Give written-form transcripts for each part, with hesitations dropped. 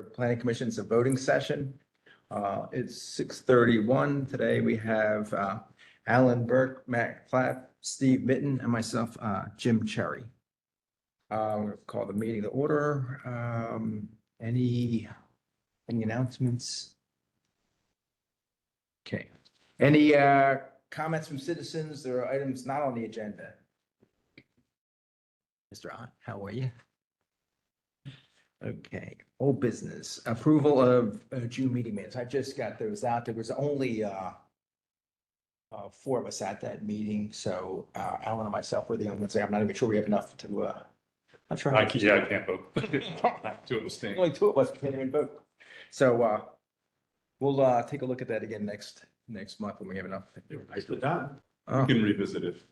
Planning Commission's a voting session. It's 6:31. Today we have Alan Burke, Matt Clapp, Steve Mitten, and myself, Jim Cherry. We'll call the meeting to order. Any announcements? Okay. Any comments from citizens? There are items not on the agenda. Mr. Ott, how are you? Okay, old business, approval of June meeting minutes. I just got those out. There was only four of us at that meeting, so Alan and myself were the only ones there. I'm not even sure we have enough to, I'm sure. I can't vote. I have to abstain. Only two of us can't even vote. So we'll take a look at that again next month when we have enough. Nicely done. Oh, We can revisit if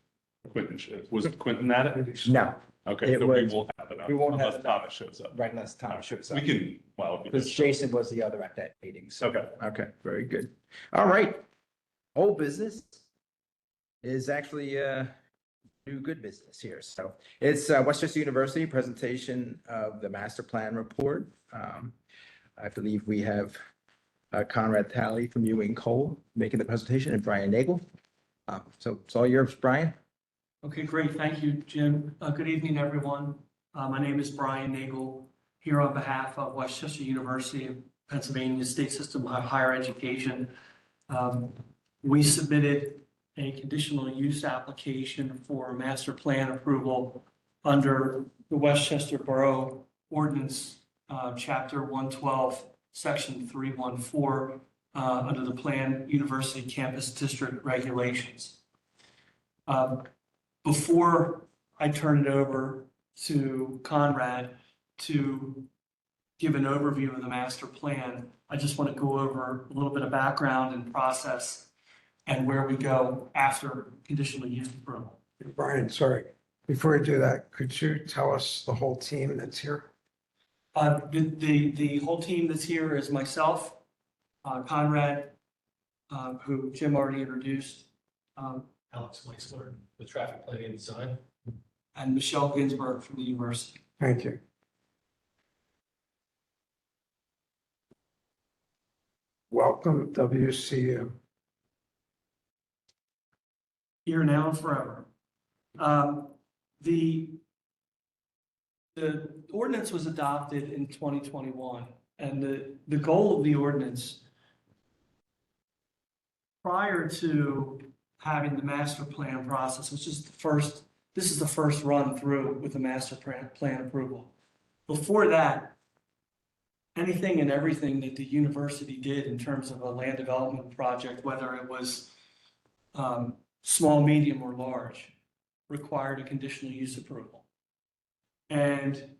Quentin shows. Was it Quentin at it? no, Okay, It so we was- won't have it. we won't have unless it. Thomas shows up. right unless Tom shows up. We can, well. Because Jason was the other at that meeting, so. Okay. Okay, very good. All right. Old business is actually new good business here. So it's Westchester University presentation of the master plan report. I believe we have Conrad Talley from Ewing Cole making the presentation and Brian Nagel. So it's all yours, Brian. Okay, great. Thank you, Jim. Good evening, everyone. My name is Brian Nagel, here on behalf of Westchester University of Pennsylvania State System of Higher Education. We submitted a conditional use application for master plan approval under the Westchester Borough Ordinance, Chapter 112, Section 314, under the Plan University Campus District Regulations. Before I turn it over to Conrad to give an overview of the master plan, I just want to go over a little bit of background and process and where we go after conditional use approval. Brian, sorry, before you do that, could you tell us the whole team that's here? The whole team that's here is myself, Conrad, who Jim already introduced, Alex Meisler with traffic planning and design. and Michelle Ginsburg from the university. Thank you. Welcome, WCU. Here now and forever. The ordinance was adopted in 2021, and the goal of the ordinance prior to having the master plan process, which is this is the first run through with the master plan approval. Before that, anything and everything that the university did in terms of a land development project, whether it was small, medium, or large, required a conditional use approval. And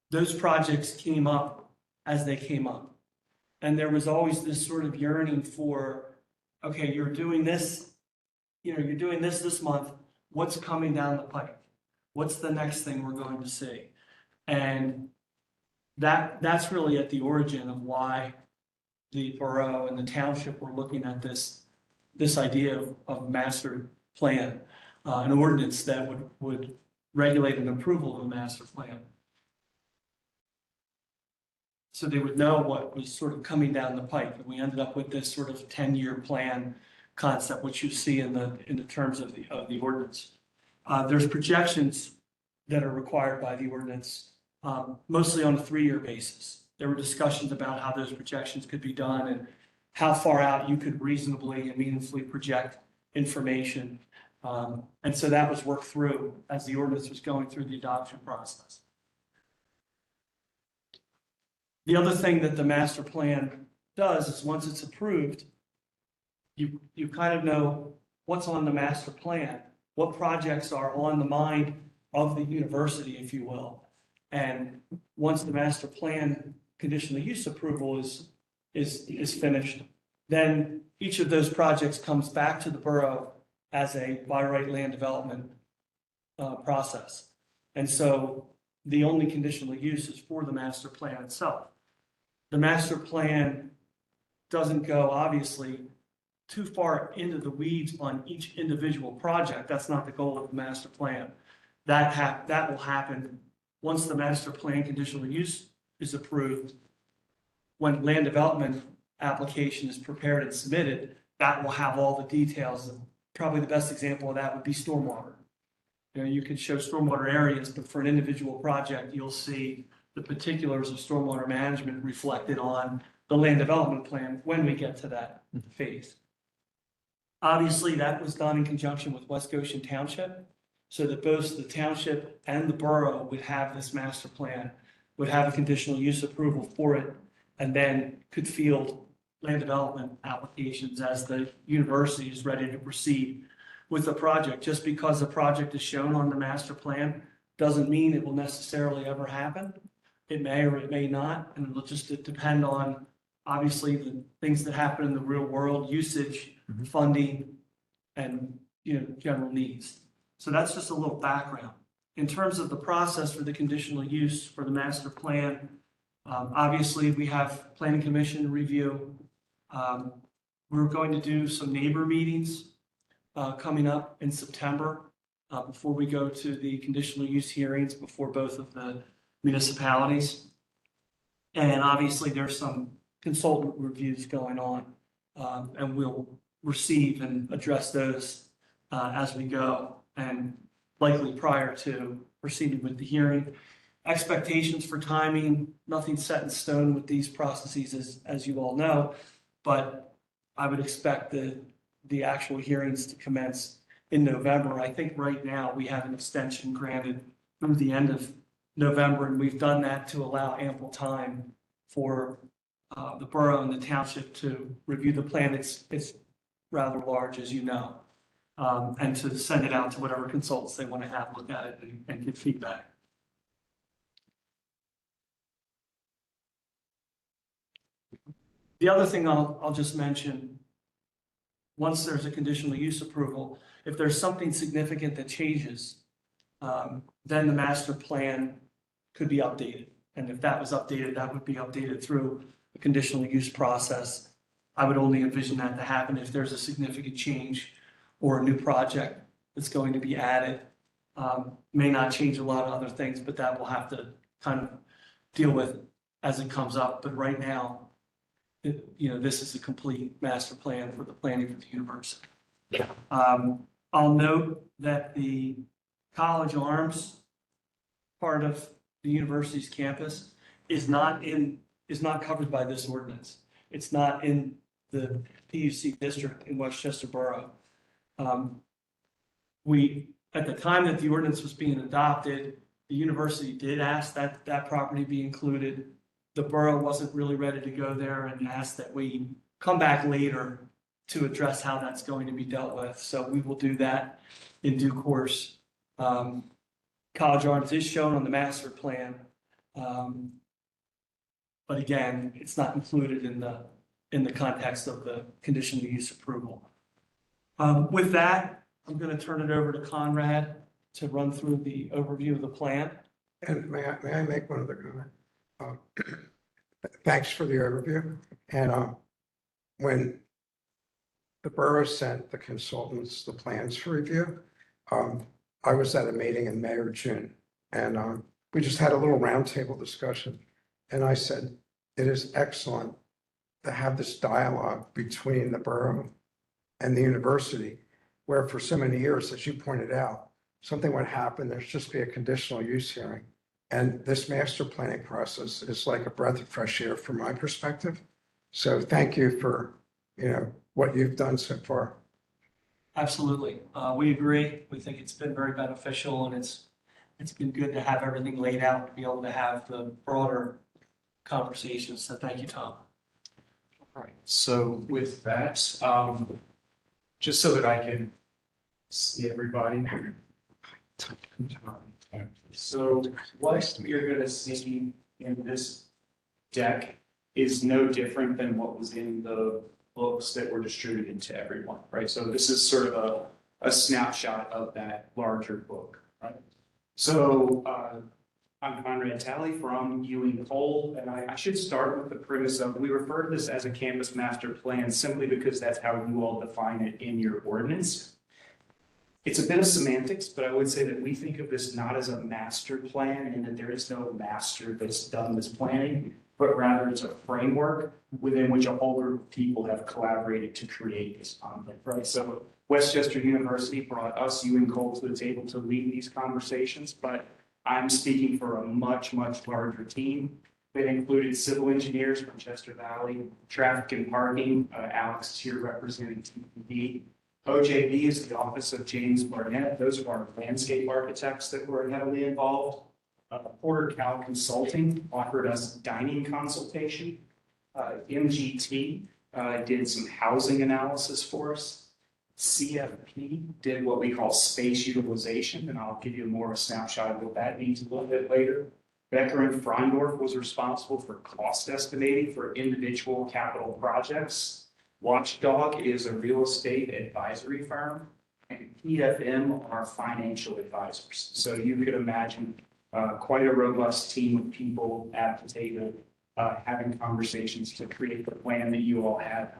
those projects came up as they came up. And there was always this sort of yearning for, okay, you're doing this, you're doing this month, what's coming down the pike? What's the next thing we're going to see? And that's really at the origin of why the borough and the township were looking at this idea of master plan, an ordinance that would regulate an approval of a master plan. So they would know what was sort of coming down the pike. And we ended up with this sort of 10-year plan concept, which you see in the terms of the ordinance. There's projections that are required by the ordinance, mostly on a 3-year basis. There were discussions about how those projections could be done and how far out you could reasonably and meaningfully project information. And so that was worked through as the ordinance was going through the adoption process. The other thing that the master plan does is once it's approved, you kind of know what's on the master plan, what projects are on the mind of the university, if you will. And once the master plan conditional use approval is finished, then each of those projects comes back to the borough as a by right land development process. And so the only conditional use is for the master plan itself. The master plan doesn't go, obviously, too far into the weeds on each individual project. That's not the goal of the master plan. That will happen once the master plan conditional use is approved, when land development application is prepared and submitted, that will have all the details. Probably the best example of that would be stormwater. You know, you could show stormwater areas, but for an individual project, you'll see the particulars of stormwater management reflected on the land development plan when we get to that phase. Obviously, that was done in conjunction with West Goshen Township, so that both the township and the borough would have this master plan, would have a conditional use approval for it, and then could field land development applications as the university is ready to proceed with the project. Just because the project is shown on the master plan doesn't mean it will necessarily ever happen. It may or it may not, and it'll just depend on, obviously, the things that happen in the real world, usage, funding, and, you know, general needs. So that's just a little background. In terms of the process for the conditional use for the master plan, obviously, we have planning commission review. We're going to do some neighbor meetings coming up in September before we go to the conditional use hearings before both of the municipalities. And obviously, there's some consultant reviews going on, and we'll receive and address those as we go, and likely prior to proceeding with the hearing. Expectations for timing, nothing set in stone with these processes, as you all know, but I would expect the actual hearings to commence in November. I think right now we have an extension granted through the end of November, and we've done that to allow ample time for the borough and the township to review the plan. It's rather large, as you know, and to send it out to whatever consultants they want to have look at it and give feedback. The other thing I'll just mention, once there's a conditional use approval, if there's something significant that changes, then the master plan could be updated. And if that was updated, that would be updated through a conditional use process. I would only envision that to happen if there's a significant change or a new project that's going to be added. May not change a lot of other things, but that we'll have to kind of deal with as it comes up. But right now, this is a complete master plan for the planning for the university. I'll note that the College Arms part of the university's campus is not covered by this ordinance. It's not in the PUC district in Westchester Borough. At the time that the ordinance was being adopted, the university did ask that that property be included. The borough wasn't really ready to go there and asked that we come back later to address how that's going to be dealt with. So we will do that in due course. College Arms is shown on the master plan. But again, it's not included in the context of the conditional use approval. With that, I'm going to turn it over to Conrad to run through the overview of the plan. And may I make one other comment? Thanks for the overview. And when the borough sent the consultants the plans for review, I was at a meeting in May or June, and we just had a little roundtable discussion. And I said, it is excellent to have this dialogue between the borough and the university, where for so many years, as you pointed out, something would happen, there's just be a conditional use hearing. And this master planning process is like a breath of fresh air from my perspective. So thank you for, what you've done so far. Absolutely. We agree. We think it's been very beneficial, and it's been good to have everything laid out, to be able to have the broader conversations. So thank you, Tom. All right, so with that, just so that I can see everybody. So what you're gonna see in this deck is no different than what was in the books that were distributed to everyone, right? So this is sort of a snapshot of that larger book, right? So I'm Conrad Talley from Ewing Cole, and I should start with the premise of, we refer to this as a campus master plan simply because that's how you all define it in your ordinance. It's a bit of semantics, but I would say that we think of this not as a master plan and that there is no master that's done this planning, but rather it's a framework within which a whole group of people have collaborated to create this content, right? So Westchester University brought us, you and Cole, to the table to lead these conversations, but I'm speaking for a much, much larger team that included civil engineers from Chester Valley, traffic and parking, Alex is here representing TPD. OJB is the office of James Barnett. Those are our landscape architects that were heavily involved. Porter Cal Consulting offered us dining consultation. MGT did some housing analysis for us. CFP did what we call space utilization, and I'll give you more of a snapshot of what that means a little bit later. Becker and Freundorf was responsible for cost estimating for individual capital projects. Watchdog is a real estate advisory firm, and PFM are financial advisors. So you could imagine quite a robust team of people at the table having conversations to create the plan that you all have.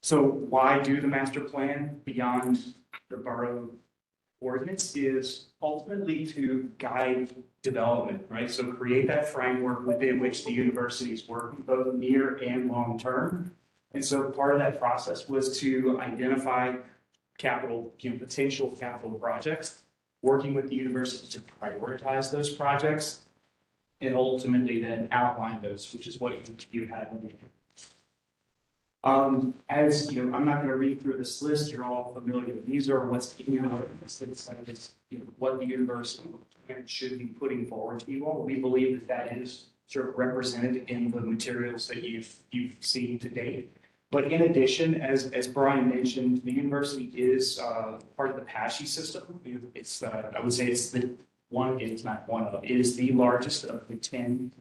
So why do the master plan beyond the borough ordinance is ultimately to guide development, right? So create that framework within which the university is working, both near and long term. And so part of that process was to identify capital, potential capital projects, working with the university to prioritize those projects, and ultimately then outline those, which is what you had in the as you know, I'm not going to read through this list. You're all familiar with these are what's in your list. It's what the university should be putting forward to you all. We believe that that is sort of represented in the materials that you've seen to date. But in addition, as Brian mentioned, the university is part of the PASHE system. It's I would say it's the one. It's not one of. It is the largest of the 10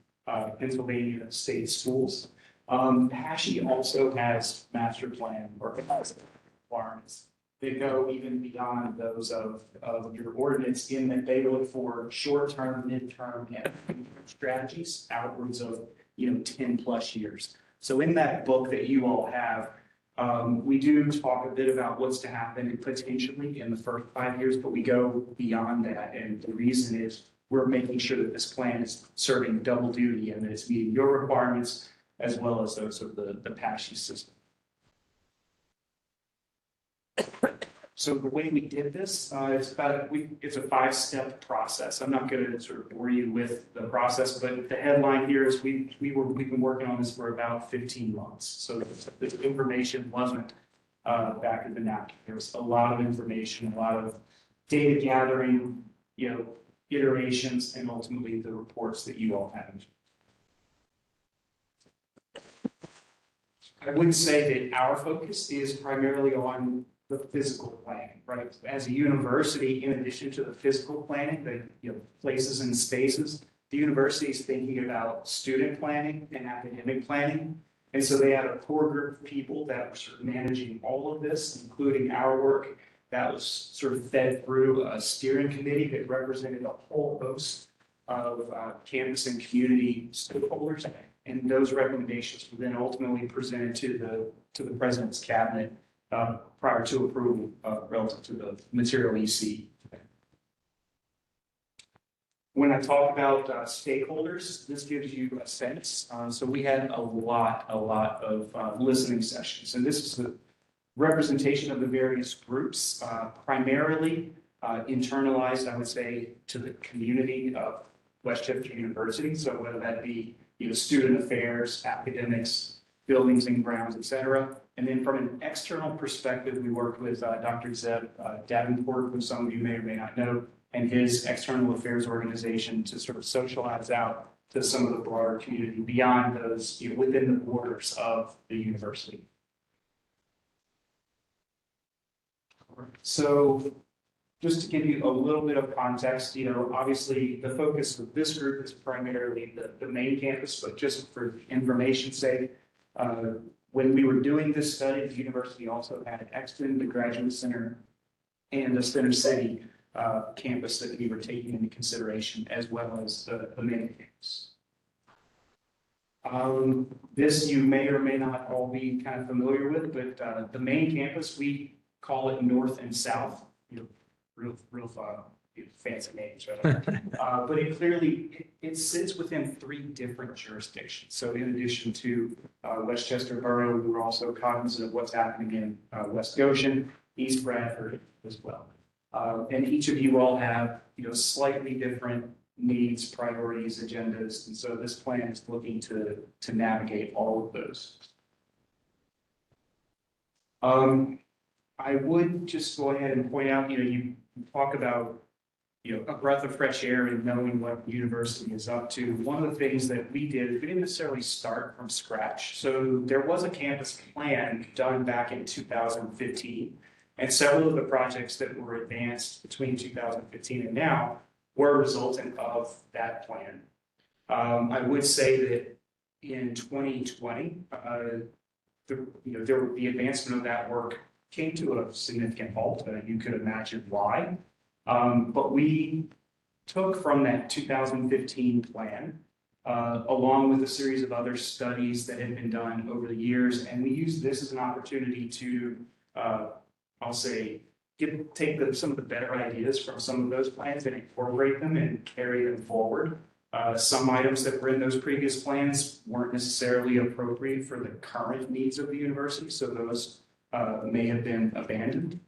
Pennsylvania state schools. PASHE also has master plan or requirements that go even beyond those of your ordinance in that they look for short-term, mid-term, and strategies outwards of 10 plus years. So in that book that you all have, we do talk a bit about what's to happen potentially in the first 5 years, but we go beyond that. And the reason is we're making sure that this plan is serving double duty and that it's meeting your requirements as well as those of the PASHE system. So the way we did this, it's a 5-step process. I'm not going to sort of bore you with the process, but the headline here is we've been working on this for about 15 months. So the information wasn't back in the napkin. There was a lot of information, a lot of data gathering, iterations, and ultimately the reports that you all have. I would say that our focus is primarily on the physical planning, right? As a university, in addition to the physical planning, the places and spaces, the university is thinking about student planning and academic planning. And so they had a core group of people that were sort of managing all of this, including our work that was sort of fed through a steering committee that represented a whole host of campus and community stakeholders. And those recommendations were then ultimately presented to the president's cabinet prior to approval relative to the material you see. When I talk about stakeholders, this gives you a sense. So we had a lot of listening sessions, and this is a representation of the various groups, primarily internalized, I would say, to the community of Westchester University. So whether that be student affairs, academics, buildings and grounds, et cetera. And then from an external perspective, we worked with Dr. Zeb Davenport, who some of you may or may not know, and his external affairs organization to sort of socialize out to some of the broader community beyond those within the borders of the university. So just to give you a little bit of context, obviously the focus of this group is primarily the main campus, but just for information's sake, when we were doing this study, the university also had Exton, the Graduate Center, and the Center City campus that we were taking into consideration, as well as the main campus. This you may or may not all be kind of familiar with, but the main campus, we call it north and south, real fancy names, right? But it clearly, it sits within 3 different jurisdictions. So in addition to Westchester Borough, we were also cognizant of what's happening in West Goshen, East Bradford as well. And each of you all have, slightly different needs, priorities, agendas. And so this plan is looking to navigate all of those. I would just go ahead and point out, you talk about, a breath of fresh air and knowing what the university is up to. One of the things that we did, we didn't necessarily start from scratch. So there was a campus plan done back in 2015. And several of the projects that were advanced between 2015 and now were resultant of that plan. I would say that in 2020, the advancement of that work came to a significant halt. You could imagine why. But we took from that 2015 plan, along with a series of other studies that had been done over the years, and we used this as an opportunity to, I'll say, take some of the better ideas from some of those plans and incorporate them and carry them forward. Some items that were in those previous plans weren't necessarily appropriate for the current needs of the university, so those may have been abandoned.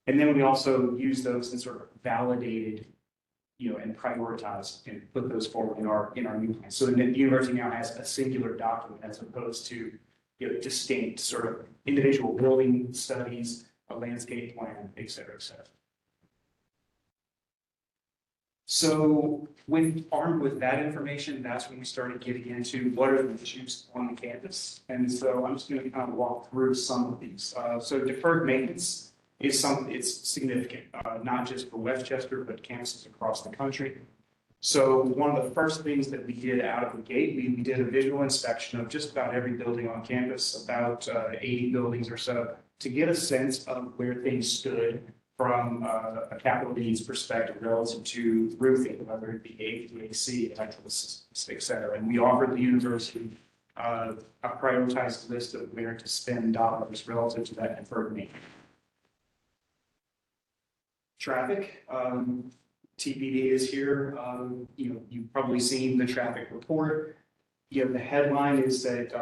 And then we also use those and sort of validated, and prioritized and put those forward in our new plan. So the university now has a singular document as opposed to, distinct sort of individual building studies, a landscape plan, et cetera, et cetera. So armed with that information, that's when we started getting into what are the issues on the campus. And so I'm just going to kind of walk through some of these. So deferred maintenance is it's significant, not just for Westchester, but campuses across the country. So one of the first things that we did out of the gate, we did a visual inspection of just about every building on campus, about 80 buildings or so, to get a sense of where things stood from a capital needs perspective relative to roofing, whether it be HVAC, electrical systems, et cetera. And we offered the university a prioritized list of where to spend dollars relative to that deferred maintenance. Traffic, TBD is here. You've probably seen the traffic report. The headline is that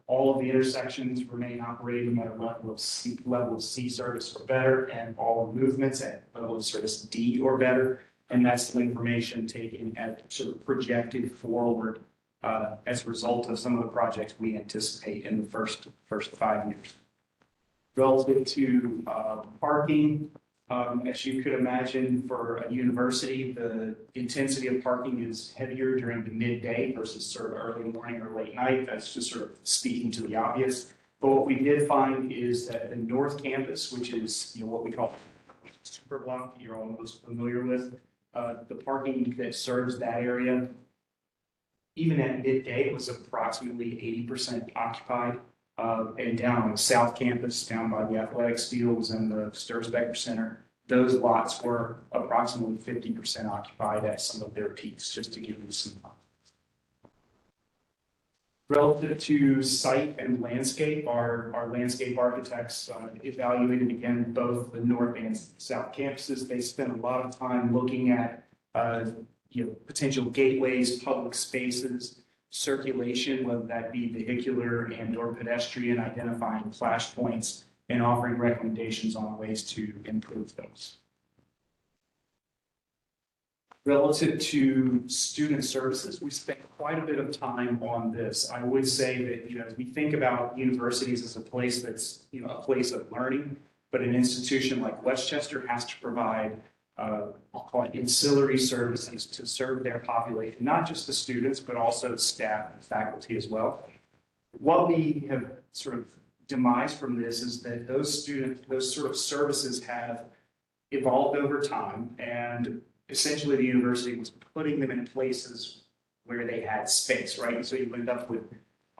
all of the intersections remain operating at a level of C service or better, and all movements at level of service D or better. And that's the information taken at sort of projected forward as a result of some of the projects we anticipate in the first 5 years. Relative to parking, as you could imagine, for a university, the intensity of parking is heavier during the midday versus sort of early morning or late night. That's just sort of speaking to the obvious. But what we did find is that the North Campus, which is what we call super block, you're all most familiar with, the parking that serves that area, even at midday, was approximately 80% occupied. And down on the South Campus, down by the athletics fields and the Sturzbecker Center, those lots were approximately 50% occupied at some of their peaks, just to give you some. Relative to site and landscape, our landscape architects evaluated again both the North and South campuses. They spent a lot of time looking at potential gateways, public spaces, circulation, whether that be vehicular and or pedestrian, identifying flash points and offering recommendations on ways to improve those. Relative to student services, we spent quite a bit of time on this. I would say that, as we think about universities as a place that's, a place of learning, but an institution like Westchester has to provide I'll call it ancillary services to serve their population, not just the students, but also staff and faculty as well. What we have sort of demised from this is that those sort of services have evolved over time, and essentially the university was putting them in places where they had space, right? And so you end up with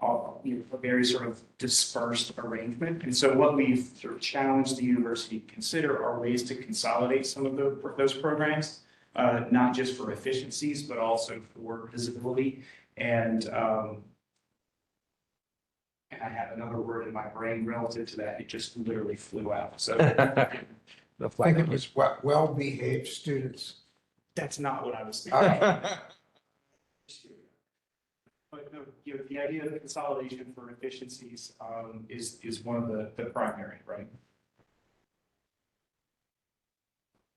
a very sort of dispersed arrangement. And so what we've sort of challenged the university to consider are ways to consolidate some of those programs, not just for efficiencies, but also for visibility and and I have another word in my brain relative to that, it just literally flew out. So The I flag. think it was well-behaved students. that's not what I was thinking. But no, you know, the idea of consolidation for efficiencies is one of the primary, right?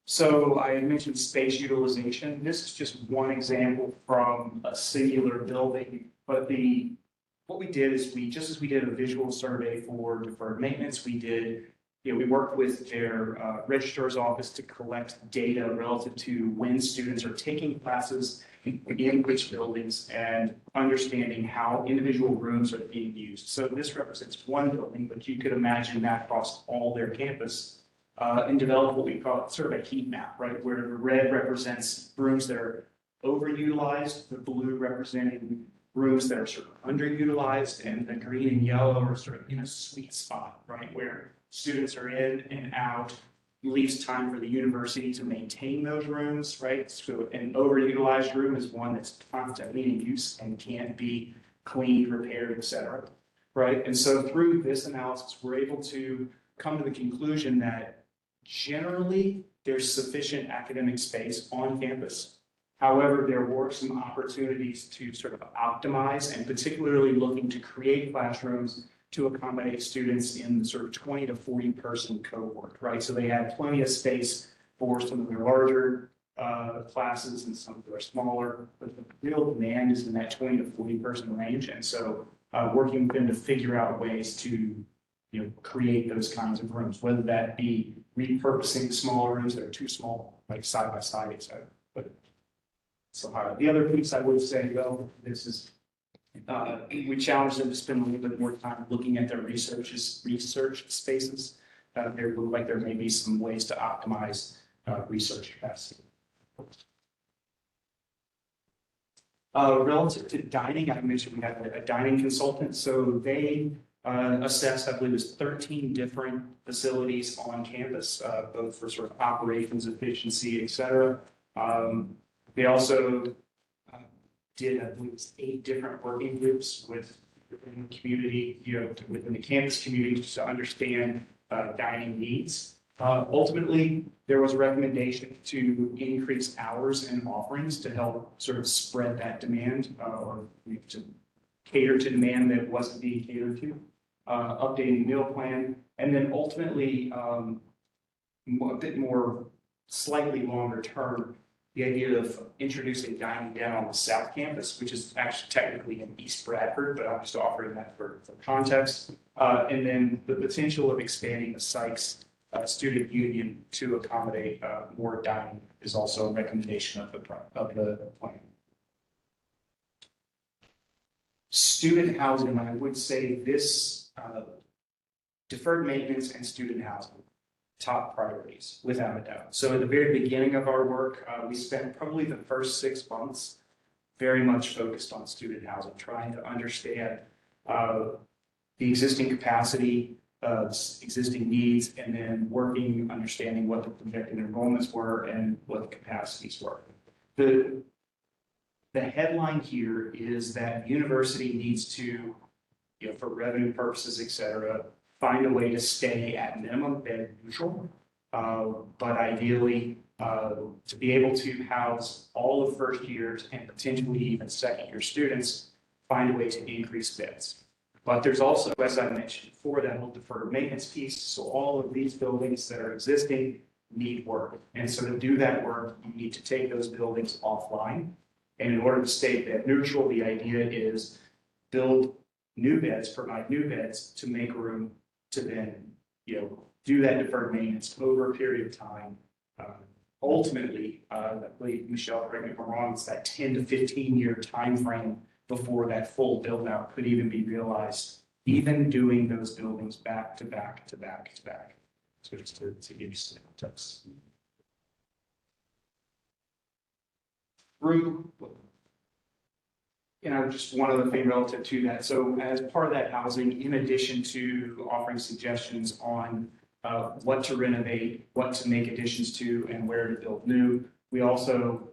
So I mentioned space utilization. This is just one example from a singular building, but what we did is just as we did a visual survey for deferred maintenance, we worked with their registrar's office to collect data relative to when students are taking classes in which buildings and understanding how individual rooms are being used. So this represents one building, but you could imagine that across all their campus and develop what we call sort of a heat map, right? Where the red represents rooms that are overutilized, the blue representing rooms that are sort of underutilized, and the green and yellow are sort of in a sweet spot, right? Where students are in and out, leaves time for the university to maintain those rooms, right? So an overutilized room is one that's constantly in use and can't be cleaned, repaired, et cetera, right? And so through this analysis, we're able to come to the conclusion that generally there's sufficient academic space on campus. However, there were some opportunities to sort of optimize and particularly looking to create classrooms to accommodate students in the sort of 20 to 40 person cohort, right? So they had plenty of space for some of their larger classes and some of their smaller, but the real demand is in that 20 to 40 person range. And so working with them to figure out ways to create those kinds of rooms, whether that be repurposing smaller rooms that are too small, like side by side, et cetera. But so the other piece I would say, though, this is we challenge them to spend a little bit more time looking at their research spaces. There look like there may be some ways to optimize research capacity. Relative to dining, I mentioned we have a dining consultant, so they assessed, I believe, it was 13 different facilities on campus, both for sort of operations, efficiency, et cetera. They also did, I believe, 8 different working groups within the community, within the campus community, just to understand dining needs. Ultimately, there was a recommendation to increase hours and offerings to help sort of spread that demand or to cater to demand that wasn't being catered to, updating the meal plan, and then ultimately a bit more slightly longer term, the idea of introducing dining down on the South Campus, which is actually technically in East Bradford, but I'm just offering that for context. And then the potential of expanding the Sykes Student Union to accommodate more dining is also a recommendation of the plan. Student housing, I would say this deferred maintenance and student housing, top priorities, without a doubt. So at the very beginning of our work, we spent probably the first 6 months very much focused on student housing, trying to understand the existing capacity, existing needs, and then understanding what the projected enrollments were and what the capacities were. The headline here is that university needs to, for revenue purposes, et cetera, find a way to stay at minimum bed neutral, but ideally to be able to house all of first years and potentially even second year students, find a way to increase beds. But there's also, as I mentioned before, that whole deferred maintenance piece. So all of these buildings that are existing need work. And so to do that work, you need to take those buildings offline. And in order to stay bed neutral, the idea is build new beds, provide new beds to make room to then, do that deferred maintenance over a period of time. Ultimately, I believe, Michelle, correct me if I'm wrong, it's that 10 to 15 year time frame before that full build out could even be realized, even doing those buildings back to back to back to back. So just to give you some context. Through, just one other thing relative to that. So as part of that housing, in addition to offering suggestions on what to renovate, what to make additions to, and where to build new, we also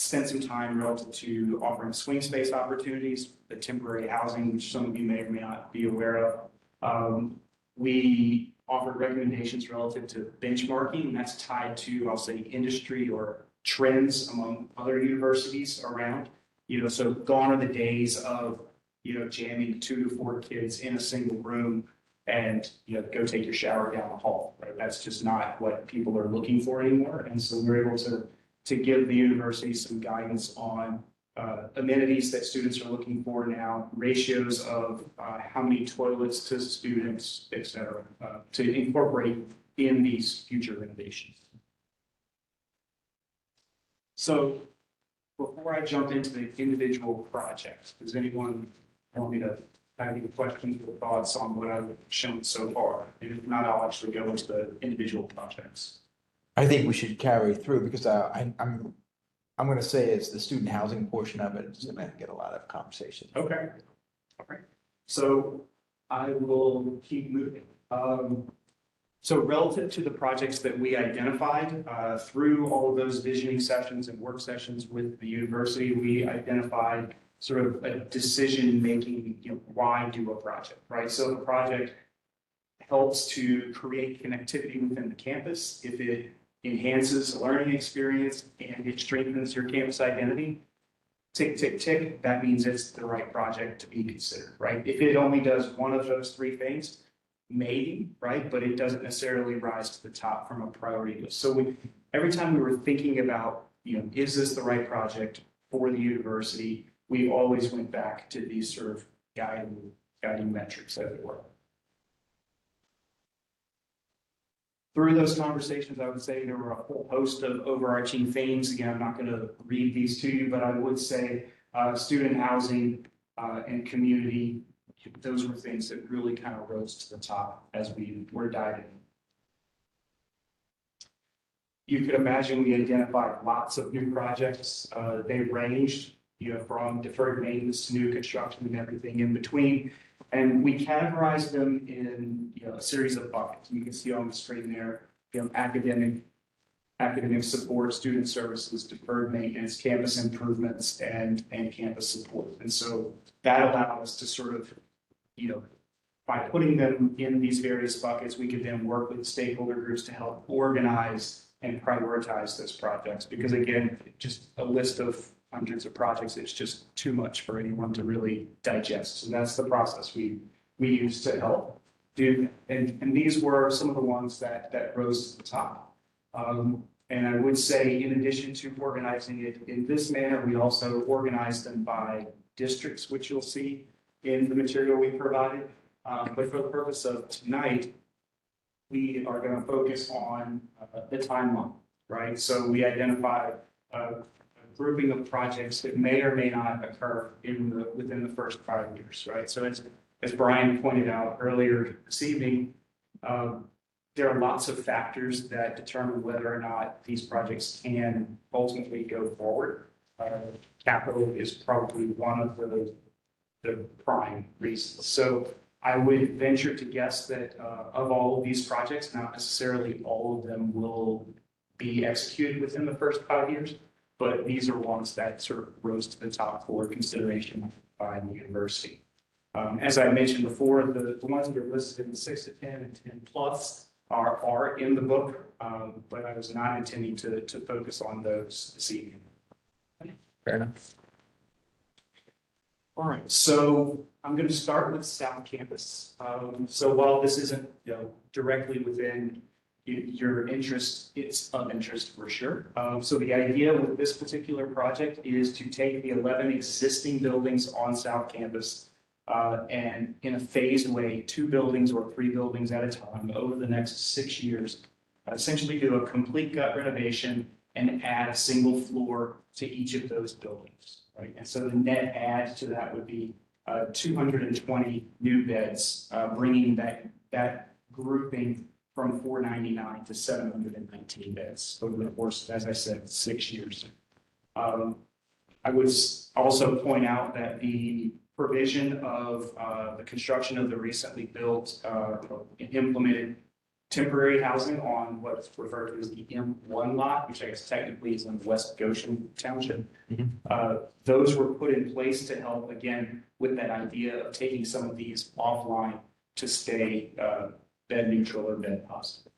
spent some time relative to offering swing space opportunities, the temporary housing, which some of you may or may not be aware of. We offered recommendations relative to benchmarking, and that's tied to, I'll say, industry or trends among other universities around. So gone are the days of, jamming 2 to 4 kids in a single room and, go take your shower down the hall, right? That's just not what people are looking for anymore. And so we're able to give the university some guidance on amenities that students are looking for now, ratios of how many toilets to students, et cetera, to incorporate in these future renovations. So before I jump into the individual projects, does anyone want me to have any questions or thoughts on what I've shown so far? And if not, I'll actually go into the individual projects. I think we should carry through because I'm going to say it's the student housing portion of it. It's going to get a lot of conversation. Okay. All right. So I will keep moving. So relative to the projects that we identified through all of those visioning sessions and work sessions with the university, we identified sort of a decision-making, why do a project, right? So the project helps to create connectivity within the campus. If it enhances a learning experience and it strengthens your campus identity, tick, tick, tick, that means it's the right project to be considered, right? If it only does one of those 3 things, maybe, right? But it doesn't necessarily rise to the top from a priority list. So every time we were thinking about, is this the right project for the university, we always went back to these sort of guiding metrics, as it were. Through those conversations, I would say there were a whole host of overarching themes. Again, I'm not going to read these to you, but I would say student housing and community, those were things that really kind of rose to the top as we were diving. You could imagine we identified lots of new projects. They ranged, from deferred maintenance to new construction and everything in between. And we categorized them in a series of buckets. You can see on the screen there, academic support, student services, deferred maintenance, campus improvements, and campus support. And so that allowed us to sort of, by putting them in these various buckets, we could then work with stakeholder groups to help organize and prioritize those projects. Because again, just a list of hundreds of projects, it's just too much for anyone to really digest. So that's the process we use to help do. And these were some of the ones that rose to the top. And I would say, in addition to organizing it in this manner, we also organized them by districts, which you'll see in the material we provided. But for the purpose of tonight, we are going to focus on the timeline, right? So we identified grouping of projects that may or may not occur within the first 5 years, right? So as Brian pointed out earlier this evening, there are lots of factors that determine whether or not these projects can ultimately go forward. Capital is probably one of the prime reasons. So I would venture to guess that of all of these projects, not necessarily all of them will be executed within the first 5 years, but these are ones that sort of rose to the top for consideration by the university. As I mentioned before, the ones that are listed in 6 to 10 and 10 plus are in the book, but I was not intending to focus on those this evening. Fair enough. All right, so I'm going to start with South Campus. So while this isn't directly within your interest, it's of interest for sure. So the idea with this particular project is to take the 11 existing buildings on South Campus and in a phased way, 2 buildings or 3 buildings at a time over the next 6 years, essentially do a complete gut renovation and add a single floor to each of those buildings, right? And so the net add to that would be 220 new beds, bringing that grouping from 499 to 719 beds over the course, as I said, 6 years. I would also point out that the provision of the construction of the recently built implemented temporary housing on what's referred to as the M1 lot, which I guess technically is in West Goshen Township. Those were put in place to help, again, with that idea of taking some of these offline to stay bed neutral or bed positive.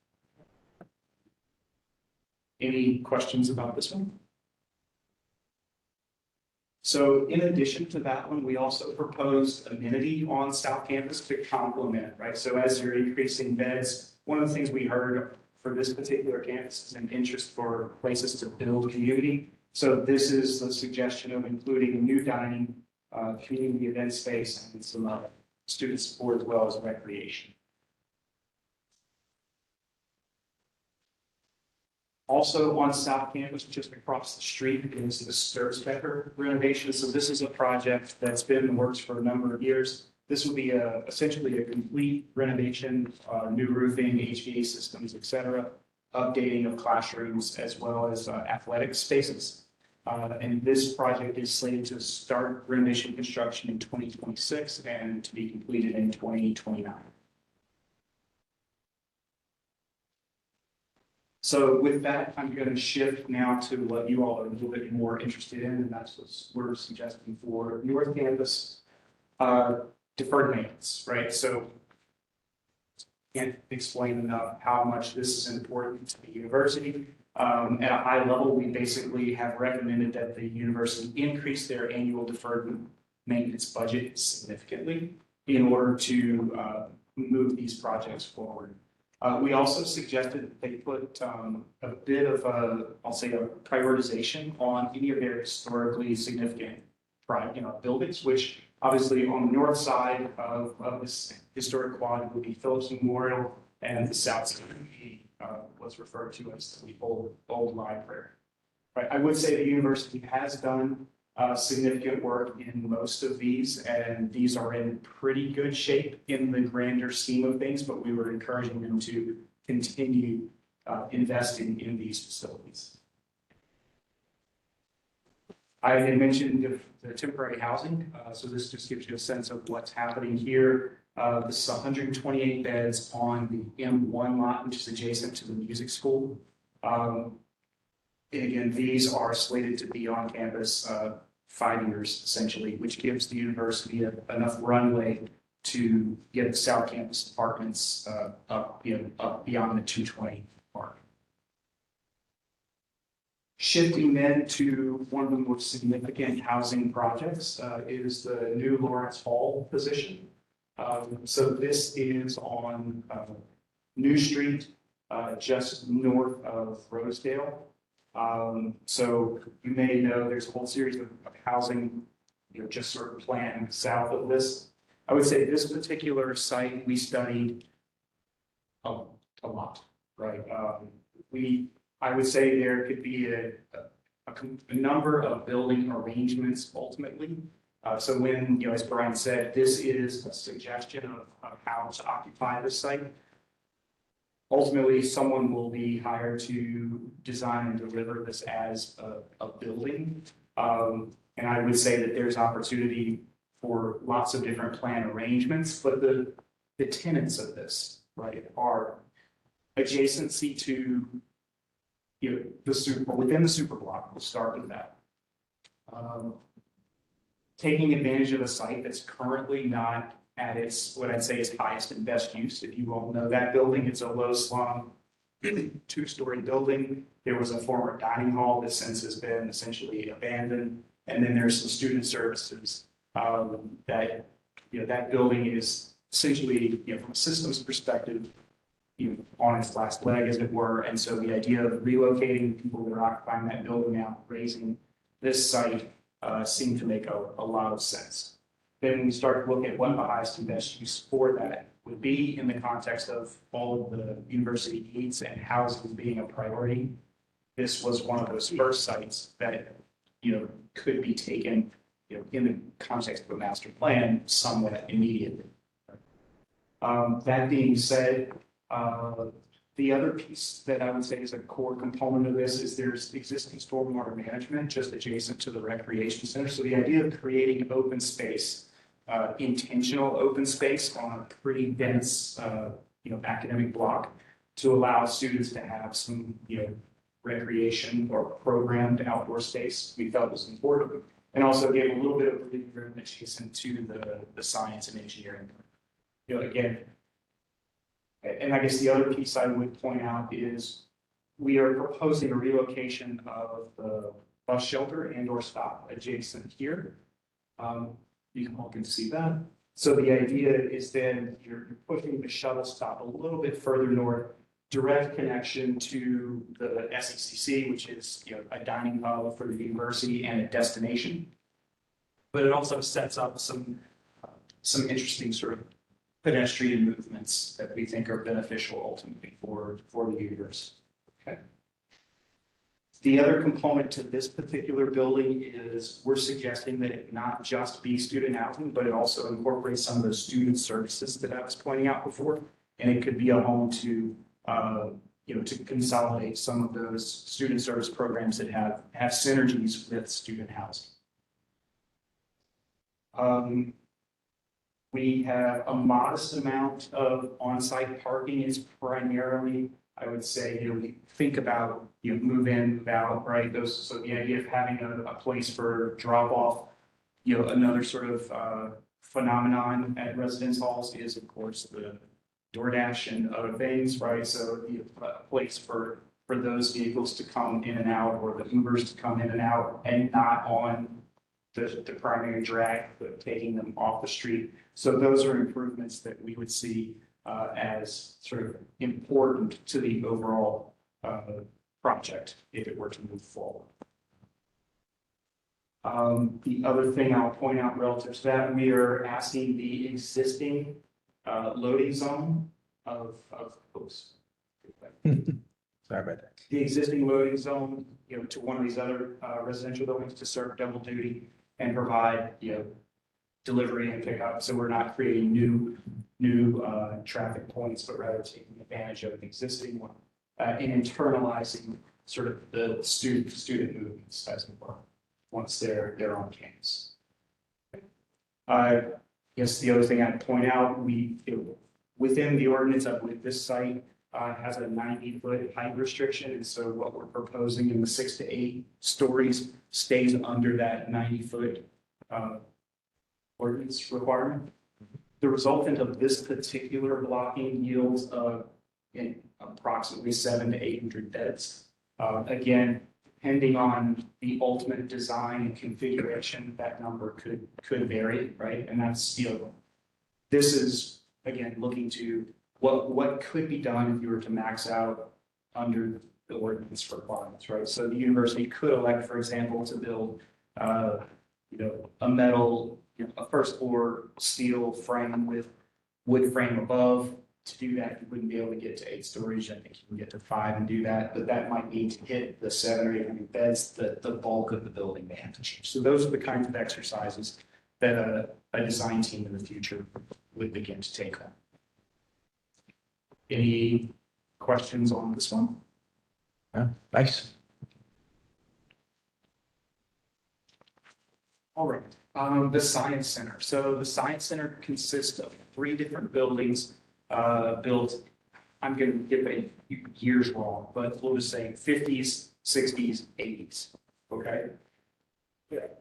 Any questions about this one? So in addition to that one, we also proposed amenity on South Campus to complement, right? So as you're increasing beds, one of the things we heard for this particular campus is an interest for places to build community. So this is the suggestion of including new dining, community event space, and some student support as well as recreation. Also on South Campus, just across the street, is the Sturzbecker renovation. So this is a project that's been in the works for a number of years. This will be essentially a complete renovation, new roofing, HVAC systems, et cetera, updating of classrooms as well as athletic spaces. And this project is slated to start renovation construction in 2026 and to be completed in 2029. So with that, I'm going to shift now to what you all are a little bit more interested in, and that's what we're suggesting for North Campus deferred maintenance, right? So can't explain enough how much this is important to the university. At a high level, we basically have recommended that the university increase their annual deferred maintenance budget significantly in order to move these projects forward. We also suggested that they put a bit of I'll say a prioritization on any of their historically significant buildings, which obviously on the north side of this historic quad would be Phillips Memorial, and the south side would be what's referred to as the old library. Right. I would say the university has done significant work in most of these, and these are in pretty good shape in the grander scheme of things, but we were encouraging them to continue investing in these facilities. I had mentioned the temporary housing, so this just gives you a sense of what's happening here. This is 128 beds on the M1 lot, which is adjacent to the music school. And again, these are slated to be on campus 5 years essentially, which gives the university enough runway to get the South Campus apartments up beyond the 220 mark. Shifting then to one of the most significant housing projects is the new Lawrence Hall position. So this is on New Street, just north of Rosedale. So you may know there's a whole series of housing, just sort of planned south of this. I would say this particular site we studied a lot, right? I would say there could be a number of building arrangements ultimately. So when, as Brian said, this is a suggestion of how to occupy this site. Ultimately, someone will be hired to design and deliver this as a building. And I would say that there's opportunity for lots of different plan arrangements, but the tenets of this, right, are adjacency to within the super block. We'll start with that. Taking advantage of a site that's currently not at its, what I'd say is highest and best use. If you all know that building, it's a low slung, 2-story building. There was a former dining hall that since has been essentially abandoned. And then there's some student services that, that building is essentially, from a systems perspective, on its last leg, as it were. And so the idea of relocating people that are occupying that building now, raising this site, seemed to make a lot of sense. Then we start to look at what the highest and best use for that would be in the context of all of the university needs and housing being a priority. This was one of those first sites that, could be taken, in the context of a master plan somewhat immediately. That being said, the other piece that I would say is a core component of this is there's existing stormwater management just adjacent to the recreation center. So the idea of creating open space, intentional open space on a pretty dense, academic block to allow students to have some, recreation or programmed outdoor space we felt was important. And also gave a little bit of breathing room adjacent to the science and engineering. Again, and I guess the other piece I would point out is we are proposing a relocation of the bus shelter and or stop adjacent here. You all can see that. So the idea is then you're pushing the shuttle stop a little bit further north, direct connection to the SECC, which is a dining hub for the university and a destination. But it also sets up some interesting sort of pedestrian movements that we think are beneficial ultimately for the university. Okay. The other component to this particular building is we're suggesting that it not just be student housing, but it also incorporates some of those student services that I was pointing out before. And it could be a home to, to consolidate some of those student service programs that have synergies with student housing. We have a modest amount of on-site parking. It's primarily, I would say, we think about, move in, move out, right? So the idea of having a place for drop off, another sort of phenomenon at residence halls is, of course, the DoorDash and other things, right? So a place for those vehicles to come in and out, or the Ubers to come in and out, and not on the primary drag, but taking them off the street. So those are improvements that we would see as sort of important to the overall project if it were to move forward. The other thing I'll point out relative to that, we are asking the existing loading zone of oops. Sorry about that. The existing loading zone, to one of these other residential buildings to serve double duty and provide, delivery and pickup. So we're not creating new traffic points, but rather taking advantage of an existing one and internalizing sort of the student movements as it were once they're on campus. I guess the other thing I'd point out, within the ordinance, I believe this site has a 90-foot height restriction. And so what we're proposing in the 6 to 8 stories stays under that 90-foot ordinance requirement. The resultant of this particular blocking yields in approximately 700 to 800 beds. Again, depending on the ultimate design and configuration, that number could vary, right? And that's, this is, again, looking to what could be done if you were to max out under the ordinance requirements, right? So the university could elect, for example, to build, a metal, a first floor steel frame with wood frame above. To do that, you wouldn't be able to get to 8 stories. I think you can get to 5 and do that, but that might need to hit the 700 or 800 beds. The bulk of the building may have to change. So those are the kinds of exercises that a design team in the future would begin to take on. Any questions on this one? Yeah, nice. All right, the Science Center. So the Science Center consists of 3 different buildings built, I'm going to get the years wrong, but we'll just say 50s, 60s, 80s, okay?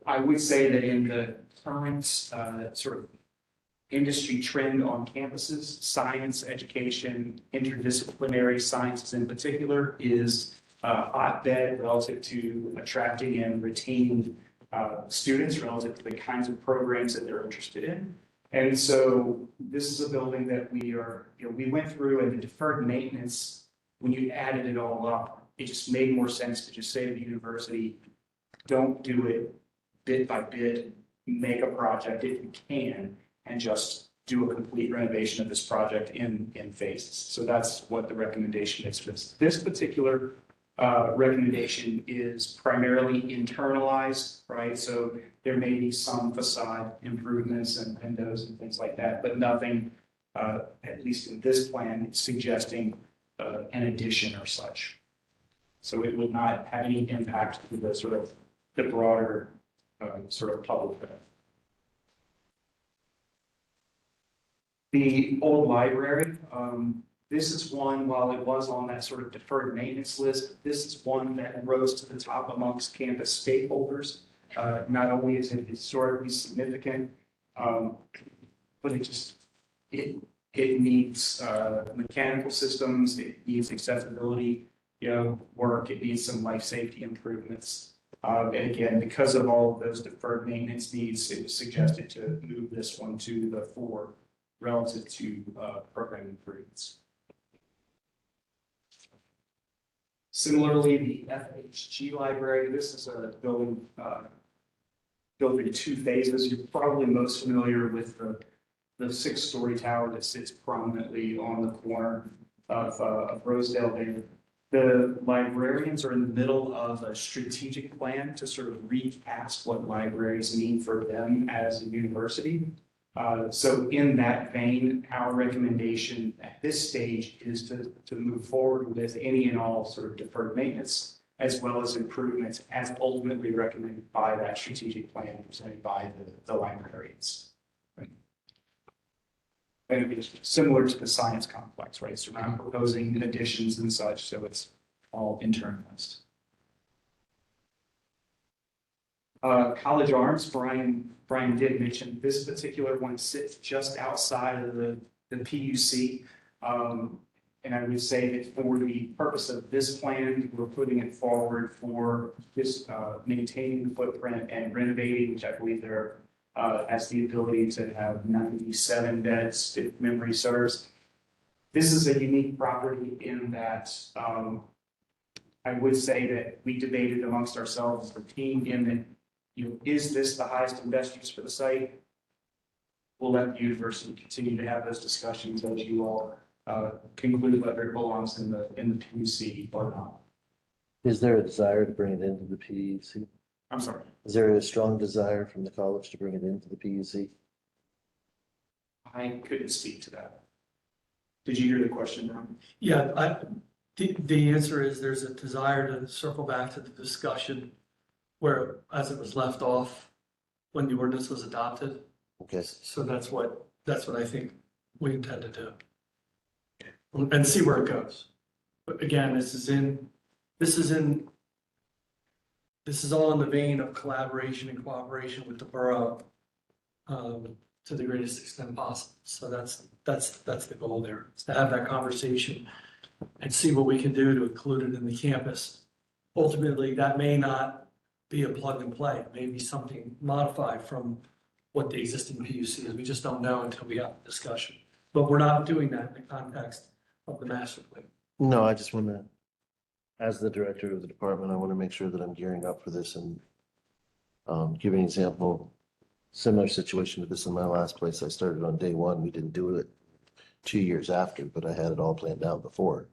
I would say that in the current sort of industry trend on campuses, science, education, interdisciplinary sciences in particular is a hotbed relative to attracting and retaining students relative to the kinds of programs that they're interested in. And so this is a building that we went through, and the deferred maintenance, when you added it all up, it just made more sense to just say to the university, don't do it bit by bit, make a project if you can, and just do a complete renovation of this project in phases. So that's what the recommendation is for this. This particular recommendation is primarily internalized, right? So there may be some facade improvements and windows and things like that, but nothing, at least in this plan, suggesting an addition or such. So it would not have any impact to the sort of the broader sort of public good. The old library, This is one, while it was on that sort of deferred maintenance list, this is one that rose to the top amongst campus stakeholders. Not only is it historically significant, but it needs mechanical systems, it needs accessibility, work, it needs some life safety improvements. And again, because of all of those deferred maintenance needs, it was suggested to move this one to the fore relative to program improvements. Similarly, the FHG library, this is a building built in 2 phases. You're probably most familiar with the 6-story tower that sits prominently on the corner of Rosedale there. The librarians are in the middle of a strategic plan to sort of recast what libraries mean for them as a university. So in that vein, our recommendation at this stage is to move forward with any and all sort of deferred maintenance, as well as improvements as ultimately recommended by that strategic plan presented by the librarians. Right. And it's similar to the science complex, right? So we're not proposing additions and such, so it's all internalized. College Arms, Brian did mention this particular one sits just outside of the PUC. And I would say that for the purpose of this plan, we're putting it forward for this maintaining the footprint and renovating, which I believe there has the ability to have 97 beds if memory serves. This is a unique property in that I would say that we debated amongst ourselves as a team in that, is this the highest and best use for the site? We'll let the university continue to have those discussions as you all conclude whether it belongs in the PUC or not. Is there a desire to bring it into the PUC? I'm sorry. Is there a strong desire from the college to bring it into the PUC? I couldn't speak to that. Did you hear the question, Ron? Yeah, the answer is there's a desire to circle back to the discussion where, as it was left off when the ordinance was adopted. Okay, So that's what I think we intend to do. And see where it goes. But again, this is all in the vein of collaboration and cooperation with the borough to the greatest extent possible. So that's the goal there, is to have that conversation and see what we can do to include it in the campus. Ultimately, that may not be a plug and play. It may be something modified from what the existing PUC is. We just don't know until we have the discussion. But we're not doing that in the context of the master plan. no, I just want to, as the director of the department, I want to make sure that I'm gearing up for this and give an example, similar situation to this in my last place. I started on day 1. We didn't do it 2 years after, but I had it all planned out before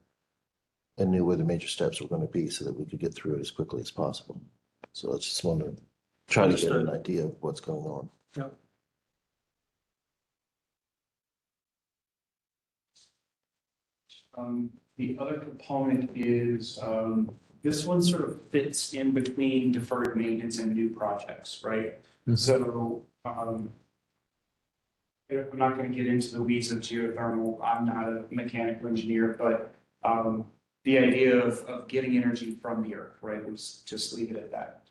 and knew where the major steps were going to be so that we could get through it as quickly as possible. So I just want to try to get an idea of what's going on. Yeah. The other component is this one sort of fits in between deferred maintenance and new projects, right? So I'm not going to get into the weeds of geothermal. I'm not a mechanical engineer, but the idea of getting energy from the earth, right? Let's just leave it at that.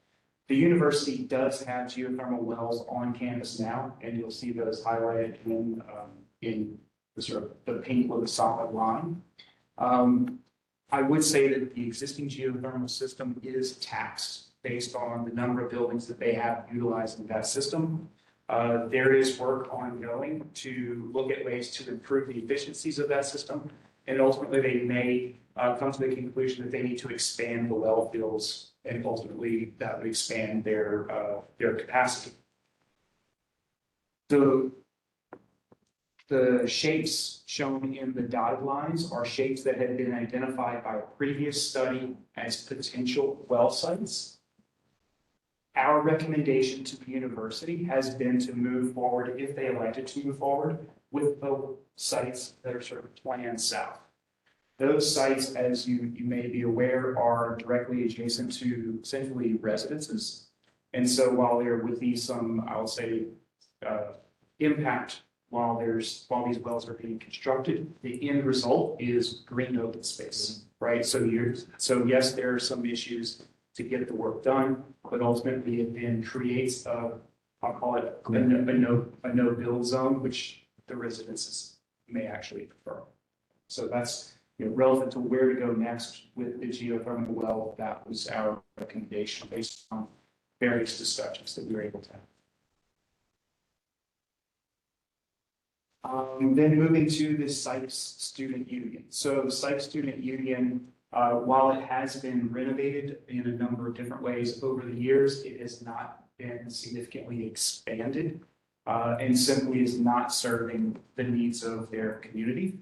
The university does have geothermal wells on campus now, and you'll see those highlighted in the sort of the pink with a solid line. I would say that the existing geothermal system is taxed based on the number of buildings that they have utilizing that system. There is work ongoing to look at ways to improve the efficiencies of that system. And ultimately, they may come to the conclusion that they need to expand the well fields, and ultimately that would expand their capacity. The shapes shown in the dotted lines are shapes that had been identified by a previous study as potential well sites. Our recommendation to the university has been to move forward, if they elected to move forward, with the sites that are sort of planned south. Those sites, as you may be aware, are directly adjacent to essentially residences. And so while there would be some, I'll say, impact while these wells are being constructed, the end result is green open space, right? So yes, there are some issues to get the work done, but ultimately it then creates I'll call it a no-build zone, which the residences may actually prefer. So that's, relevant to where to go next with the geothermal well. That was our recommendation based on various discussions that we were able to have. Then moving to the Sykes Student Union. So the Sykes Student Union, while it has been renovated in a number of different ways over the years, it has not been significantly expanded and simply is not serving the needs of their community.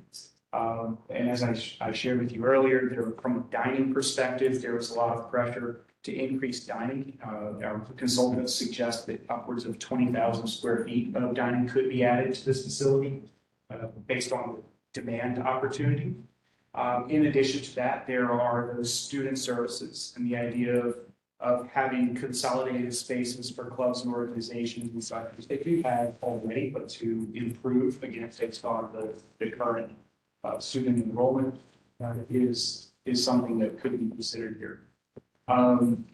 And as I shared with you earlier, from a dining perspective, there was a lot of pressure to increase dining. Our consultants suggest that upwards of 20,000 square feet of dining could be added to this facility based on demand opportunity. In addition to that, there are those student services and the idea of having consolidated spaces for clubs and organizations and such, which they do have already, but to improve, again, based on the current student enrollment is something that could be considered here. I'm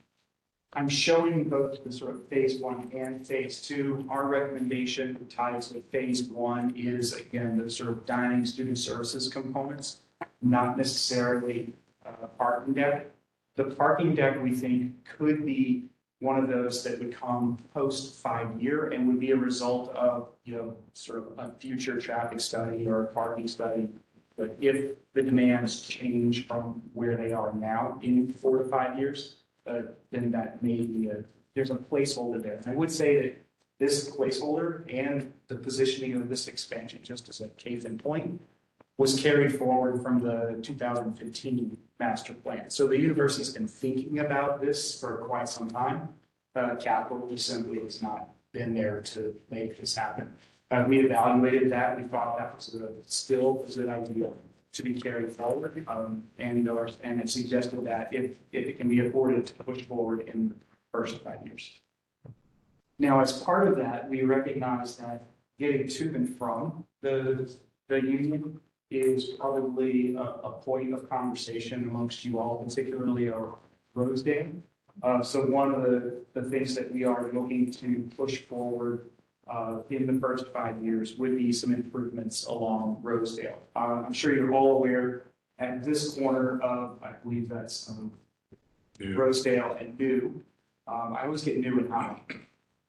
showing both the sort of phase 1 and phase 2. Our recommendation tied to phase 1 is, again, the sort of dining student services components, not necessarily parking deck. The parking deck, we think, could be one of those that would come post 5-year and would be a result of, sort of a future traffic study or a parking study. But if the demands change from where they are now in 4 to 5 years, then that may be there's a placeholder there. And I would say that this placeholder and the positioning of this expansion, just as a case in point, was carried forward from the 2015 master plan. So the university's been thinking about this for quite some time. Capital simply has not been there to make this happen. We evaluated that. We thought that was still a good idea to be carried forward. And it suggested that if it can be afforded to push forward in the first 5 years. Now, as part of that, we recognize that getting to and from the union is probably a point of conversation amongst you all, particularly our Rosedale. So one of the things that we are looking to push forward in the first 5 years would be some improvements along Rosedale. I'm sure you're all aware at this corner of, I believe that's Rosedale and New. I always get New and High,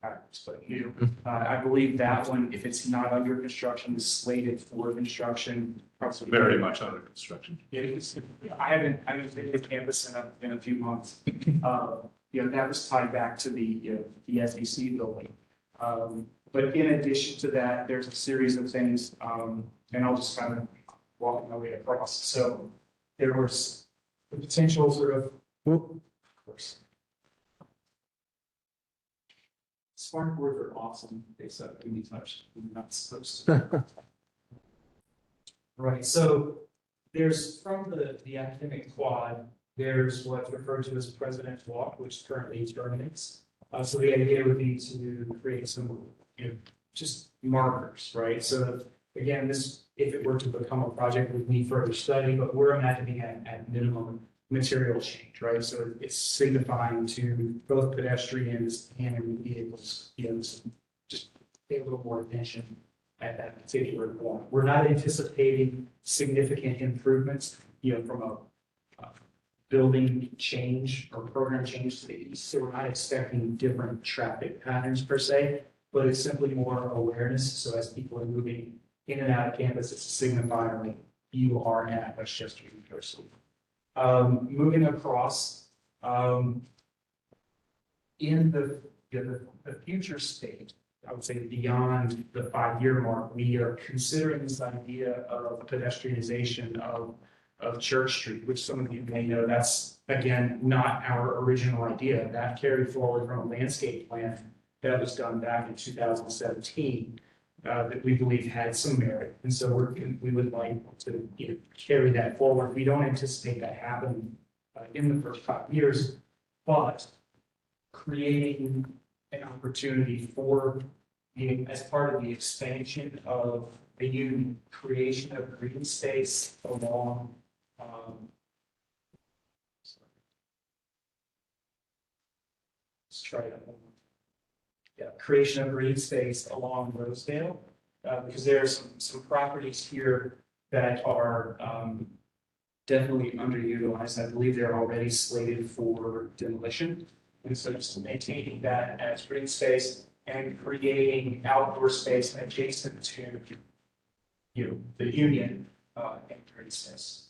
but New. I believe that one, if it's not under construction, is slated for construction. Probably Very much under construction. I haven't been to campus in a few months. That was tied back to the SEC building. But in addition to that, there's a series of things, and I'll just kind of walk my way across. So there was the potential sort of course. Smart boards are awesome. They said we need touch. We're not supposed to. Right. So there's from the academic quad, there's what's referred to as President's Walk, which currently terminates. So the idea would be to create some, just markers, right? So again, if it were to become a project, would need further study, but we're imagining at minimum material change, right? So it's signifying to both pedestrians and vehicles, just pay a little more attention at that particular point. We're not anticipating significant improvements, from a building change or program change to the east. So we're not expecting different traffic patterns per se, but it's simply more awareness. So as people are moving in and out of campus, it's a signifier like you are at Westchester University. Moving across, in the future state, I would say beyond the 5-year mark, we are considering this idea of pedestrianization of Church Street, which some of you may know, that's again, not our original idea. That carried forward from a landscape plan that was done back in 2017 that we believe had some merit. And so we would like to carry that forward. We don't anticipate that happening in the first 5 years, but creating an opportunity for as part of the expansion of the union, creation of green space along, let's try that one. Yeah, creation of green space along Rosedale, because there are some properties here that are, definitely underutilized. I believe they're already slated for demolition. And so just maintaining that as green space and creating outdoor space adjacent to, the union, and green space.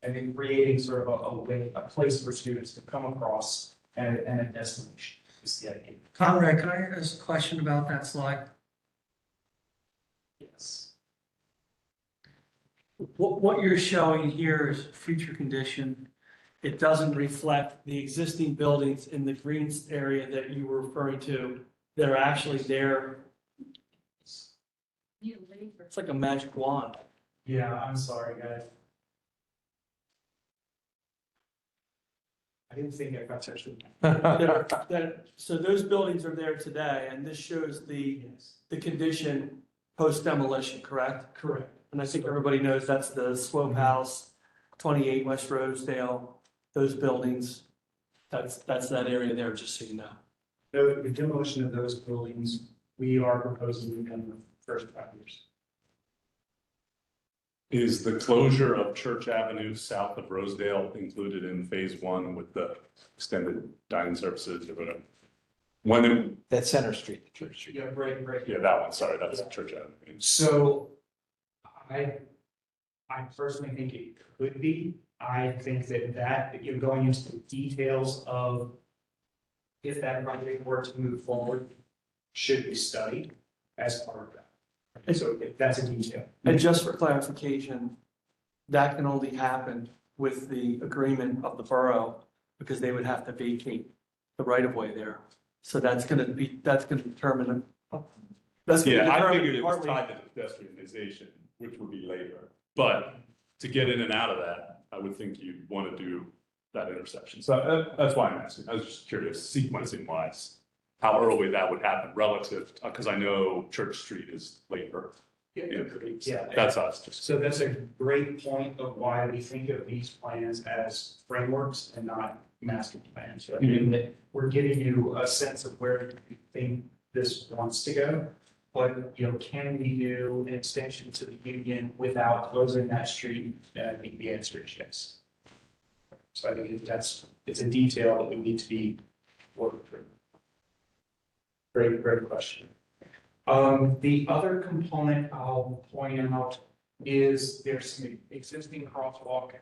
And then creating sort of a way, a place for students to come across and a destination is the idea. Conrad, can I ask a question about that slide? Yes. What you're showing here is future condition. It doesn't reflect the existing buildings in the green area that you were referring to that are actually there. It's like a magic wand. Yeah, I'm sorry, guys. I didn't think I got touched with So those buildings are there today, and this shows Yes, the condition post demolition, correct? correct. And I think everybody knows that's the Swope House, 28 West Rosedale, those buildings. That's that area there, just so you know. The demolition of those buildings, we are proposing in the first 5 years. Is the closure of Church Avenue south of Rosedale included in phase one with the extended dining services or whatever? That's Center Street, the Church Street. Yeah, right. Yeah, that one, sorry, that's Church Avenue. So I personally think it could be. I think that you're going into the details of if that project were to move forward, should be studied as part of that. And so that's a detail. And just for clarification, that can only happen with the agreement of the borough, because they would have to vacate the right of way there. So that's gonna determine. That's gonna Yeah, I determine figured it was partly- tied to pedestrianization, which would be later. But to get in and out of that, I would think you'd want to do that intersection. So that's why I'm asking. I was just curious, sequencing wise, how early that would happen relative, because I know Church Street is later. Yeah. That's us. Just So that's a great point of why we think of these plans as frameworks and not master plans. I mean, that we're giving you a sense of where we think this wants to go. But, can we do an extension to the union without closing that street? I think the answer is yes. So I think it's a detail that we need to be worked through. Great question. The other component I'll point out is there's some existing crosswalk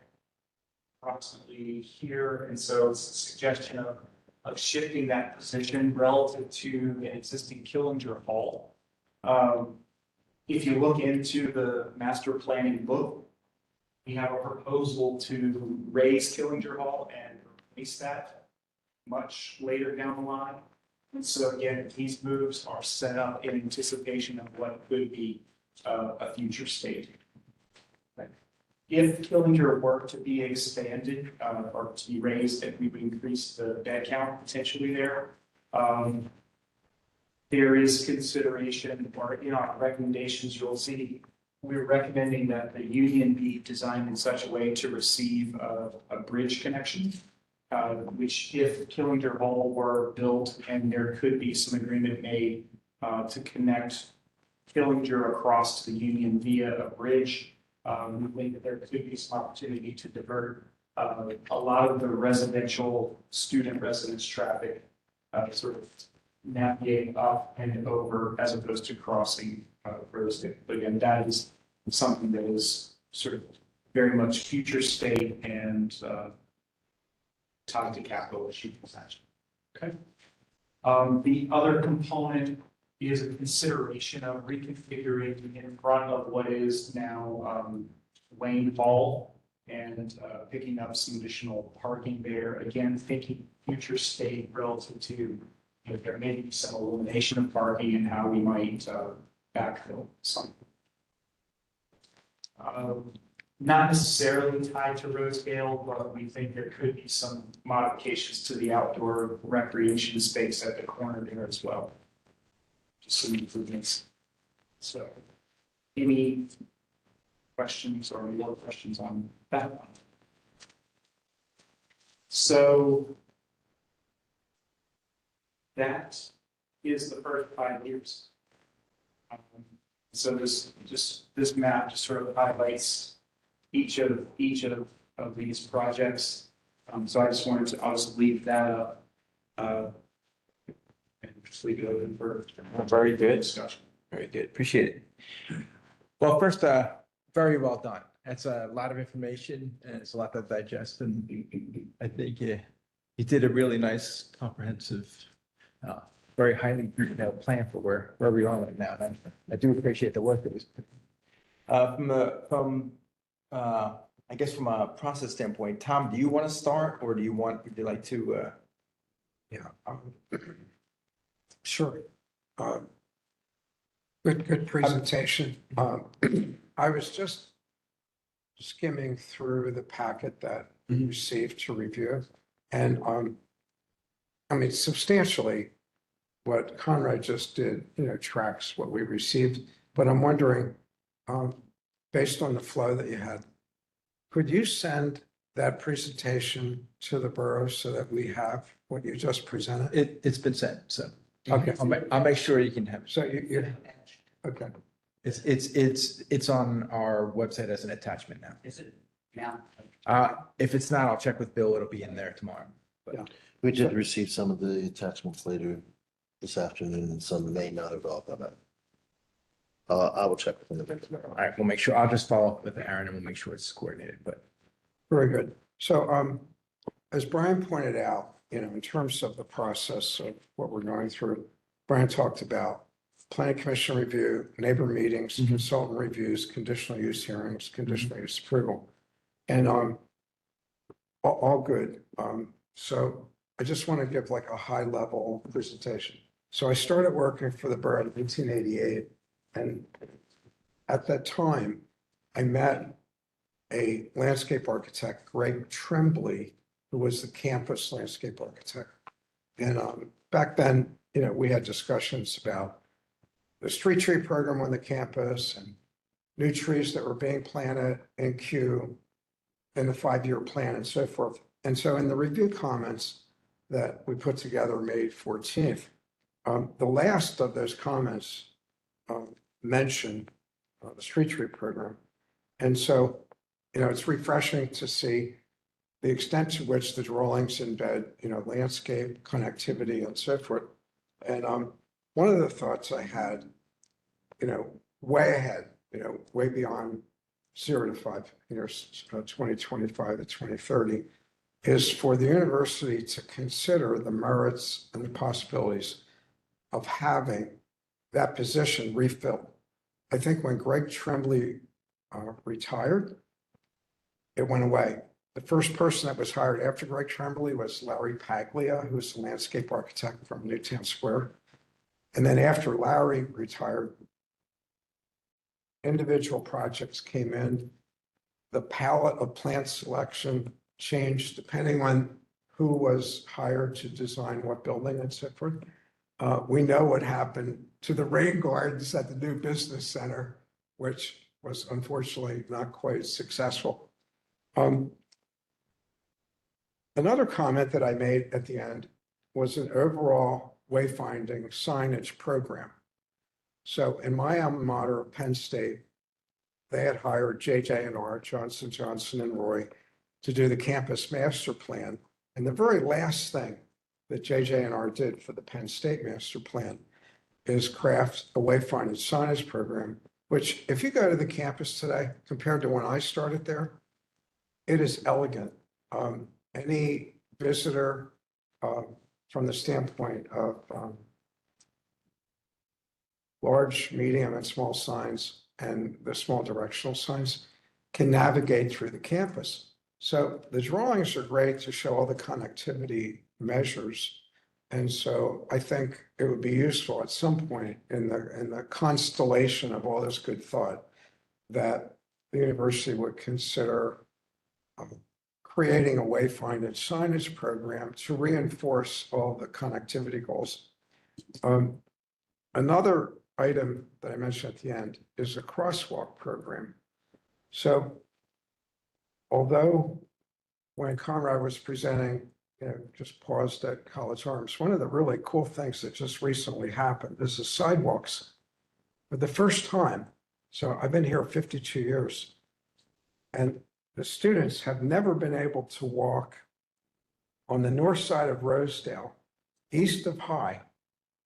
approximately here, and so it's a suggestion of shifting that position relative to an existing Killinger Hall. If you look into the master planning book, we have a proposal to raise Killinger Hall and replace that much later down the line. And so again, these moves are set up in anticipation of what could be a future state. If Killinger were to be expanded or to be raised, and we would increase the bed count potentially there. There is consideration, or in our recommendations, you'll see, we're recommending that the union be designed in such a way to receive a bridge connection. Which if Killinger Hall were built and there could be some agreement made to connect Killinger across to the Union via a bridge, we think that there could be some opportunity to divert a lot of the residential student residence traffic, sort of navigate up and over as opposed to crossing Rosedale. But again, that is something that is sort of very much future state and tied to capital issues. Okay. The other component is a consideration of reconfiguring in front of what is now Wayne Hall and picking up some additional parking there. Again, thinking future state relative to if there may be some elimination of parking and how we might backfill some. Not necessarily tied to Rosedale, but we think there could be some modifications to the outdoor recreation space at the corner there as well. just some improvements. So any questions or more questions on that one? So that is the first 5 years. So this map just sort of highlights each of these projects. So I just wanted to, I'll just leave that up. And just leave it open for Very good. discussion. Very good. Appreciate it. Well, first, very well done. That's a lot of information and it's a lot to digest. And I think you did a really nice, comprehensive, very highly detailed plan for where we are right now. And I do appreciate the work that was put in. I guess from a process standpoint, Tom, do you want to start or would you like to? Yeah. Sure. Good presentation. I was just skimming through the packet that we Mhm. received to review. And I mean, substantially, what Conrad just did, tracks what we received. But I'm wondering, based on the flow that you had, could you send that presentation to the borough so that we have what you just presented? It's been sent, so. Okay. I'll make sure you can have it. So okay. It's on our website as an attachment now. Is it now? If it's not, I'll check with Bill. It'll be in there tomorrow. We did receive some of the attachments later this afternoon and some may not have all come out. I will check with them. All right, we'll make sure. I'll just follow up with Aaron and we'll make sure it's coordinated, but. Very good. So, as Brian pointed out, in terms of the process of what we're going through, Brian talked about planning commission review, neighbor meetings, Mhm. consultant reviews, conditional use hearings, conditional use approval. And, all good. So I just want to give like a high level presentation. So I started working for the borough in 1988. And at that time, I met a landscape architect, Greg Tremblay, who was the campus landscape architect. And back then, we had discussions about the street tree program on the campus and new trees that were being planted in queue in the 5-year plan and so forth. And so in the review comments that we put together May 14th, the last of those comments mentioned the street tree program. And so, it's refreshing to see the extent to which the drawings embed, landscape, connectivity, and so forth. And one of the thoughts I had, way ahead, way beyond 0 to 5 years, 2025 to 2030, is for the university to consider the merits and the possibilities of having that position refilled. I think when Greg Tremblay retired, it went away. The first person that was hired after Greg Tremblay was Larry Paglia, who was the landscape architect from Newtown Square. And then after Larry retired, individual projects came in. The palette of plant selection changed depending on who was hired to design what building and so forth. We know what happened to the rain gardens at the new business center, which was unfortunately not quite as successful. Another comment that I made at the end was an overall wayfinding signage program. So in my alma mater, Penn State, they had hired JJ&R, Johnson, Johnson and Roy, to do the campus master plan. And the very last thing that JJ&R did for the Penn State master plan is craft a wayfinding signage program, which if you go to the campus today, compared to when I started there, it is elegant. Any visitor from the standpoint of large, medium, and small signs and the small directional signs can navigate through the campus. So the drawings are great to show all the connectivity measures. And so I think it would be useful at some point in the constellation of all this good thought that the university would consider creating a wayfinding signage program to reinforce all the connectivity goals. Another item that I mentioned at the end is a crosswalk program. So although when Conrad was presenting, just paused at College Arms, one of the really cool things that just recently happened is the sidewalks. For the first time, so I've been here 52 years, and the students have never been able to walk on the north side of Rosedale, east of High,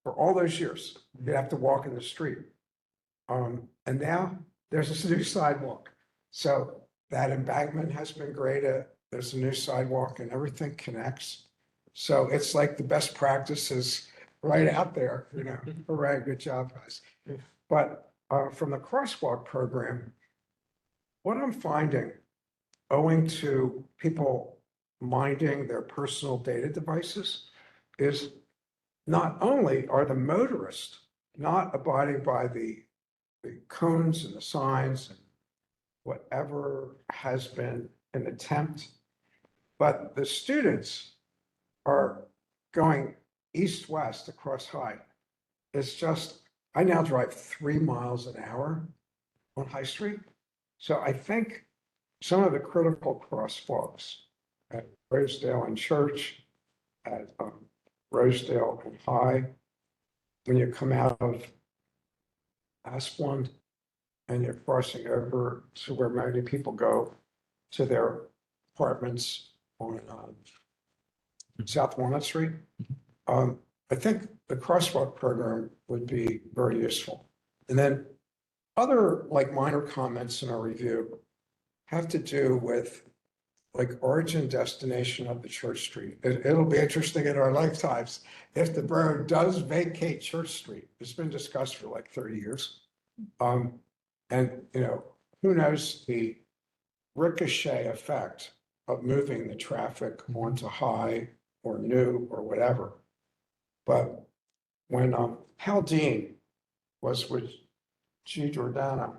for all those years. You'd have to walk in the street. And now there's this new sidewalk. So that embankment has been great. There's a new sidewalk and everything connects. So it's like the best practices right out there, Hooray, good job, guys. But from the crosswalk program, what I'm finding, owing to people minding their personal data devices, is not only are the motorists not abiding by the cones and the signs and whatever has been an attempt, but the students are going east-west across High. It's just, I now drive 3 miles an hour on High Street. So I think some of the critical crosswalks at Rosedale and Church, at Rosedale and High, when you come out of Asplund and you're crossing over to where many people go to their apartments on South Walnut Street. I think the crosswalk program would be very useful. And then other like minor comments in our review have to do with like origin destination of the Church Street. It'll be interesting in our lifetimes if the borough does vacate Church Street. It's been discussed for like 30 years. And who knows the ricochet effect of moving the traffic onto High or New or whatever. But when Hal Dean was with G. Giordano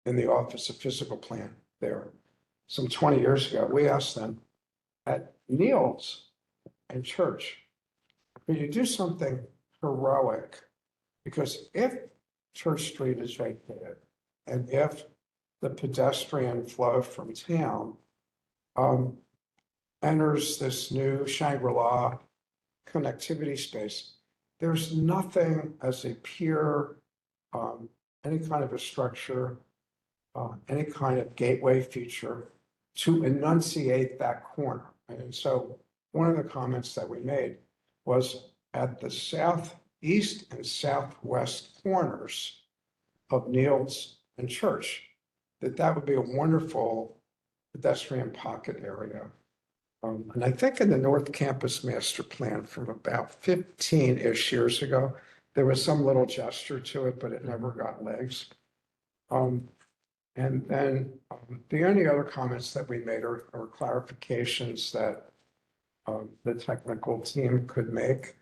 in the Office of Physical Plan there some 20 years ago, we asked them at Neal's and Church, could you do something heroic? Because if Church Street is vacated and if the pedestrian flow from town enters this new Shangri-La connectivity space, there's nothing as a pier, any kind of a structure, any kind of gateway feature to enunciate that corner. And so one of the comments that we made was at the southeast and southwest corners of Neal's and Church, that would be a wonderful pedestrian pocket area. And I think in the North Campus Master Plan from about 15-ish years ago, there was some little gesture to it, but it never got legs. And then the only other comments that we made are clarifications that the technical team could make.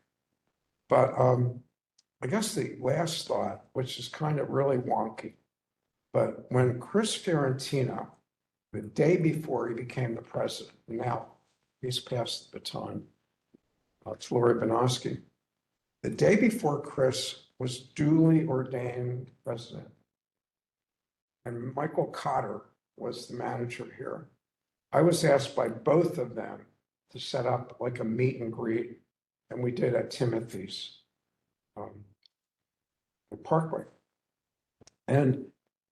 But I guess the last thought, which is kind of really wonky, but when Chris Fiorentino, the day before he became the president, now he's passed the baton to Lori Benoski, the day before Chris was duly ordained president, and Michael Cotter was the manager here, I was asked by both of them to set up like a meet and greet, and we did at Timothy's Parkway. And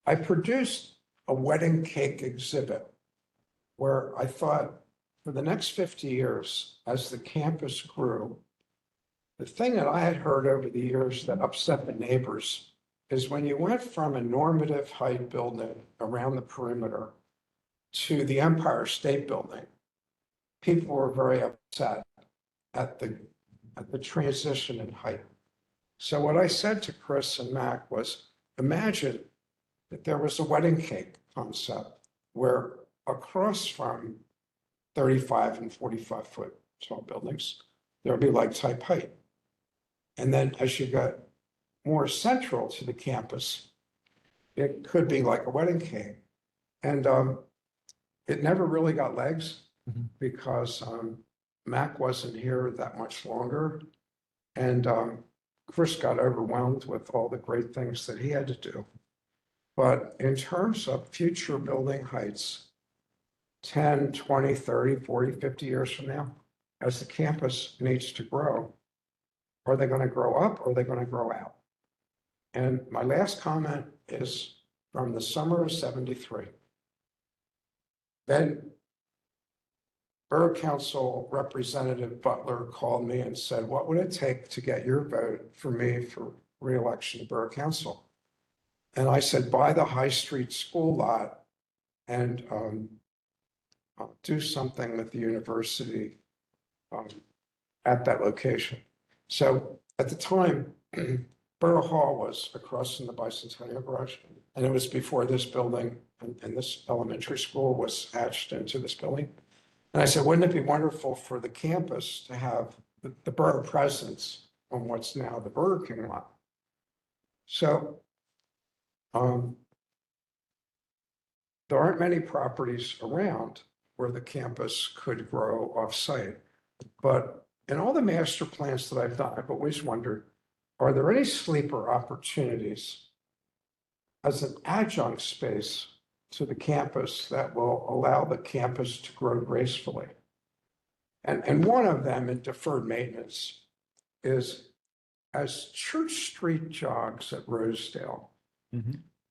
I produced a wedding cake exhibit where I thought for the next 50 years, as the campus grew, the thing that I had heard over the years that upset the neighbors is when you went from a normative height building around the perimeter to the Empire State Building, people were very upset at the transition in height. So what I said to Chris and Mac was, imagine that there was a wedding cake concept where across from 35 and 45 foot tall buildings, there'll be like type height. And then as you got more central to the campus, it could be like a wedding cake. And it never really got legs because Mac wasn't here that much longer. And Chris got overwhelmed with all the great things that he had to do. But in terms of future building heights, 10, 20, 30, 40, 50 years from now, as the campus needs to grow, are they going to grow up or are they going to grow out? And my last comment is from the summer of 73. Then Borough Council Representative Butler called me and said, what would it take to get your vote for me for reelection to Borough Council? And I said, buy the High Street School lot and do something with the university at that location. So at the time, Borough Hall was across from the Bicentennial Garage, and it was before this building and this elementary school was hatched into this building. And I said, wouldn't it be wonderful for the campus to have the borough presence on what's now the Burger King lot? So there aren't many properties around where the campus could grow off-site. But in all the master plans that I've done, I've always wondered, are there any sleeper opportunities as an adjunct space to the campus that will allow the campus to grow gracefully? And one of them in deferred maintenance is as Church Street jogs at Rosedale,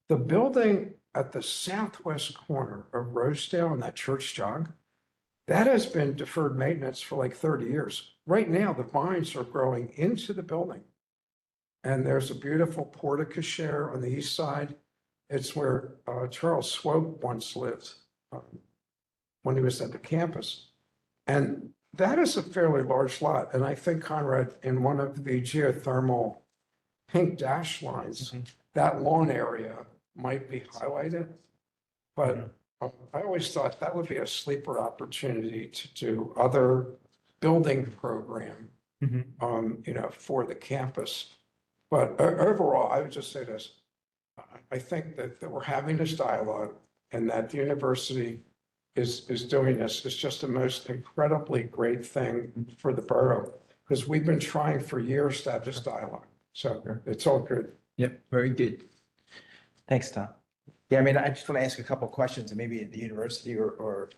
the building at the southwest corner of Rosedale and that church jog, that has been deferred maintenance for like 30 years. Right now, the vines are growing into the building. And there's a beautiful porte-cochere on the east side. It's where Charles Swope once lived when he was at the campus. And that is a fairly large lot. And I think, Conrad, in one of the geothermal pink dash lines, that lawn area might be highlighted. But I always thought that would be a sleeper opportunity to do other building program, for the campus. But overall, I would just say this. I think that we're having this dialogue and that the university is doing this. It's just the most incredibly great thing for the borough because we've been trying for years to have this dialogue. So it's all good. Yep, very good. Thanks, Tom. Yeah, I mean, I just want to ask a couple of questions and maybe at the university or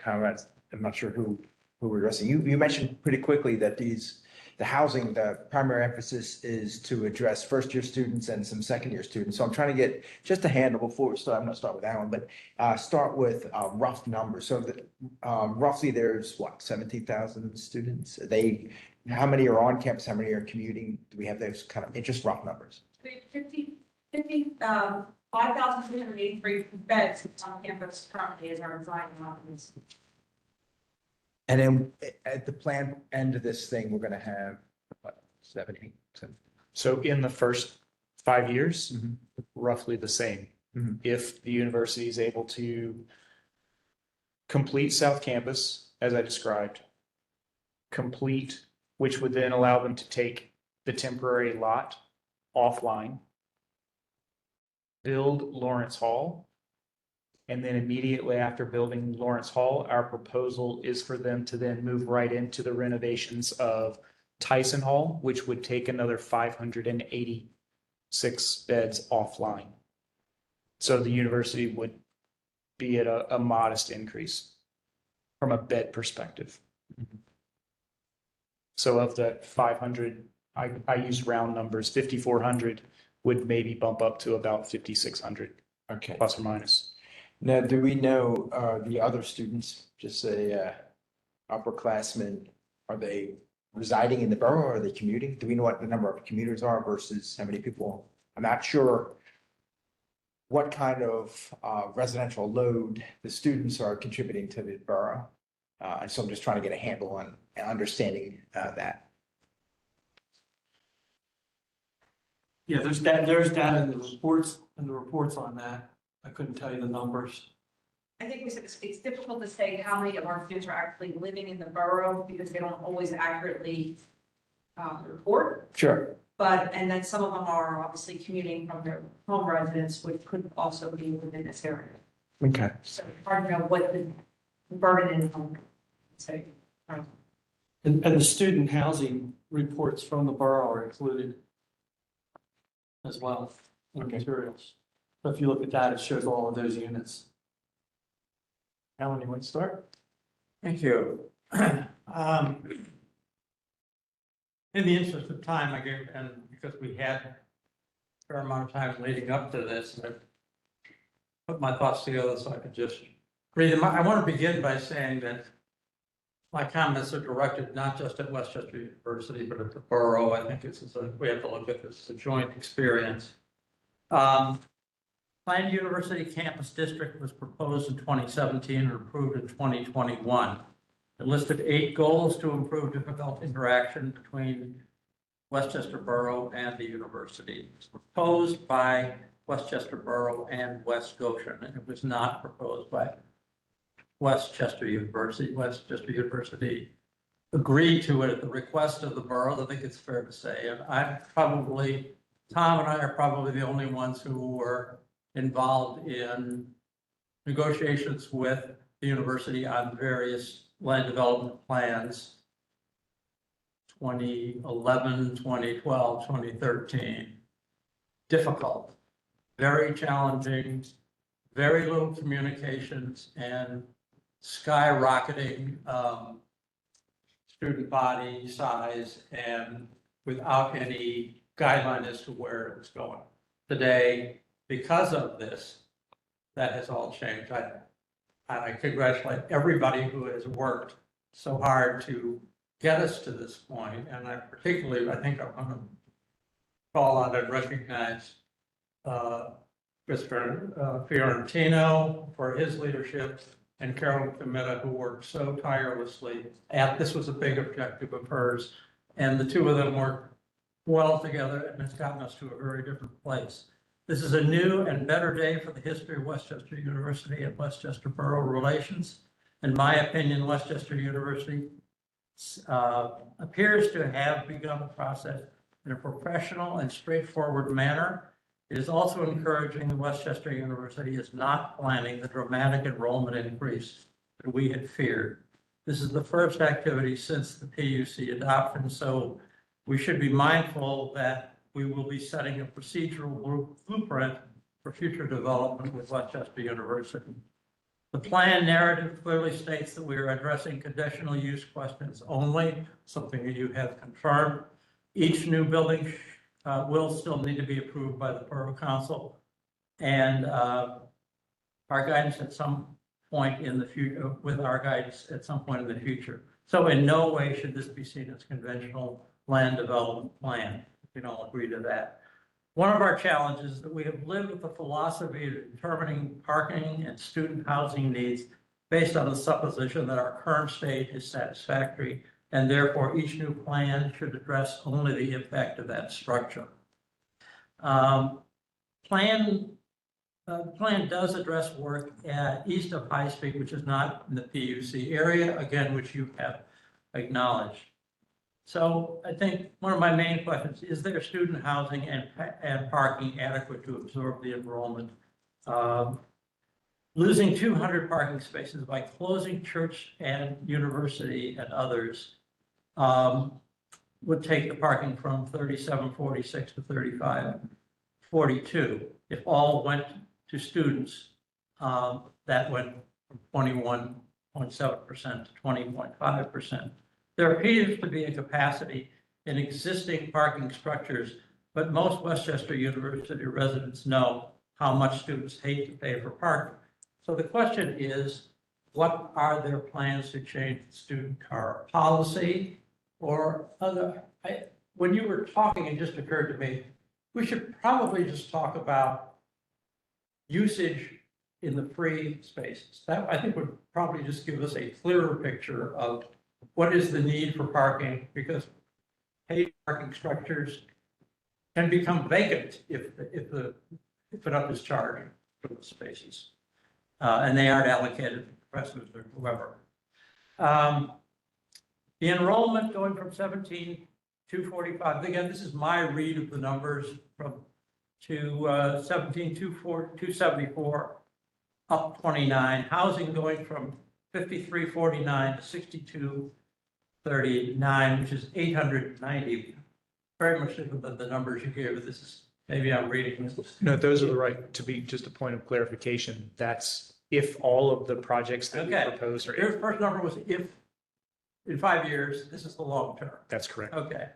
Conrad, I'm not sure who we're addressing. You mentioned pretty quickly that the housing, the primary emphasis is to address first-year students and some second-year students. So I'm trying to get just a handle before we start. I'm going to start with Alan, but start with rough numbers. So that roughly there's what, 17,000 students? How many are on campus? How many are commuting? Do we have those kind of just rough numbers? 5,383 beds on campus currently is our design office. And then at the planned end of this thing, we're going to have what, 7, 8, 7? So in the first 5 years, roughly the same. Mhm. If the university is able to complete South Campus, as I described, which would then allow them to take the temporary lot offline, build Lawrence Hall, and then immediately after building Lawrence Hall, our proposal is for them to then move right into the renovations of Tyson Hall, which would take another 586 beds offline. So the university would be at a modest increase from a bed perspective. So of the 500, I use round numbers, 5,400 would maybe bump up to about 5,600 Okay. plus or minus. Now, do we know the other students, just say upperclassmen, are they residing in the borough or are they commuting? Do we know what the number of commuters are versus how many people? I'm not sure what kind of residential load the students are contributing to the borough. And so I'm just trying to get a handle on understanding that. Yeah, there's data in the reports on that. I couldn't tell you the numbers. I think we said it's difficult to say how many of our students are actually living in the borough because they don't always accurately report. Sure. And then some of them are obviously commuting from their home residence, which could also be within this area. Okay. So it's hard to know what the burden is on, say. And the student housing reports from the borough are included as well in the materials. So if you look at that, it shows all of those units. Alan, you want to start? Thank you. In the interest of time, I gave, and because we had a fair amount of time leading up to this, I put my thoughts together so I could just read them. I want to begin by saying that my comments are directed not just at Westchester University, but at the borough. I think we have to look at this as a joint experience. Planned University Campus District was proposed in 2017 and approved in 2021. It listed 8 goals to improve difficult interaction between Westchester Borough and the university. It was proposed by Westchester Borough and West Goshen, and it was not proposed by Westchester University. Westchester University agreed to it at the request of the borough. I think it's fair to say, and Tom and I are probably the only ones who were involved in negotiations with the university on various land development plans, 2011, 2012, 2013. Difficult, very challenging, very little communications, and skyrocketing student body size, and without any guideline as to where it was going. Today, because of this, that has all changed. I congratulate everybody who has worked so hard to get us to this point, and I think I want to call out and recognize Mr. Fiorentino for his leadership, and Carolyn Cometta, who worked so tirelessly. This was a big objective of hers, and the two of them worked well together, and it's gotten us to a very different place. This is a new and better day for the history of Westchester University and Westchester Borough relations. In my opinion, Westchester University appears to have begun the process in a professional and straightforward manner. It is also encouraging that Westchester University is not planning the dramatic enrollment increase that we had feared. This is the first activity since the PUC adoption, so we should be mindful that we will be setting a procedural blueprint for future development with Westchester University. The plan narrative clearly states that we are addressing conditional use questions only, something that you have confirmed. Each new building will still need to be approved by the Borough Council, and our guidance at some point in the future, with our guidance at some point in the future. So in no way should this be seen as conventional land development plan. We don't agree to that. One of our challenges is that we have lived with the philosophy of determining parking and student housing needs based on the supposition that our current state is satisfactory, and therefore each new plan should address only the impact of that structure. Plan does address work east of High Street, which is not in the PUC area, again, which you have acknowledged. So I think one of my main questions, is there student housing and parking adequate to absorb the enrollment? Losing 200 parking spaces by closing church and university and others would take the parking from 3746 to 3542. If all went to students, that went from 21.7% to 20.5%. There appears to be a capacity in existing parking structures, but most Westchester University residents know how much students hate to pay for parking. So the question is, what are their plans to change the student car policy or other? When you were talking, it just occurred to me, we should probably just talk about usage in the free spaces. That, I think, would probably just give us a clearer picture of what is the need for parking, because paid parking structures can become vacant if enough is charged for the spaces, and they aren't allocated to professors or whoever. The enrollment going from 17,245. Again, this is my read of the numbers to 17,274 up 29. Housing going from 5349 to 39, which is 890, very much different than the numbers you gave. This is, maybe I'm reading this. No, those are the right, to be, just a point of clarification, that's if all of the projects that we Okay. propose are, Your first number was if, in 5 years, this is the long term. that's correct. Okay,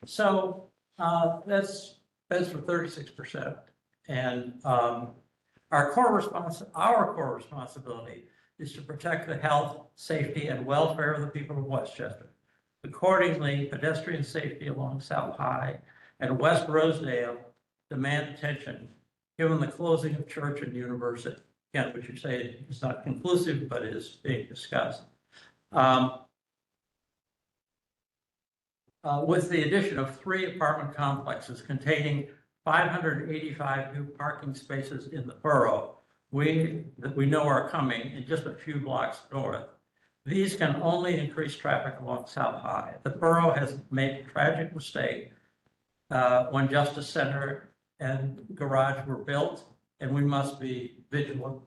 so that's for 36%. And our core responsibility is to protect the health, safety, and welfare of the people of Westchester. Accordingly, pedestrian safety along South High and West Rosedale demand attention, given the closing of church and university. Again, which you say is not conclusive, but is being discussed. With the addition of 3 apartment complexes containing 585 new parking spaces in the borough, that we know are coming in just a few blocks north. These can only increase traffic along South High. The borough has made a tragic mistake when Justice Center and garage were built, and we must be vigilant.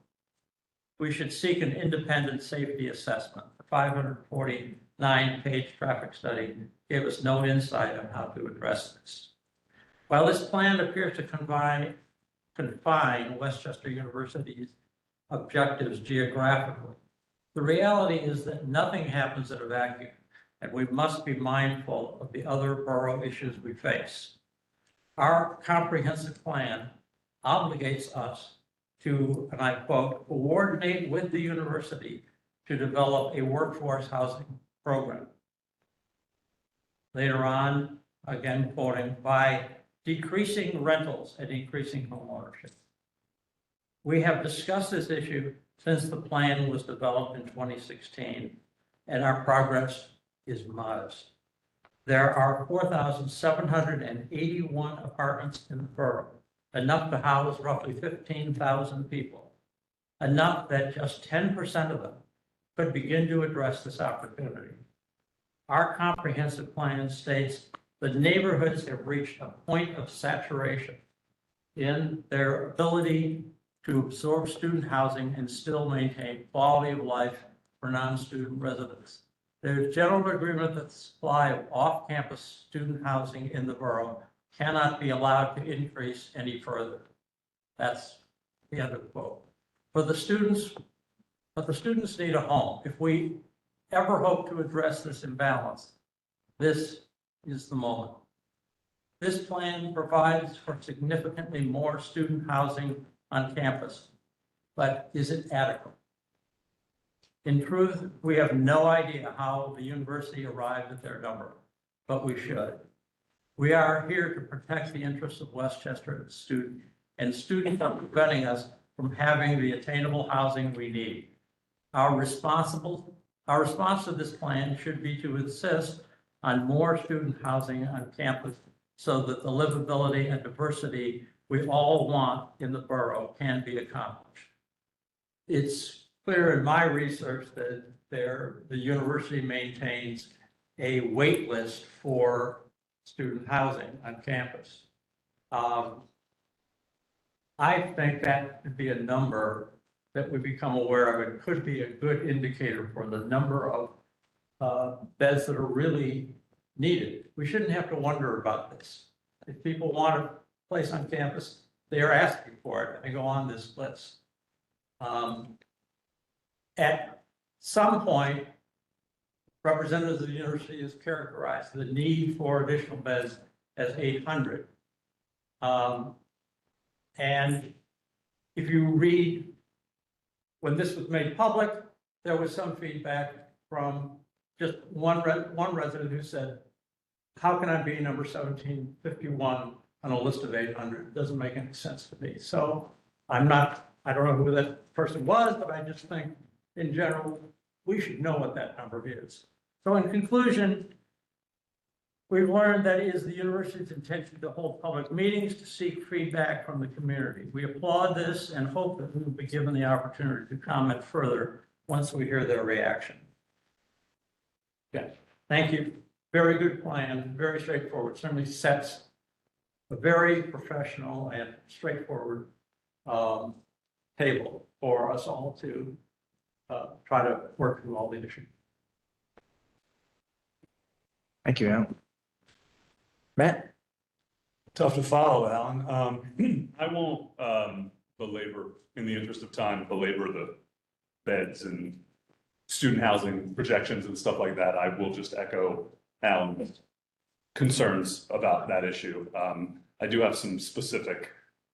We should seek an independent safety assessment. The 549-page traffic study gave us no insight on how to address this. While this plan appears to confine Westchester University's objectives geographically, the reality is that nothing happens in a vacuum, and we must be mindful of the other borough issues we face. Our comprehensive plan obligates us to, and I quote, coordinate with the university to develop a workforce housing program. Later on, again quoting, by decreasing rentals and increasing home ownership. We have discussed this issue since the plan was developed in 2016, and our progress is modest. There are 4,781 apartments in the borough, enough to house roughly 15,000 people, enough that just 10% of them could begin to address this opportunity. Our comprehensive plan states the neighborhoods have reached a point of saturation in their ability to absorb student housing and still maintain quality of life for non-student residents. There's general agreement that the supply of off-campus student housing in the borough cannot be allowed to increase any further. That's the end of the quote. But the students need a home. If we ever hope to address this imbalance, this is the moment. This plan provides for significantly more student housing on campus, but is it adequate? In truth, we have no idea how the university arrived at their number, but we should. We are here to protect the interests of Westchester students, and students are preventing us from having the attainable housing we need. Our response to this plan should be to insist on more student housing on campus so that the livability and diversity we all want in the borough can be accomplished. It's clear in my research that the university maintains a wait list for student housing on campus. I think that could be a number that we become aware of. It could be a good indicator for the number of beds that are really needed. We shouldn't have to wonder about this. If people want a place on campus, they are asking for it, and they go on this list. At some point, representatives of the university has characterized the need for additional beds as 800. And if you read, when this was made public, there was some feedback from just one resident who said, how can I be number 1751 on a list of 800? It doesn't make any sense to me. So I don't know who that person was, but I just think in general, we should know what that number is. So in conclusion, we've learned that it is the university's intention to hold public meetings to seek feedback from the community. We applaud this and hope that we will be given the opportunity to comment further once we hear their reaction. Okay, thank you. Very good plan, very straightforward, certainly sets a very professional and straightforward table for us all to try to work through all the issues. Thank you, Alan. Matt? Tough to follow, Alan. I won't belabor, in the interest of time, belabor the beds and student housing projections and stuff like that. I will just echo Alan's concerns about that issue. I do have some specific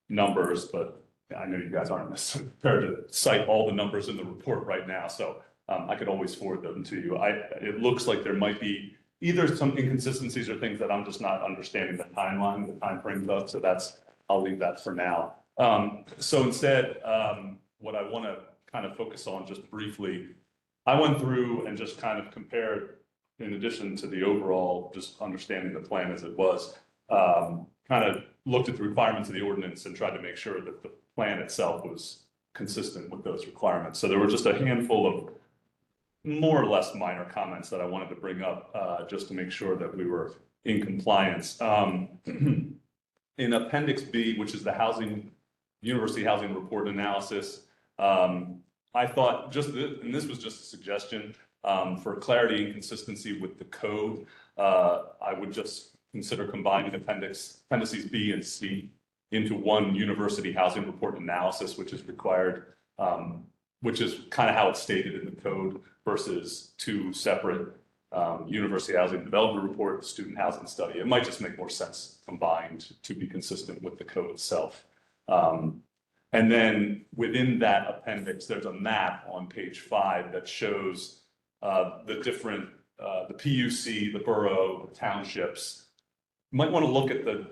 numbers, but I know you guys aren't necessarily prepared to cite all the numbers in the report right now, so I could always forward them to you. It looks like there might be either some inconsistencies or things that I'm just not understanding the timeline, the timeframes of, so I'll leave that for now. So instead, what I want to kind of focus on just briefly, I went through and just kind of compared, in addition to the overall, just understanding the plan as it was, kind of looked at the requirements of the ordinance and tried to make sure that the plan itself was consistent with those requirements. So there were just a handful of more or less minor comments that I wanted to bring up just to make sure that we were in compliance. In Appendix B, which is the University Housing Report Analysis, I thought and this was just a suggestion, for clarity and consistency with the code, I would just consider combining appendices B and C into one University Housing Report Analysis, which is required, which is kind of how it's stated in the code versus two separate University Housing Development Report, Student Housing Study. It might just make more sense combined to be consistent with the code itself. And then within that appendix, there's a map on page 5 that shows the different, the PUC, the borough, the townships. You might want to look at the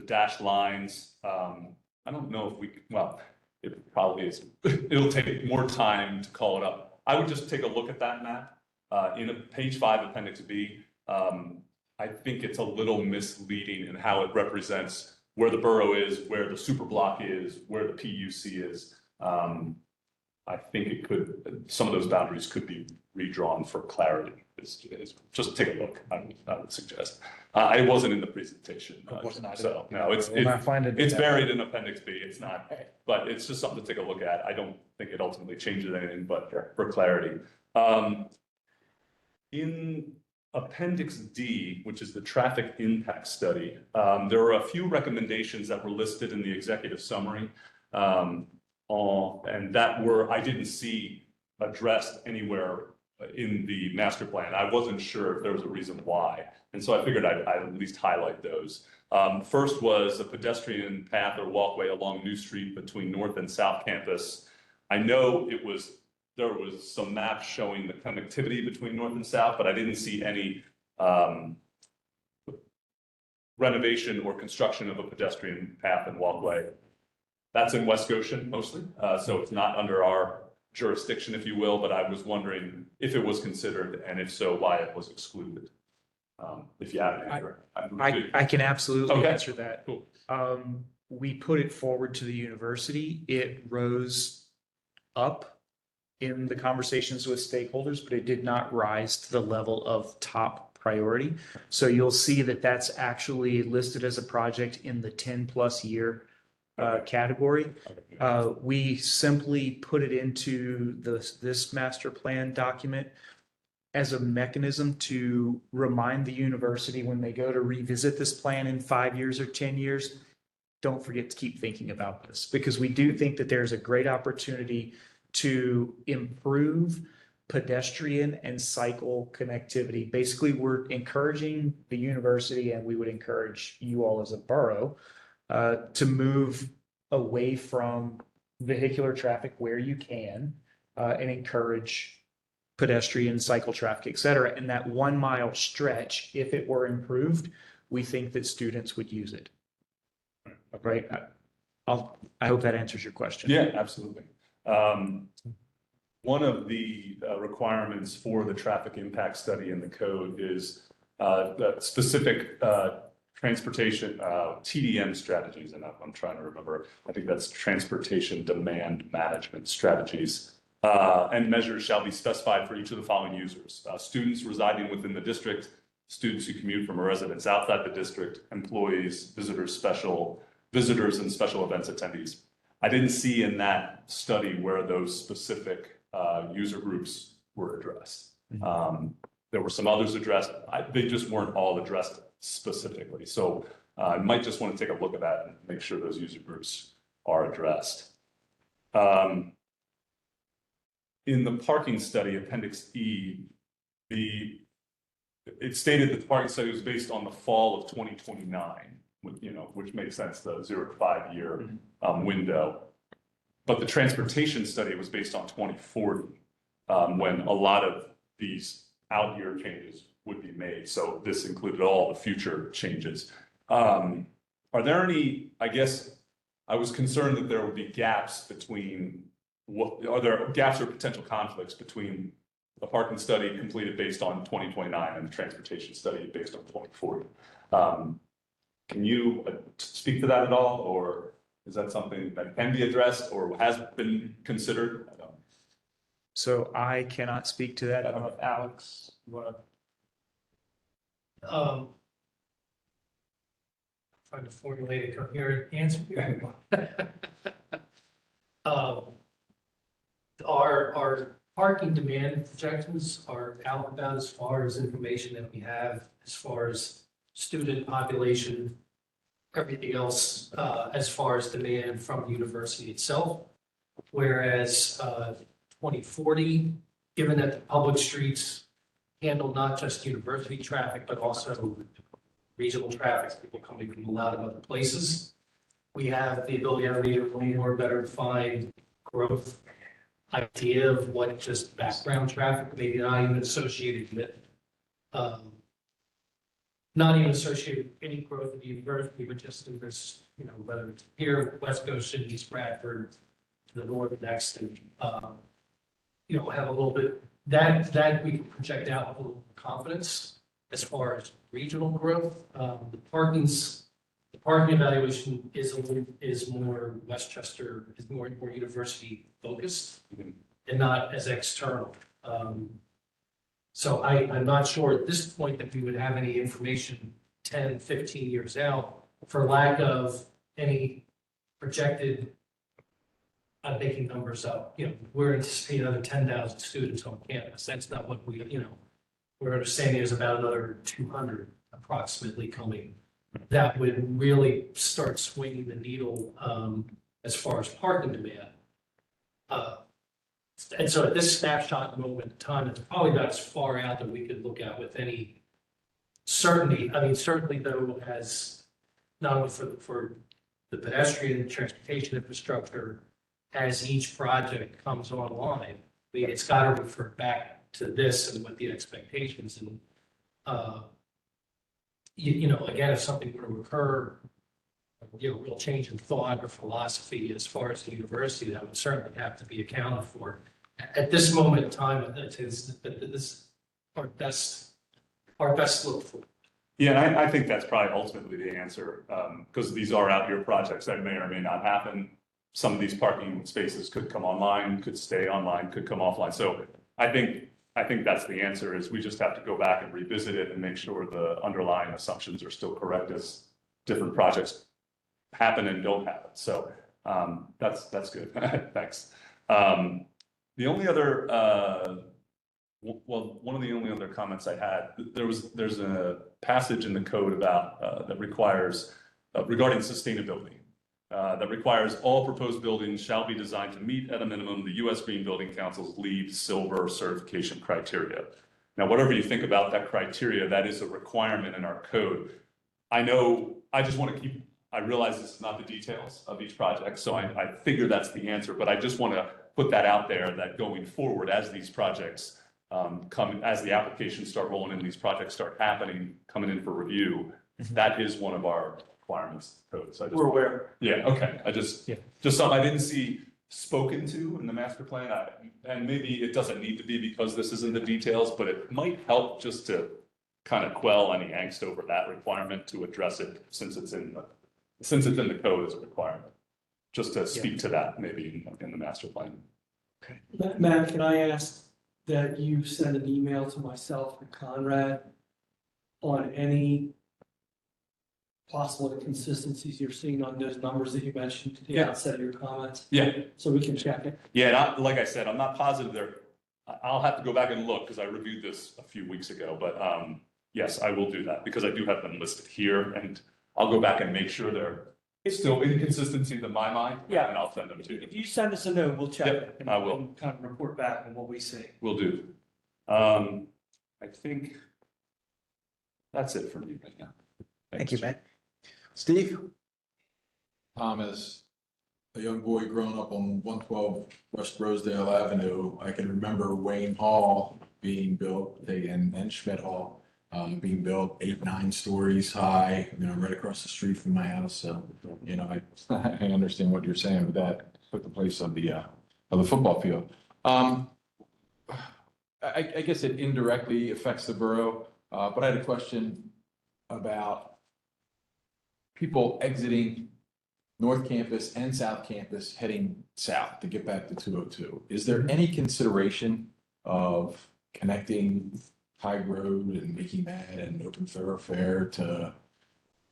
dashed lines. I don't know if well, it probably is, it'll take more time to call it up. I would just take a look at that map in page 5, appendix B. I think it's a little misleading in how it represents where the borough is, where the super block is, where the PUC is. I think some of those boundaries could be redrawn for clarity. Just take a look, I would suggest. It wasn't in the presentation. So no, it's buried in appendix B. It's not, but it's just something to take a look at. I don't think it ultimately changes anything, but for clarity. In Appendix D, which is the traffic impact study, there are a few recommendations that were listed in the executive summary, and that I didn't see addressed anywhere in the master plan. I wasn't sure if there was a reason why, and so I figured I'd at least highlight those. First was a pedestrian path or walkway along New Street between North and South Campus. I know there was some maps showing the connectivity between North and South, but I didn't see any renovation or construction of a pedestrian path and walkway. That's in West Goshen mostly, so it's not under our jurisdiction, if you will, but I was wondering if it was considered, and if so, why it was excluded. If you have an answer. I can absolutely Okay. answer that. Cool. We put it forward to the university. It rose up in the conversations with stakeholders, but it did not rise to the level of top priority. So you'll see that that's actually listed as a project in the 10+ year category. We simply put it into this master plan document as a mechanism to remind the university when they go to revisit this plan in 5 years or 10 years, don't forget to keep thinking about this, because we do think that there's a great opportunity to improve pedestrian and cycle connectivity. Basically, we're encouraging the university, and we would encourage you all as a borough to move away from vehicular traffic where you can and encourage pedestrian, cycle traffic, et cetera. And that 1 mile stretch, if it were improved, we think that students would use it. Right? I hope that answers your question. Yeah, absolutely. One of the requirements for the traffic impact study in the code is the specific transportation TDM strategies, and I'm trying to remember. I think that's transportation demand management strategies. And measures shall be specified for each of the following users: students residing within the district, students who commute from a residence outside the district, employees, visitors and special events attendees. I didn't see in that study where those specific user groups were addressed. There were some others addressed. They just weren't all addressed specifically. So I might just want to take a look at that and make sure those user groups are addressed. In the parking study, Appendix E, it stated that the parking study was based on the fall of 2029, which makes sense, the 0 to 5 year window. But the transportation study was based on 2040, when a lot of these out year changes would be made. So this included all the future changes. Are there any, I guess, I was concerned that there would be gaps between are there gaps or potential conflicts between the parking study completed based on 2029 and the transportation study based on 2040? Can you speak to that at all, or is that something that can be addressed or has been considered? I don't know. So I cannot speak to that. I don't know if Alex, you want to? Trying to formulate a coherent answer. Our parking demand projections are out about as far as information that we have, as far as student population, everything else, as far as demand from the university itself. Whereas 2040, given that the public streets handle not just university traffic, but also regional traffic, people coming from a lot of other places, we have the ability to more better define growth idea of what just background traffic, maybe not even associated with, not even associated with any growth of the university, but just in this, whether it's here, West Coast, East Bradford, to the north next, and, have a little bit, that we can project out with a little confidence as far as regional growth. The parking evaluation is more Westchester, is more university focused and not as external. So I'm not sure at this point that we would have any information 10, 15 years out for lack of any projected, I'm making numbers up, we're anticipating another 10,000 students on campus. That's not what we're understanding is about another 200 approximately coming. That would really start swinging the needle as far as parking demand. And so at this snapshot moment in time, it's probably not as far out that we could look at with any certainty. I mean, certainly though, as not only for the pedestrian and transportation infrastructure, as each project comes online, it's got to refer back to this and what the expectations and again, if something were to occur, real change in thought or philosophy as far as the university, that would certainly have to be accounted for. At this moment in time, this our best look for. Yeah, and I think that's probably ultimately the answer, because these are out year projects that may or may not happen. Some of these parking spaces could come online, could stay online, could come offline. So I think that's the answer, is we just have to go back and revisit it and make sure the underlying assumptions are still correct as different projects happen and don't happen. So that's good. Thanks. The only other, one of the only other comments I had, there's a passage in the code about that requires regarding sustainability. That requires all proposed buildings shall be designed to meet at a minimum the U.S. Green Building Council's LEED Silver certification criteria. Now, whatever you think about that criteria, that is a requirement in our code. I just want to I realize this is not the details of each project, so I figure that's the answer, but I just want to put that out there that going forward, as these projects as the applications start rolling in, these projects start happening, coming in for review, that is one of our requirements code. So We're aware. Yeah, okay. Just something I didn't see spoken to in the master plan. And maybe it doesn't need to be because this isn't the details, but it might help just to kind of quell any angst over that requirement, to address it since it's in the code as a requirement. Just to speak to that maybe in the master plan. Okay. Matt, can I ask that you send an email to myself and Conrad on any possible inconsistencies you're seeing on those numbers that you mentioned at the outset of your comments? Yeah. So we can check it. Yeah, like I said, I'm not positive I'll have to go back and look because I reviewed this a few weeks ago, but yes, I will do that because I do have them listed here and I'll go back and make sure they're still inconsistencies in my mind. Yeah. And I'll send them to you. If you send us a note, we'll check Yep, it. and- I will. and kind of report back on what we see. Will do. I think that's it for me right now. Thank you, Matt. Steve? As a young boy growing up on 112 West Rosedale Avenue, I can remember Wayne Hall being built and Schmidt Hall being built 8, 9 stories high, right across the street from my house. So, I understand what you're saying with that, took the place of the football field. I guess it indirectly affects the borough, but I had a question about people exiting North Campus and South Campus heading south to get back to 202. Is there any consideration of connecting High Road and making that an open thoroughfare to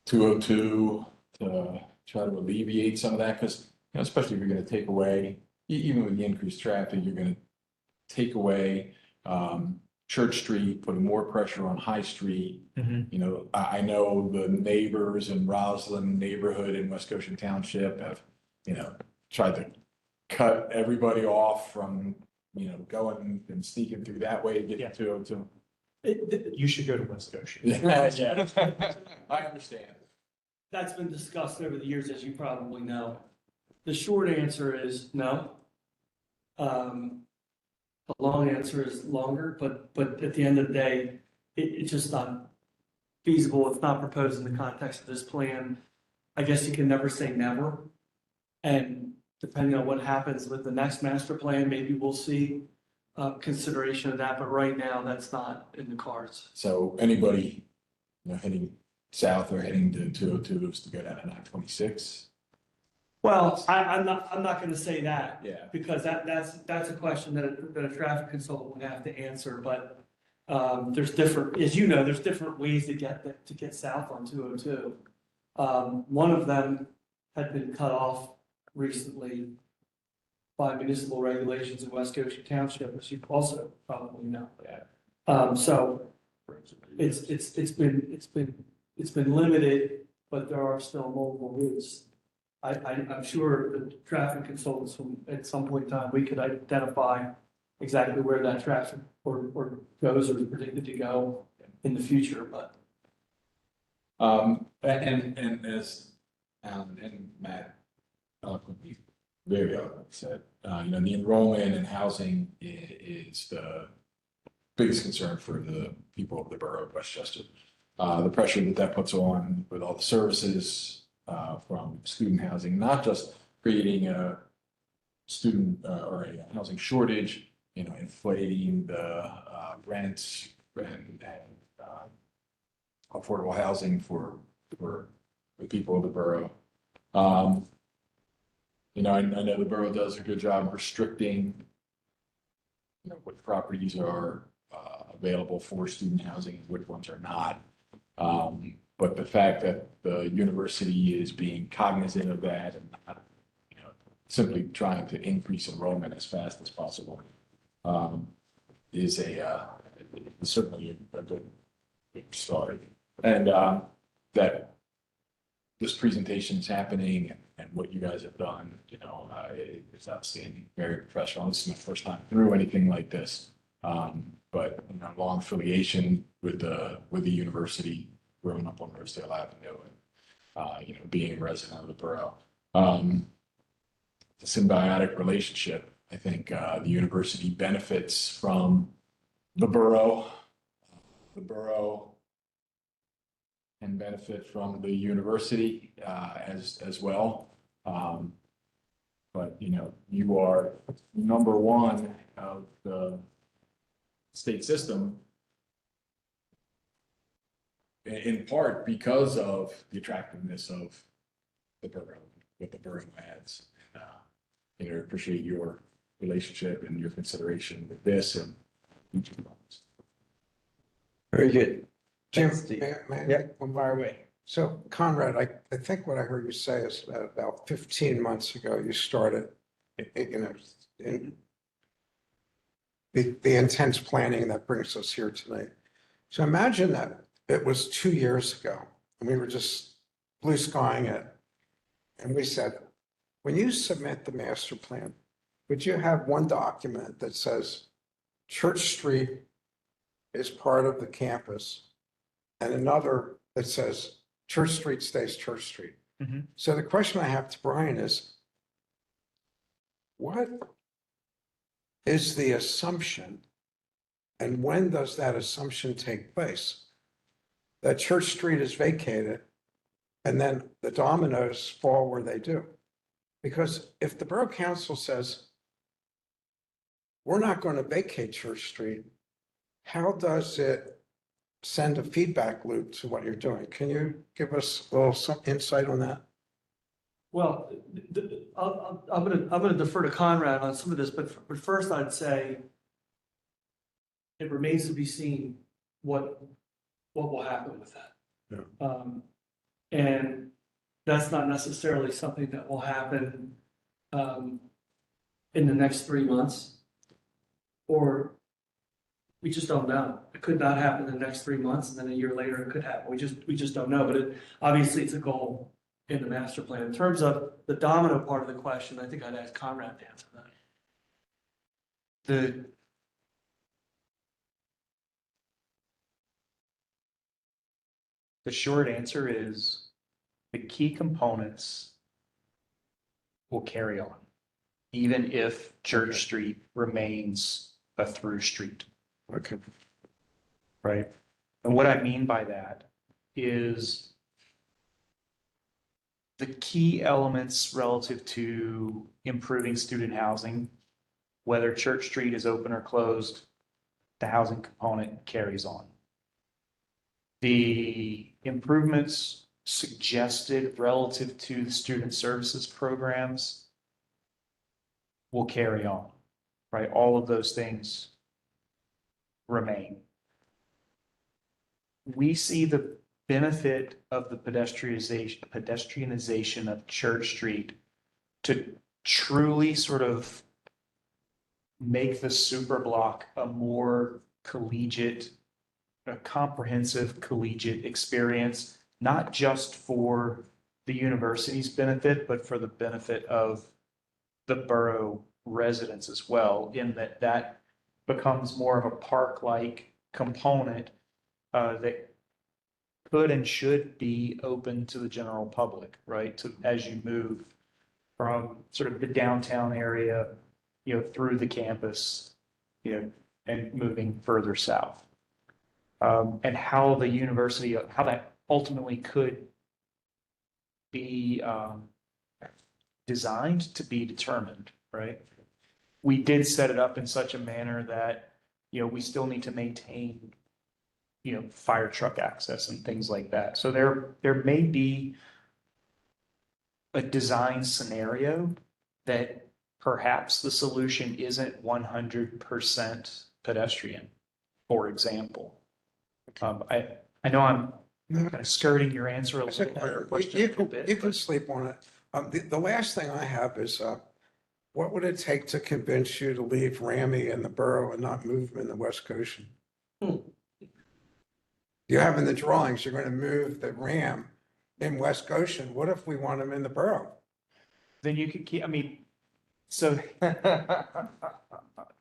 202 to try to alleviate some of that? Because, especially if you're going to take away, even with the increased traffic, you're going to take away Church Street, putting more pressure on High Street. I know the neighbors in Roslyn neighborhood in West Goshen Township have, tried to cut everybody off from, going and sneaking through that way to get to 202. You should go to West Goshen. Yeah, I understand. That's been discussed over the years, as you probably know. The short answer is no. The long answer is longer, but at the end of the day, it's just not feasible. It's not proposed in the context of this plan. I guess you can never say never. And depending on what happens with the next master plan, maybe we'll see consideration of that, but right now, that's not in the cards. So anybody, heading south or heading to 202 is to go down to 926? Well, I'm not gonna say that. Yeah. Because that's a question that a traffic consultant would have to answer, but there's different, as you know, there's different ways to get south on 202. One of them had been cut off recently by municipal regulations in West Goshen Township, as you also probably know. So it's been limited, but there are still multiple routes. I'm sure the traffic consultants from, at some point in time, we could identify exactly where that traffic or goes or is predicted to go in the future, but. And as Alan and Matt eloquently, very eloquently said, the enrollment and housing is the biggest concern for the people of the borough of Westchester. The pressure that puts on with all the services from student housing, not just creating a student or a housing shortage, inflating the rents and affordable housing for the people of the borough. I know the borough does a good job restricting what properties are available for student housing and which ones are not. But the fact that the university is being cognizant of that and not, simply trying to increase enrollment as fast as possible is certainly a good start. And that this presentation is happening and what you guys have done, it's outstanding, very professional. This is my first time through anything like this. But long affiliation with the university, growing up on Rosedale Avenue and, being a resident of the borough. It's a symbiotic relationship. I think the university benefits from the borough. The borough can benefit from the university as well. But, you are number one of the state system in part because of the attractiveness of the borough, what the borough adds. I appreciate your relationship and your consideration with this and each of those. Very good. Jim, Thanks, Steve. may I Yeah, make one fire more? away. So Conrad, I think what I heard you say is that about 15 months ago, you started, in the intense planning that brings us here tonight. So imagine that it was 2 years ago and we were just blue skying it. And we said, when you submit the master plan, would you have one document that says Church Street is part of the campus and another that says Church Street stays Church Street? Mhm. So the question I have to Brian is, what is the assumption and when does that assumption take place? That Church Street is vacated and then the dominoes fall where they do. Because if the Borough Council says, we're not going to vacate Church Street, how does it send a feedback loop to what you're doing? Can you give us a little some insight on that? Well, I'm gonna defer to Conrad on some of this, but first I'd say it remains to be seen what will happen with that. Yeah. And that's not necessarily something that will happen in the next 3 months. Or we just don't know. It could not happen in the next 3 months, and then a year later it could happen. We just don't know, but obviously it's a goal in the master plan. In terms of the domino part of the question, I think I'd ask Conrad to answer that. The short answer is the key components will carry on, even if Church Street remains a through street. Okay. Right? And what I mean by that is the key elements relative to improving student housing, whether Church Street is open or closed, the housing component carries on. The improvements suggested relative to the student services programs will carry on, right? All of those things remain. We see the benefit of the pedestrianization of Church Street to truly sort of make the super block a more collegiate, a comprehensive collegiate experience, not just for the university's benefit, but for the benefit of the borough residents as well, in that that becomes more of a park-like component that could and should be open to the general public, right? To, as you move from sort of the downtown area, you know, through the campus, you know, and moving further south. And how the university, how that ultimately could be designed to be determined, right? We did set it up in such a manner that, you know, we still need to maintain, you know, fire truck access and things like that. So there may be a design scenario that perhaps the solution isn't 100% pedestrian, for example. I know I'm kind of skirting your answer a little bit. Your question a little bit, You can but- sleep on it. The last thing I have is, what would it take to convince you to leave Rammy in the borough and not move him in the West Goshen? You have in the drawings, you're going to move the Ram in West Goshen. What if we want him in the borough? Then you could keep, I mean, so.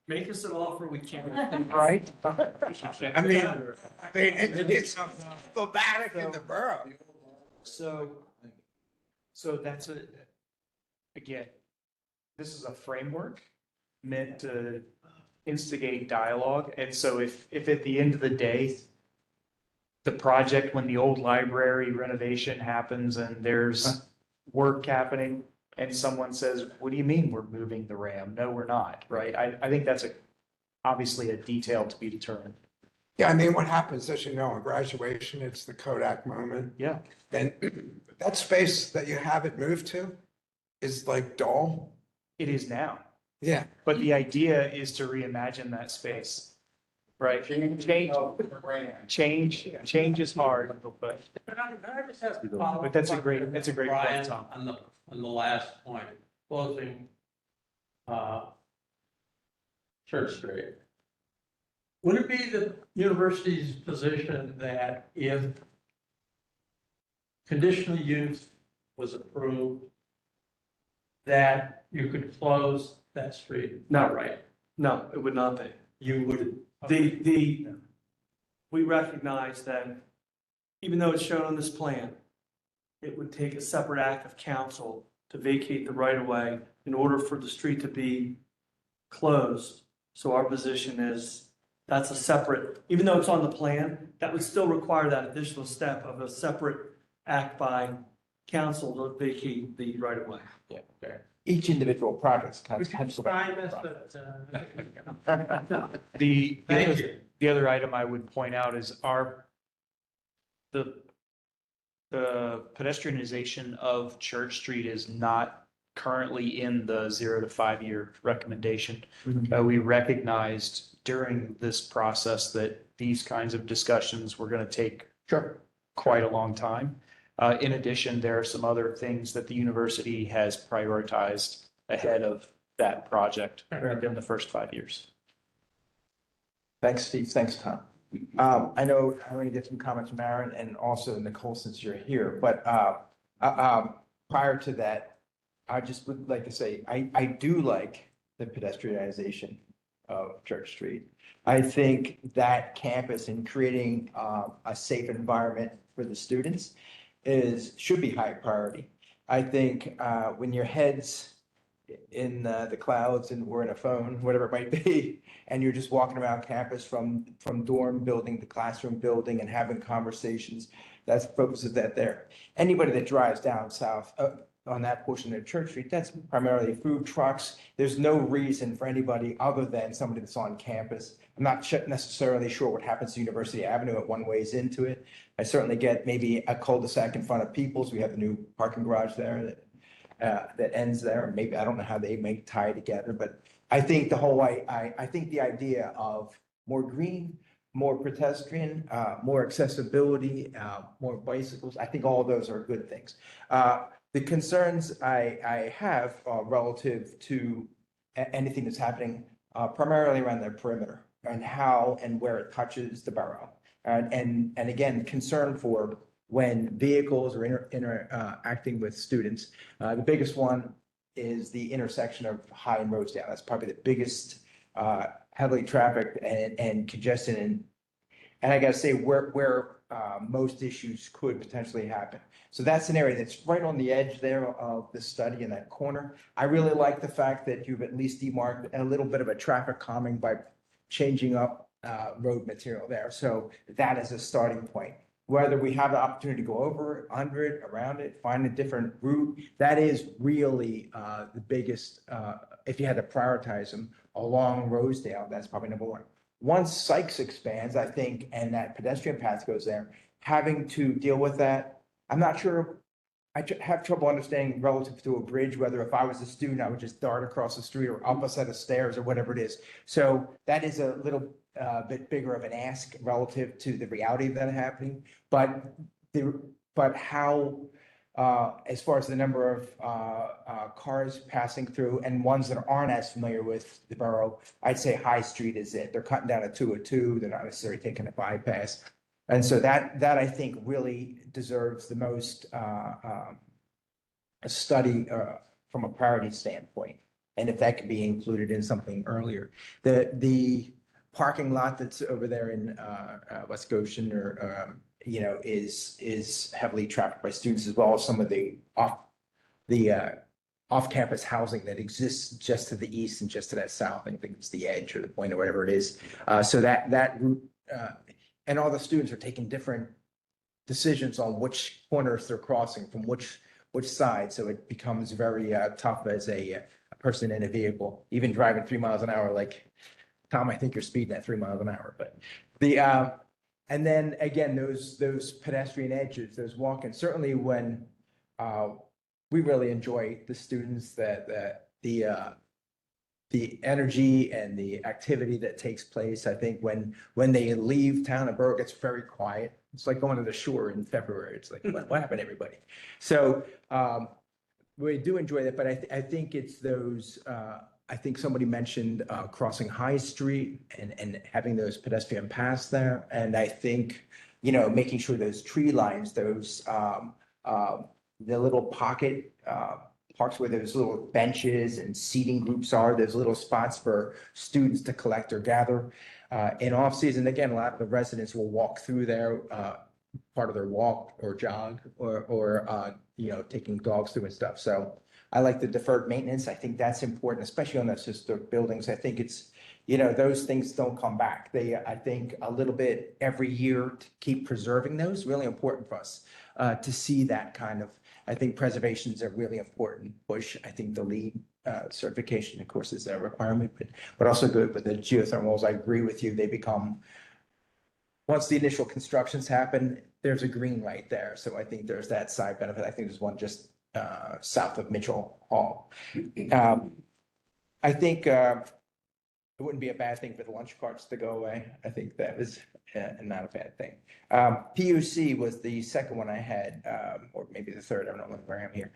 Make us an offer we can't. Right? I mean, it's thematic in the borough. So that's again, this is a framework meant to instigate dialogue. And so if at the end of the day, the project, when the old library renovation happens and there's work happening and someone says, what do you mean we're moving the RAM? No, we're not, right? I think that's obviously a detail to be determined. Yeah, I mean, what happens, as you know, on graduation, it's the Kodak moment. Yeah. And that space that you have it moved to is like dull. It is now. Yeah. But the idea is to reimagine that space, right? Change is hard, but I just have to But that's a great Brian, point, Tom. on the last point, closing, Church Street. Would it be the university's position that if conditional use was approved, that you could close that street? Not right. No, it would not be. You would. We recognize that even though it's shown on this plan, it would take a separate act of council to vacate the right of way in order for the street to be closed. So our position is that's a separate, even though it's on the plan, that would still require that additional step of a separate act by council to vacate the right of way. Yeah, fair. Each individual project's kind We of. can sign this, but, Thank you. The other item I would point out is the pedestrianization of Church Street is not currently in the 0 to 5 year recommendation. We recognized during this process that these kinds of discussions were going to take quite a long time. In addition, there are some other things that the university has prioritized ahead of that project within the first 5 years. Thanks, Steve. Thanks, Tom. I know I'm going to get some comments from Aaron and also Nicole since you're here, but prior to that, I just would like to say, I do like the pedestrianization of Church Street. I think that campus and creating a safe environment for the students should be high priority. I think when your head's in the clouds and we're in a phone, whatever it might be, and you're just walking around campus from dorm building to classroom building and having conversations, that's the focus of that there. Anybody that drives down south on that portion of Church Street, that's primarily food trucks. There's no reason for anybody other than somebody that's on campus. I'm not necessarily sure what happens to University Avenue at one ways into it. I certainly get maybe a cul-de-sac in front of People's. We have the new parking garage there that ends there. Maybe, I don't know how they may tie together, but I think the whole I think the idea of more green, more pedestrian, more accessibility, more bicycles, I think all of those are good things. The concerns I have relative to anything that's happening primarily around the perimeter and how and where it touches the borough. And again, concern for when vehicles are interacting with students. The biggest one is the intersection of High and Rosedale. That's probably the biggest heavily trafficked and congested. And I gotta say where most issues could potentially happen. So that's an area that's right on the edge there of the study in that corner. I really like the fact that you've at least demarked a little bit of a traffic calming by changing up road material there. So that is a starting point. Whether we have the opportunity to go over, under it, around it, find a different route, that is really the biggest, if you had to prioritize them along Rosedale, that's probably number one. Once Sykes expands, I think, and that pedestrian path goes there, having to deal with that, I'm not sure. I have trouble understanding relative to a bridge, whether if I was a student, I would just dart across the street or up a set of stairs or whatever it is. So that is a little bit bigger of an ask relative to the reality of that happening. But how, as far as the number of cars passing through and ones that aren't as familiar with the borough, I'd say High Street is it. They're cutting down a 202. They're not necessarily taking a bypass. And so that I think really deserves the most a study from a priority standpoint. And if that could be included in something earlier, the parking lot that's over there in West Goshen or is heavily trafficked by students as well as some of the off-campus housing that exists just to the east and just to that south. I think it's the Edge or the Point or whatever it is. So that route and all the students are taking different decisions on which corners they're crossing from which side. So it becomes very tough as a person in a vehicle, even driving 3 miles an hour. Like Tom, I think you're speeding at 3 miles an hour, but and then again, those pedestrian edges, those walk-ins, certainly when we really enjoy the students that the energy and the activity that takes place. I think when they leave town, the borough gets very quiet. It's like going to the shore in February. It's like, what happened, everybody? So we do enjoy that, but I think it's those I think somebody mentioned crossing High Street and having those pedestrian paths there. And I think, making sure those tree lines, those, the little pocket parks where those little benches and seating groups are, those little spots for students to collect or gather. In off season, again, a lot of the residents will walk through there, part of their walk or jog or taking dogs through and stuff. So I like the deferred maintenance. I think that's important, especially on those historic buildings. I think it's, those things don't come back. I think a little bit every year to keep preserving those, really important for us to see that kind of, I think preservation is a really important push. I think the LEED certification, of course, is a requirement, but also good with the geothermals. I agree with you. They become, once the initial constructions happen, there's a green light there. So I think there's that side benefit. I think there's one just south of Mitchell Hall. I think it wouldn't be a bad thing for the lunch carts to go away. I think that was not a bad thing. PUC was the second one I had, or maybe the third. I don't know where I am here.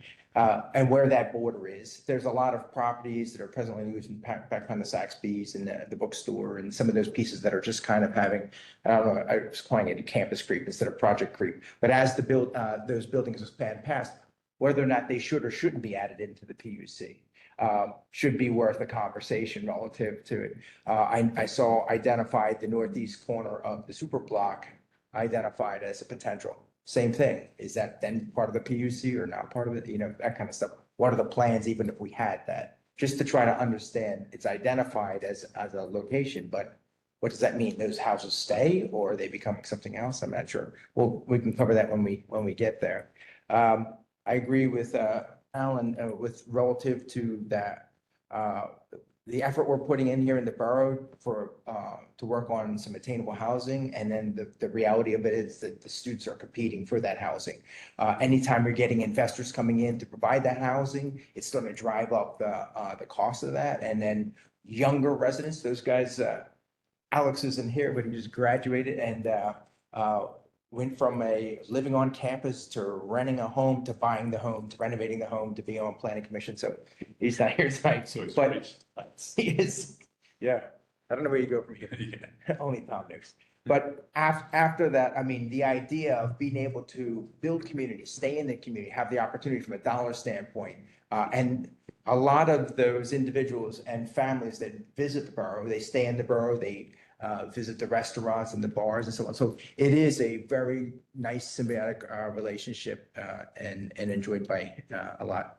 And where that border is. There's a lot of properties that are presently using back on the Saxby's and the bookstore and some of those pieces that are just kind of having, I don't know, I was calling it campus creep instead of project creep. But as those buildings expand past, whether or not they should or shouldn't be added into the PUC. Should be worth a conversation relative to it. I saw identified the northeast corner of the super block identified as a potential. Same thing. Is that then part of the PUC or not part of it? That kind of stuff. What are the plans, even if we had that? Just to try to understand, it's identified as a location, but what does that mean? Those houses stay or are they becoming something else? I'm not sure. Well, we can cover that when we get there. I agree with Alan, with relative to that, the effort we're putting in here in the borough to work on some attainable housing. And then the reality of it is that the students are competing for that housing. Anytime you're getting investors coming in to provide that housing, it's going to drive up the cost of that. And then younger residents, those guys, Alex isn't here, but he just graduated and went from living on campus to renting a home to buying the home to renovating the home to being on planning commission. So he's not here tonight, So it's but great. he is. Yeah, I don't know where you go from here. Only Tom knows. But after that, I mean, the idea of being able to build community, stay in the community, have the opportunity from a dollar standpoint, and a lot of those individuals and families that visit the borough, they stay in the borough, they visit the restaurants and the bars and so on. So it is a very nice symbiotic relationship and enjoyed by a lot.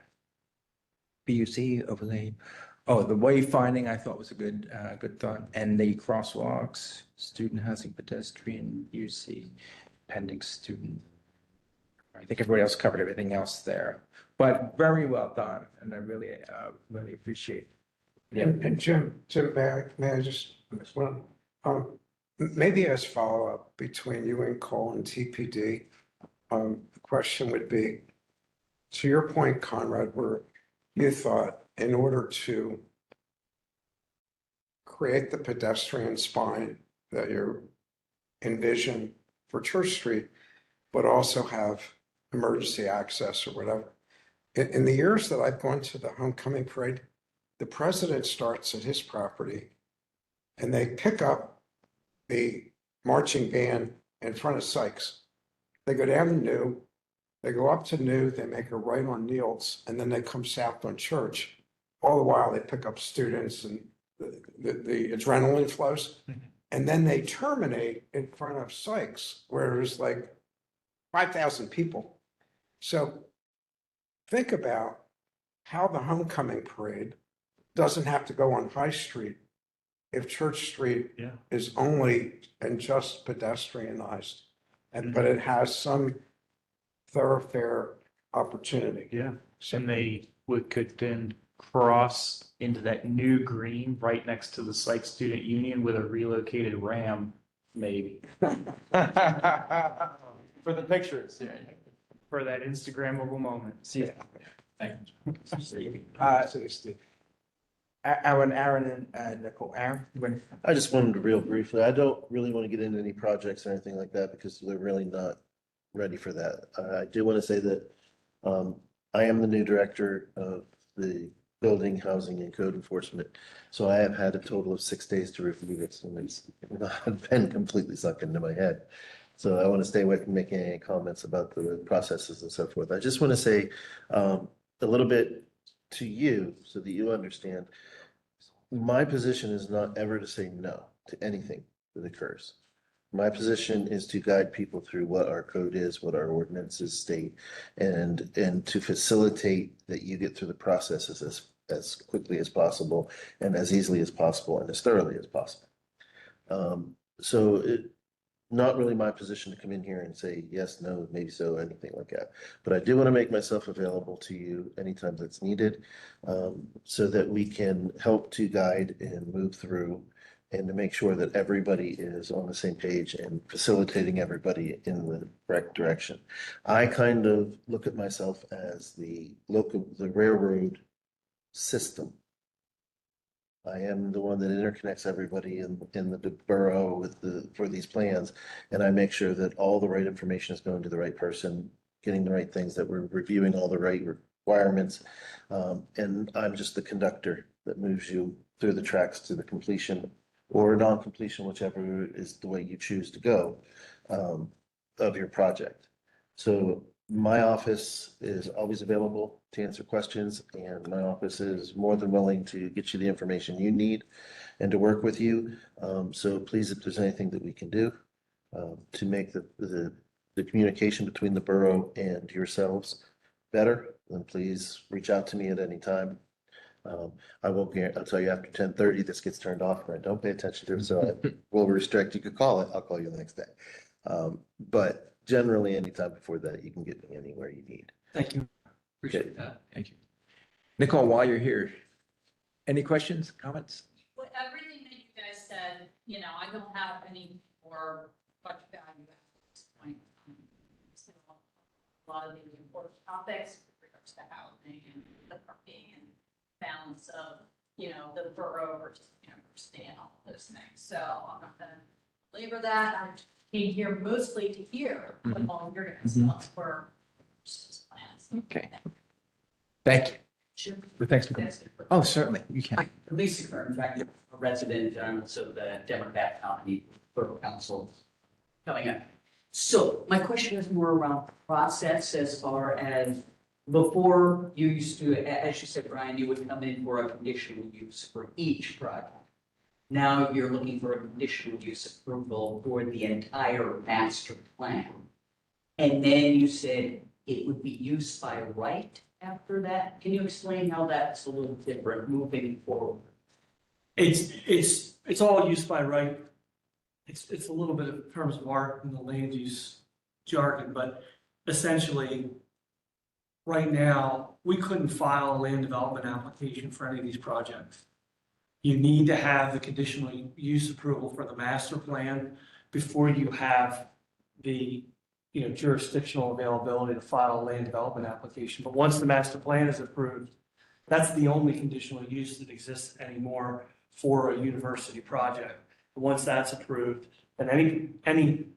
BUC overlay. Oh, the wayfinding I thought was a good thought. And the crosswalks, student housing, pedestrian, UC, pending student. I think everybody else covered everything else there, but very well done. And I really appreciate it. And Jim, may I just, maybe as follow-up between you and Cole and TPD, the question would be, to your point, Conrad, where you thought in order to create the pedestrian spine that you envision for Church Street, but also have emergency access or whatever. In the years that I've gone to the homecoming parade, the president starts at his property and they pick up the marching band in front of Sykes. They go down to New, they go up to New, they make a right on Niels, and then they come south on Church. All the while they pick up students and the adrenaline flows. And then they terminate in front of Sykes, where there's like 5,000 people. So think about how the homecoming parade doesn't have to go on High Street if Church Street is only and just pedestrianized, but it has some thoroughfare opportunity. Yeah. And they could then cross into that new green right next to the Sykes Student Union with a relocated Ram, maybe. For the pictures. For that Instagrammable moment. See. Aaron and Nicole. Aaron, you want to- I just wanted to real briefly, I don't really want to get into any projects or anything like that because they're really not ready for that. I do want to say that I am the new director of the building, housing, and code enforcement. So I have had a total of 6 days to review this, and it's not been completely sunk into my head. So I want to stay away from making any comments about the processes and so forth. I just want to say a little bit to you so that you understand. My position is not ever to say no to anything that occurs. My position is to guide people through what our code is, what our ordinances state, and to facilitate that you get through the processes as quickly as possible and as easily as possible and as thoroughly as possible. So it, not really my position to come in here and say yes, no, maybe so, anything like that. But I do want to make myself available to you anytime that's needed, so that we can help to guide and move through and to make sure that everybody is on the same page and facilitating everybody in the correct direction. I kind of look at myself as the railroad system. I am the one that interconnects everybody in the borough for these plans. And I make sure that all the right information is going to the right person, getting the right things, that we're reviewing all the right requirements. And I'm just the conductor that moves you through the tracks to the completion or non-completion, whichever is the way you choose to go, of your project. So my office is always available to answer questions, and my office is more than willing to get you the information you need and to work with you. So please, if there's anything that we can do to make the communication between the borough and yourselves better, then please reach out to me at any time. I won't I'll tell you after 10:30, this gets turned off, and I don't pay attention to it, so I will restrict. You could call it, I'll call you the next day. But generally, anytime before that, you can get me anywhere you need. Thank you. Appreciate that. Thank you. Nicole, while you're here, any questions, comments? Well, everything that you guys said, I don't have any more much value at this point. So a lot of the important topics with regards to housing and the parking and balance of, the borough versus university and all those things. So I'm not gonna labor that. I came here mostly to hear what all your guys' thoughts were. Plans. Okay. Thank you. Sure. Thanks. Oh, certainly, you can. Lisa Kern, in fact, a resident, so the Democrat County Borough Council coming up. So my question is more around process as far as before you used to, as you said, Brian, you would come in for a conditional use for each project. Now you're looking for a conditional use approval for the entire master plan. And then you said it would be used by right after that. Can you explain how that's a little different moving forward? It's all use by right. It's a little bit of terms of art in the land use jargon, but essentially, right now, we couldn't file a land development application for any of these projects. You need to have the conditional use approval for the master plan before you have the jurisdictional availability to file a land development application. But once the master plan is approved, that's the only conditional use that exists anymore for a university project. And once that's approved, then any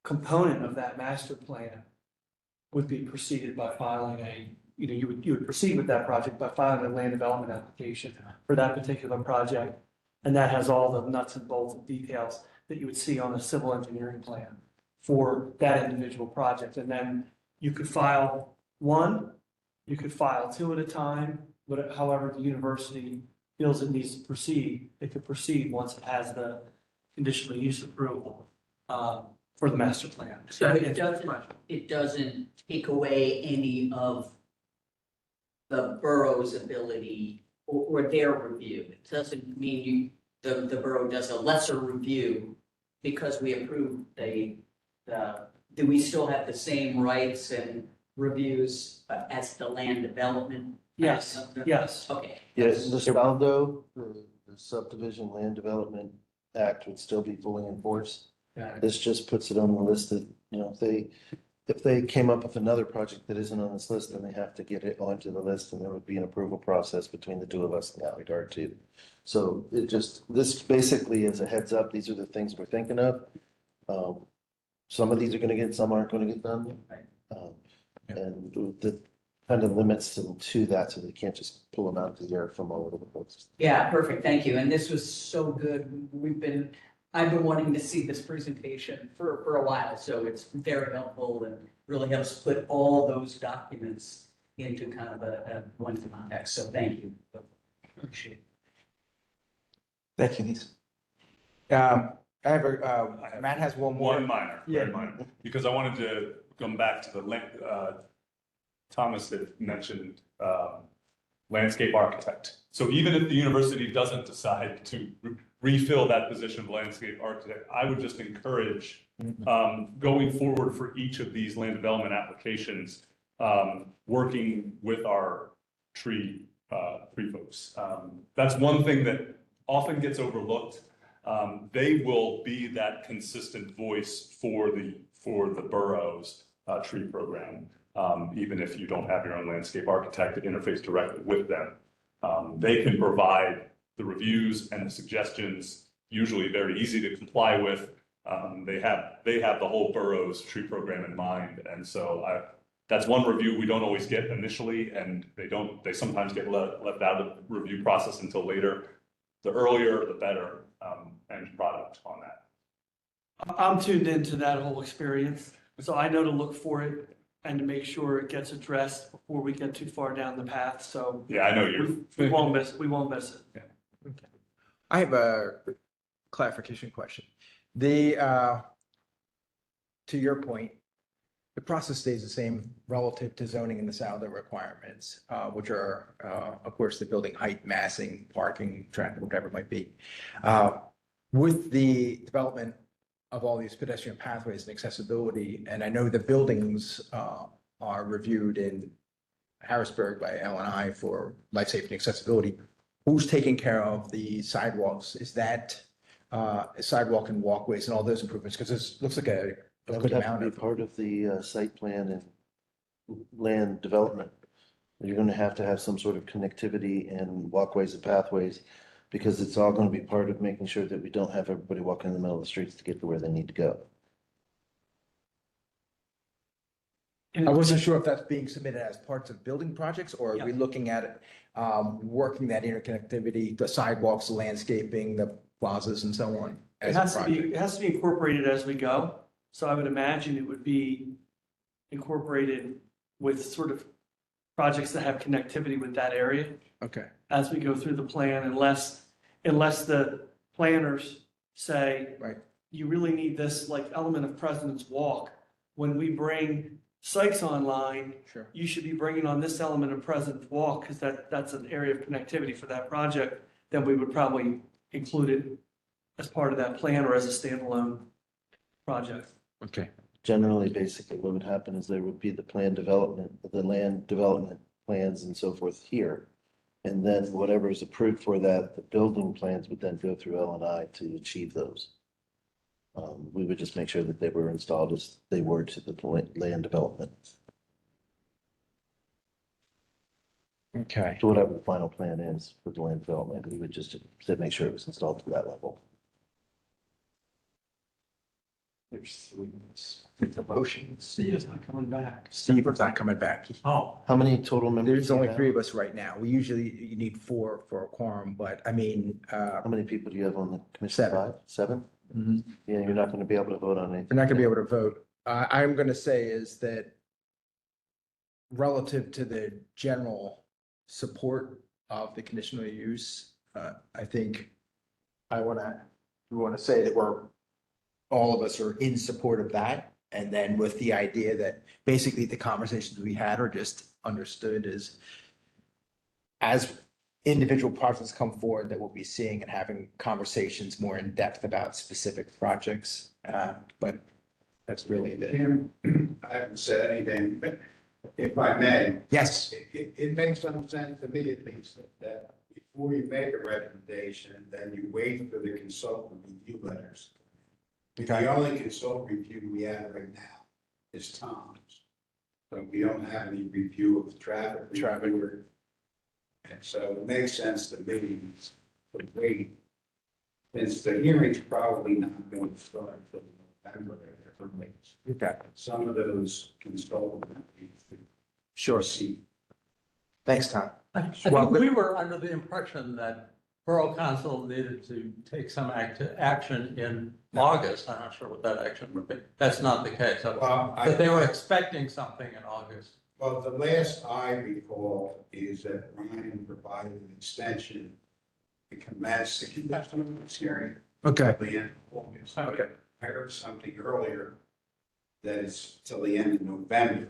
component of that master plan would be preceded by filing you would proceed with that project by filing a land development application for that particular project. And that has all the nuts and bolts and details that you would see on a civil engineering plan for that individual project. And then you could file one, you could file two at a time, but however the university feels it needs to proceed, it could proceed once it has the conditional use approval for the master plan. So it doesn't take away any of the borough's ability or their review. It doesn't mean the borough does a lesser review because we approved do we still have the same rights and reviews as the land development? Yes, yes. Okay. Yes, the Saldo, the subdivision land development act would still be fully enforced. This just puts it on the list that, if they came up with another project that isn't on this list, then they have to get it onto the list, and there would be an approval process between the two of us in that regard too. So this basically is a heads up. These are the things we're thinking of. Some of these are gonna get, some aren't gonna get done. And kind of limits them to that, so they can't just pull them out of the air from all over the place. Yeah, perfect, thank you, and this was so good, I've been wanting to see this presentation for a while, so it's very helpful and really helps put all those documents into kind of a one context, so thank you. Appreciate it. Thank you, Lisa. I have Matt has one more. One minor, very minor, because I wanted to come back to Thomas had mentioned landscape architect. So even if the university doesn't decide to refill that position of landscape architect, I would just encourage going forward for each of these land development applications, working with our tree folks. That's one thing that often gets overlooked. They will be that consistent voice for the borough's tree program. Even if you don't have your own landscape architect to interface directly with them. They can provide the reviews and the suggestions, usually very easy to comply with. They have the whole borough's tree program in mind. And so that's one review we don't always get initially, and they sometimes get left out of the review process until later. The earlier, the better, end product on that. I'm tuned into that whole experience, so I know to look for it and to make sure it gets addressed before we get too far down the path, so. Yeah, I know you. We won't miss it. I have a clarification question. To your point, the process stays the same relative to zoning and the Saldo requirements, which are, of course, the building height, massing, parking, traffic, whatever it might be. With the development of all these pedestrian pathways and accessibility, and I know the buildings are reviewed in Harrisburg by L&I for life safety and accessibility. Who's taking care of the sidewalks? Is that sidewalk and walkways and all those improvements? Because this looks like a That good would have amount to be of. part of the site plan and land development. You're gonna have to have some sort of connectivity and walkways and pathways, because it's all gonna be part of making sure that we don't have everybody walking in the middle of the streets to get to where they need to go. I wasn't sure if that's being submitted as parts of building projects, or are we looking at it, working that interconnectivity, the sidewalks, the landscaping, the plazas and so on? It as a has to be, project? it has to be incorporated as we go, so I would imagine it would be incorporated with sort of projects that have connectivity with that area Okay, as we go through the plan, unless the planners say, right. you really need this like element of President's Walk. When we bring Sykes online, Sure. you should be bringing on this element of President's Walk, because that's an area of connectivity for that project. Then we would probably include it as part of that plan or as a standalone project. Okay. Generally, basically, what would happen is there would be the plan development, the land development plans and so forth here. And then whatever is approved for that, the building plans would then go through L&I to achieve those. We would just make sure that they were installed as they were to the land development. Okay. So whatever the final plan is for the land development, we would just make sure it was installed to that level. There's 3 minutes. The motion. Steve's not coming back. Steve's not coming back. Oh, How many total members? There's do you only have? 3 of us right now. We usually, you need 4 for a quorum, but I mean, How many people do you have on the commission? 7. 5? 7? mhm. Yeah, you're not going to be able to vote on anything. We're not gonna be able to vote. I'm gonna say is that relative to the general support of the conditional use, I think we wanna say that all of us are in support of that. And then with the idea that basically the conversations we had are just understood as individual projects come forward that we'll be seeing and having conversations more in depth about specific projects. But that's really the, Tim, I haven't said anything, but if I may, yes, it makes some sense to me at least that before you make a recommendation, then you wait for the consultant review letters. The only consultant review we have right now is Tom's. So we don't have any review of the traffic. reviewer. And so it makes sense to me to wait, since the hearing's probably not going to start until November. okay, Some of those consultants. sure. See Thanks, Tom. I Well, think we were under the impression that Borough Council needed to take some action in August. I'm not sure what that action would be. That's not the case. But they were expecting something in August. Well, the last I recall is that Ryan provided an extension to commence the conditional use hearing. Okay. Till the end of August. Okay. I heard something earlier that it's till the end of November.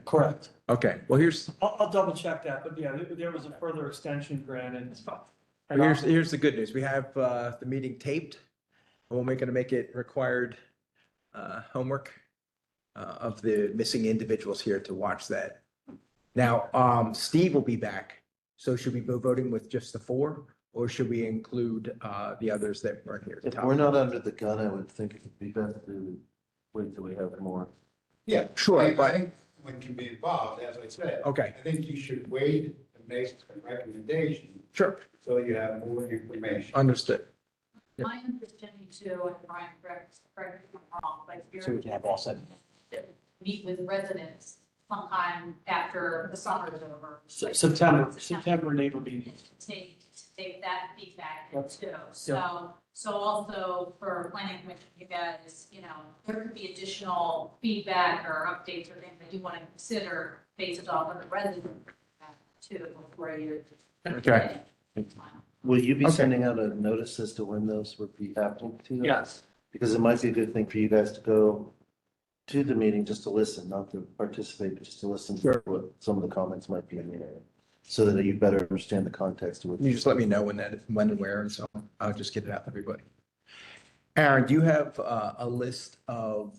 Correct. Okay, well, I'll double check that, but yeah, there was a further extension granted. here's the good news. We have the meeting taped. We're going to make it required homework of the missing individuals here to watch that. Now, Steve will be back. So should we be voting with just the 4, or should we include the others that weren't here? If we're not under the gun, I would think it would be best to wait till we have more. Yeah. Sure, I but think one can be involved, as I said. okay, I think you should wait and make a recommendation sure, until you have more information. understood. My understanding too, and Brian, correct me if I'm wrong, but you're. So we can have all said. Meet with residents sometime after the summer is over. September neighbor meeting. Take that feedback too. So also for planning commission, you guys, there could be additional feedback or updates or things that you want to consider based off of the resident too before you. Okay. Will you be Okay. sending out a notice as to when those would be happening to you? Yes. Because it might be a good thing for you guys to go to the meeting just to listen, not to participate, but just to listen to Sure. what some of the comments might be in there. So that you better understand the context of what. You just let me know when and where, and so I'll just get it out to everybody. Aaron, do you have a list of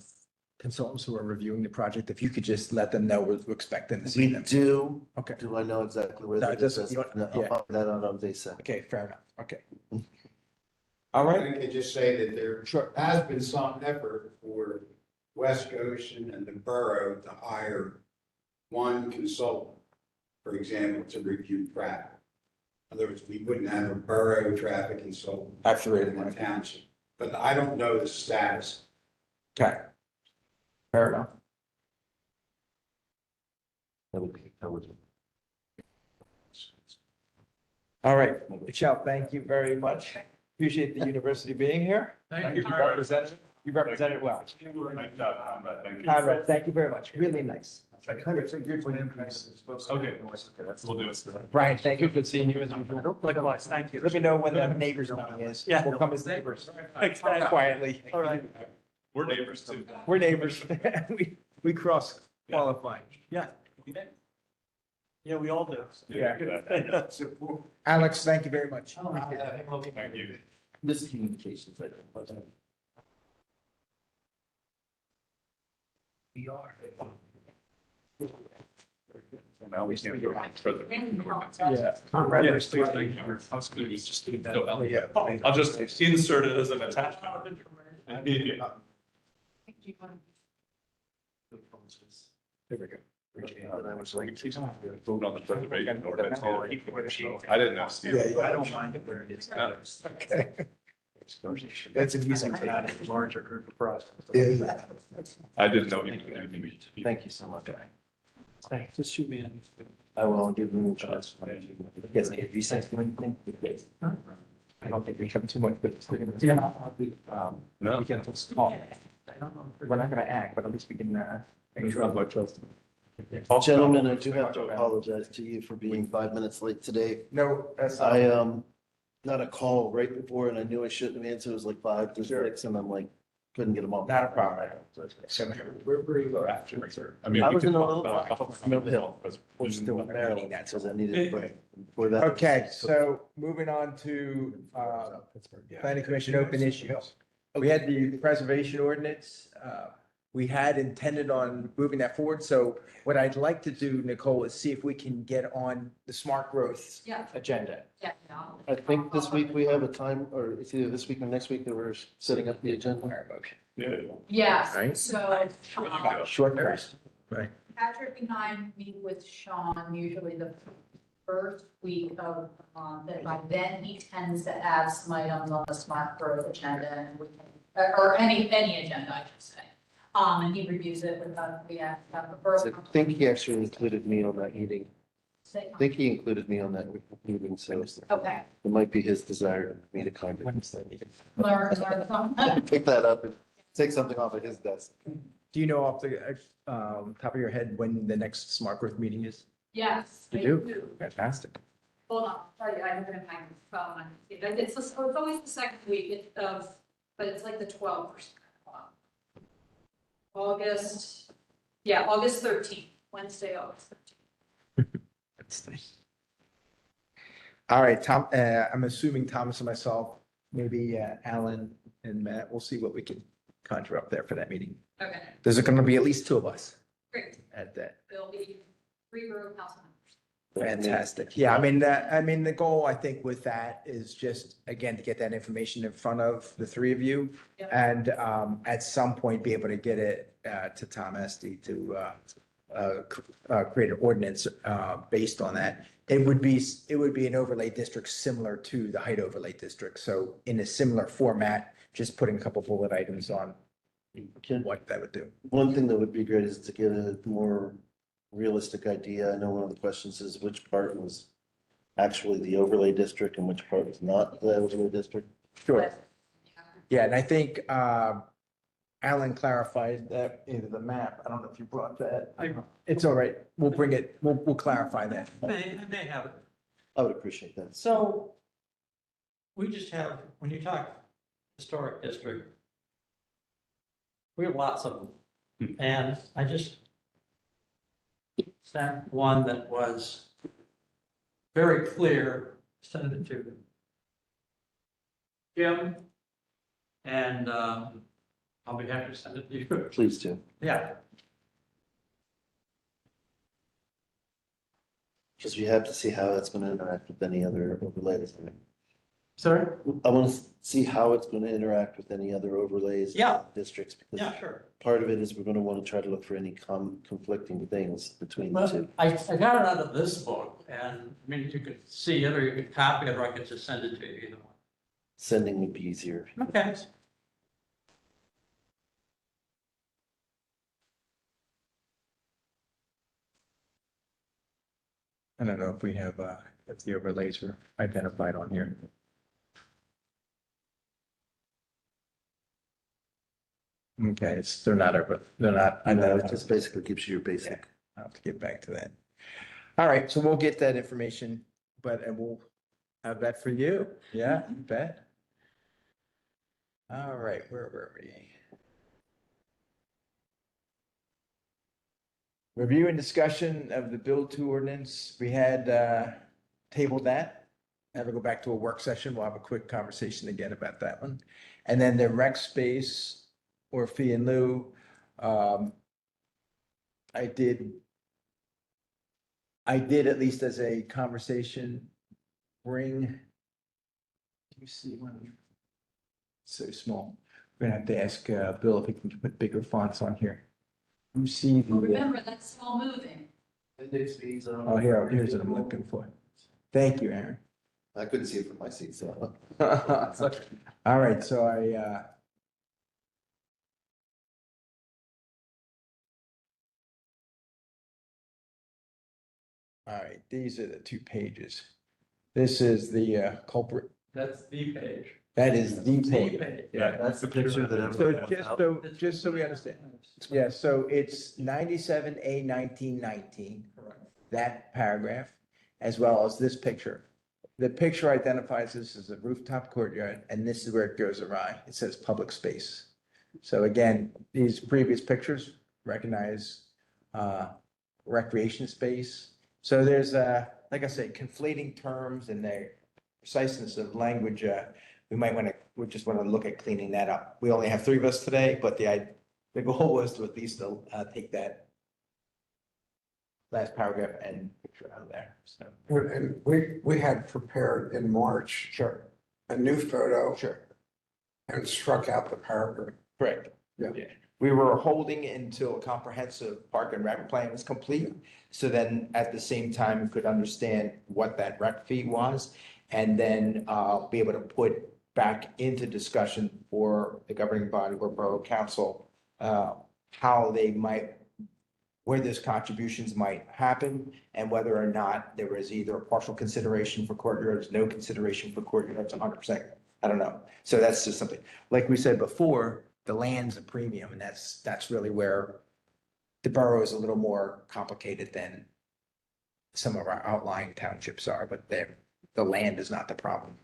consultants who are reviewing the project? If you could just let them know we're expecting to see We them. do. Okay, Do I know exactly where No, that it doesn't- is? you don't- I'll yeah. find that out on day 7. okay, fair enough. Okay. All right, I could just say that there sure. has been some effort for West Goshen and the borough to hire one consultant, for example, to review traffic. In other words, we wouldn't have a borough traffic consultant Absolutely. in the township, but I don't know the status. Okay. Fair enough. That would be, that would. All right, Michelle, thank you very much. Appreciate the university being here. Thank You represented well. Nice job, Conrad. Thank you. Conrad, thank you very much. Really nice. Okay, we'll do it. Brian, thank you. Good seeing you as usual. Likewise, thank you. Let me know when the neighbors meeting is. Yeah. We'll come as neighbors. Exactly. Quietly. All right. We're neighbors too. We're neighbors. We cross qualify. Yeah, we all do. Yeah. Alex, thank you very much. Thank you. Miscommunications, I think. We are. Now we stand further. Yeah. I'll just insert it as an attachment. Yeah. There we go. And I was like, Vote on the preservation ordinance. I didn't know, Steve. I don't mind it where it is. Okay. That's amusing. Larger group of process. I didn't know you could do meet. thank you so much. Thanks. Just shoot me in. I will give them a chance. Yes, if you sent me anything, I don't think we have too much, but. No. We can just talk. We're not gonna act, but at least we can, Gentlemen, I do have to apologize to you for being 5 minutes late today. No, that's. I got a call right before and I knew I shouldn't have answered. It was like 5 to 6 and I'm like, couldn't get them all. Not a problem. So where you go after? I mean, I we was can in a talk little about Middle Hill. We're still in Maryland, Maryland, because I needed a break. Before that. Okay, so moving on to planning commission open issues. We had the preservation ordinance. We had intended on moving that forward. So what I'd like to do, Nicole, is see if we can get on the smart growth Yeah, agenda. yeah. I think this week we have a time, or it's either this week or next week that we're setting up the agenda. Motion. Yeah. Yes, Right. so, Short verse. Right. Patrick and I meet with Sean usually the first week of the month, and by then he tends to have some items on the smart growth agenda, and we can, or any agenda, I should say. And he reviews it with us, we have the first. I think he actually included me on that meeting. Say I think he included me on that meeting, so Okay. it might be his desire for me to kind of Learn the phone. pick that up and take something off of his desk. Do you know off the top of your head when the next smart growth meeting is? Yes. You I do? Fantastic. Hold on, I'll tell you, I have it in my phone. It's always the second week of, but it's like the 12th or something. August 13th, Wednesday, August 13th. That's nice. All right, Tom, I'm assuming Thomas and myself, maybe Alan and Matt, we'll see what we can conjure up there for that meeting. Okay, There's going to be at least two of us great. at that. There'll be 3 room council members. Fantastic. Yeah, I mean, the goal, I think, with that is just, again, to get that information in front of the three of you. Yep. And at some point, be able to get it to Tom Estee to create an ordinance based on that. It would be an overlay district similar to the height overlay district. So in a similar format, just putting a couple bullet items on what that would do. One thing that would be great is to get a more realistic idea. I know one of the questions is which part was actually the overlay district and which part was not the overlay district. Sure. Yeah, and I think Alan clarified that in the map. I don't know if you brought that. It's all right. We'll bring it, we'll clarify that. They have it. I would appreciate that. So we just have, when you talk historic district, we have lots of them. And I just sent one that was very clear, sent it to Jim. And I'll be happy to send it to you. Please do. Yeah. Because you have to see how that's going to interact with any other overlays. Sorry? I want to see how it's going to interact with any other overlays. Yeah. Districts, because Yeah, sure. part of it is we're going to want to try to look for any conflicting things between the Well, two. I got it out of this book, and I mean, you could see it, or you could copy it, or I could just send it to you, either Sending would be easier. one. Okay. I don't know if we have, if the overlays are identified on here. Okay, they're not I know, it just basically gives you your basic. I'll have to get back to that. All right, so we'll get that information, and we'll have that for you. Yeah, you bet. All right, where were we? Review and discussion of the build to ordinance. We had tabled that. Have to go back to a work session. We'll have a quick conversation again about that one. And then the rec space or fee in lieu. I did at least as a conversation bring. Let me see one. So small. We're gonna have to ask Bill if he can put bigger fonts on here. You see the. Remember, that's small moving. Oh, here's what I'm looking for. Thank you, Aaron. I couldn't see it from my seat, so. All right, so all right, these are the 2 pages. This is the culprit. That's the page. That is the page. Yeah, that's the picture that So everyone. just so we understand. Yeah, so it's 97A 1919, that paragraph, as well as this picture. The picture identifies this as a rooftop courtyard, and this is where it goes awry. It says public space. So again, these previous pictures recognize recreation space. So there's, like I said, conflating terms and the preciseness of language. We just want to look at cleaning that up. We only have 3 of us today, but the goal was to at least take that last paragraph and picture out of there, so. And we had prepared in March. Sure. A new photo. Sure. And struck out the paragraph. Correct. Yeah. We were holding until a comprehensive park and rec plan was complete. So then at the same time, we could understand what that rec fee was. And then be able to put back into discussion for the governing body or borough council, how they might where those contributions might happen and whether or not there was either a partial consideration for courtyards, no consideration for courtyards, 100%. I don't know. So that's just something, like we said before, the land's a premium, and that's really where the borough is a little more complicated than some of our outlying townships are, but the land is not the problem.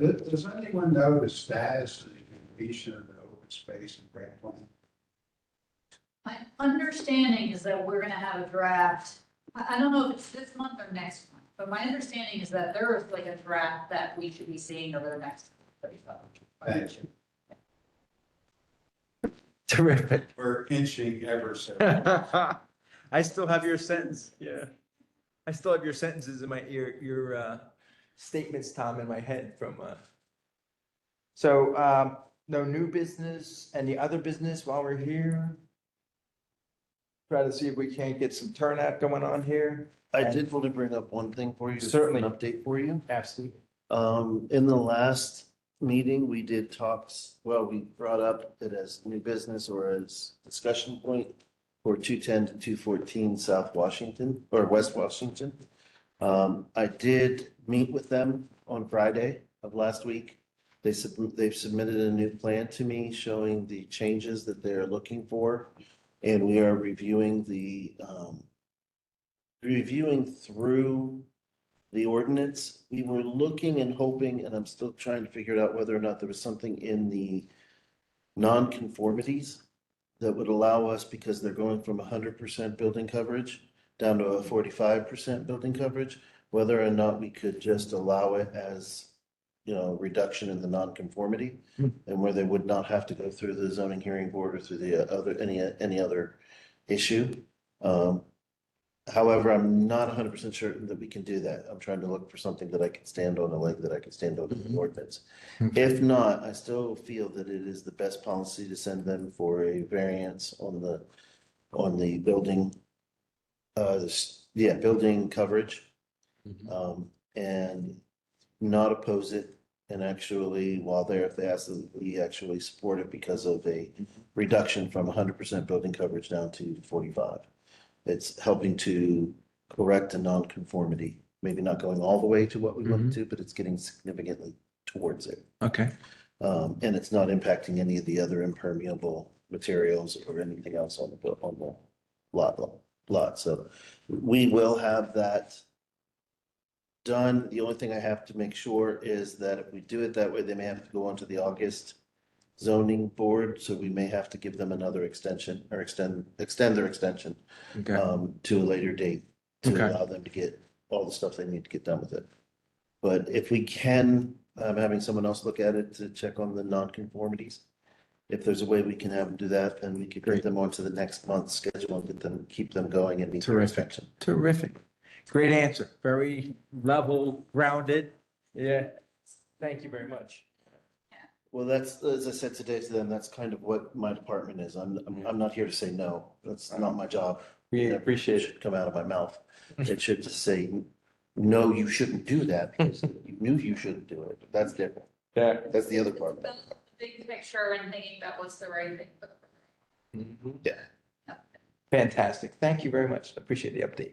Does anyone know the status of the completion of the open space and grant plan? My understanding is that we're gonna have a draft, I don't know if it's this month or next month, but my understanding is that there is like a draft that we should be seeing over the next 35. Thank you. Terrific. We're inching ever so. I still have your sentence, yeah. I still have your sentences in my, your statements, Tom, in my head from, so, no new business, any other business while we're here? Try to see if we can't get some turnout going on here. I did want to bring up one thing for you. Certainly. An update for you. Absolutely. In the last meeting, we did talks, well, we brought up it as new business or as discussion point for 210 to 214 South Washington or West Washington. I did meet with them on Friday of last week. They've submitted a new plan to me showing the changes that they're looking for. And we are reviewing through the ordinance. We were looking and hoping, and I'm still trying to figure it out whether or not there was something in the non-conformities that would allow us, because they're going from 100% building coverage down to a 45% building coverage, whether or not we could just allow it as, reduction in the non-conformity, and where they would not have to go through the zoning hearing board or through the any other issue. However, I'm not 100% certain that we can do that. I'm trying to look for something that I can stand on, a leg that I can stand on in the ordinance. If not, I still feel that it is the best policy to send them for a variance on the building, building coverage. And not oppose it, and actually, while they're, if they ask that we actually support it because of a reduction from 100% building coverage down to 45. It's helping to correct a non-conformity, maybe not going all the way to what we want to, but it's getting significantly towards it. Okay. And it's not impacting any of the other impermeable materials or anything else on the lot. So we will have that done. The only thing I have to make sure is that if we do it that way, they may have to go on to the August zoning board, so we may have to give them another extension or extend their extension Okay. to a later date to Okay. allow them to get all the stuff they need to get done with it. But if we can, I'm having someone else look at it to check on the non-conformities. If there's a way we can have them do that, then we could Great. get them onto the next month's schedule and get them, keep them going and meet their Terrific. inspection. Terrific. Great answer. Very level, grounded. Yeah. Thank you very much. Well, that's, as I said today to them, that's kind of what my department is. I'm not here to say no. That's not my job. We Never appreciate it. should come out of my mouth. It should just say, no, you shouldn't do that because you knew you shouldn't do it. That's different. Yeah. That's the other part. The big picture and thinking about what's the right thing for the. Yeah. Fantastic. Thank you very much. Appreciate the update.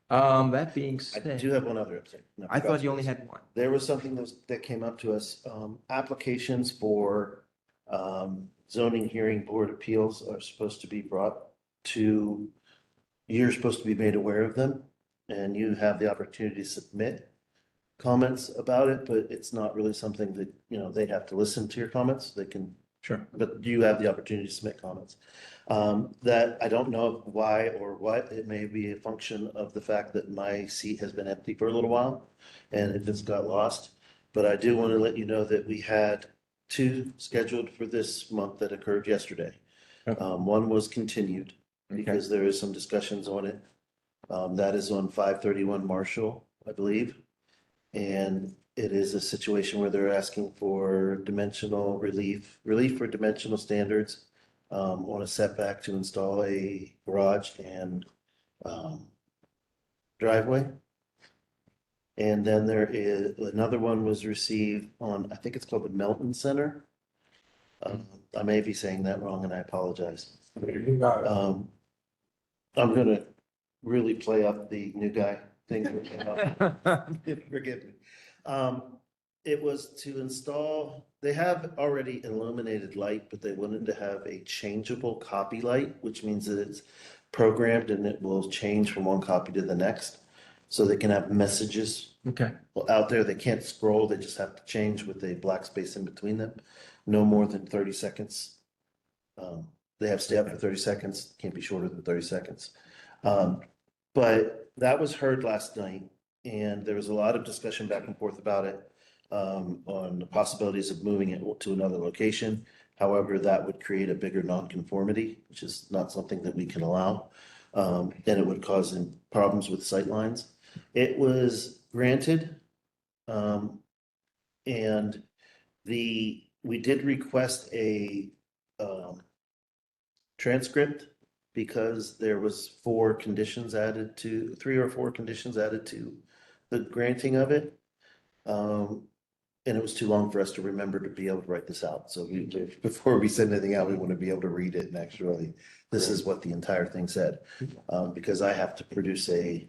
That being I said, do have one other update. No, I thought you only had one. There was something that came up to us. Applications for zoning hearing board appeals are supposed to be brought to, you're supposed to be made aware of them. And you have the opportunity to submit comments about it, but it's not really something that, they have to listen to your comments. They can, Sure. but you have the opportunity to submit comments. That I don't know why or what. It may be a function of the fact that my seat has been empty for a little while and it just got lost. But I do want to let you know that we had 2 scheduled for this month that occurred yesterday. Okay. One was continued because there is some discussions on it. That is on 531 Marshall, I believe. And it is a situation where they're asking for dimensional relief for dimensional standards on a setback to install a garage and driveway. And then there is, another one was received on, I think it's called the Melton Center. I may be saying that wrong and I apologize. I'm gonna really play up the new guy thing. Forgive me. It was to install, they have already illuminated light, but they wanted to have a changeable copy light, which means that it's programmed and it will change from one copy to the next. So they can have messages Okay. out there. They can't scroll, they just have to change with a black space in between them. No more than 30 seconds. They have stay up for 30 seconds, can't be shorter than 30 seconds. But that was heard last night, and there was a lot of discussion back and forth about it, on the possibilities of moving it to another location. However, that would create a bigger nonconformity, which is not something that we can allow. And it would cause problems with sightlines. It was granted. And we did request a transcript because there was 3 or 4 conditions added to the granting of it. And it was too long for us to remember to be able to write this out. So before we send anything out, we want to be able to read it and actually, this is what the entire thing said. Because I have to produce a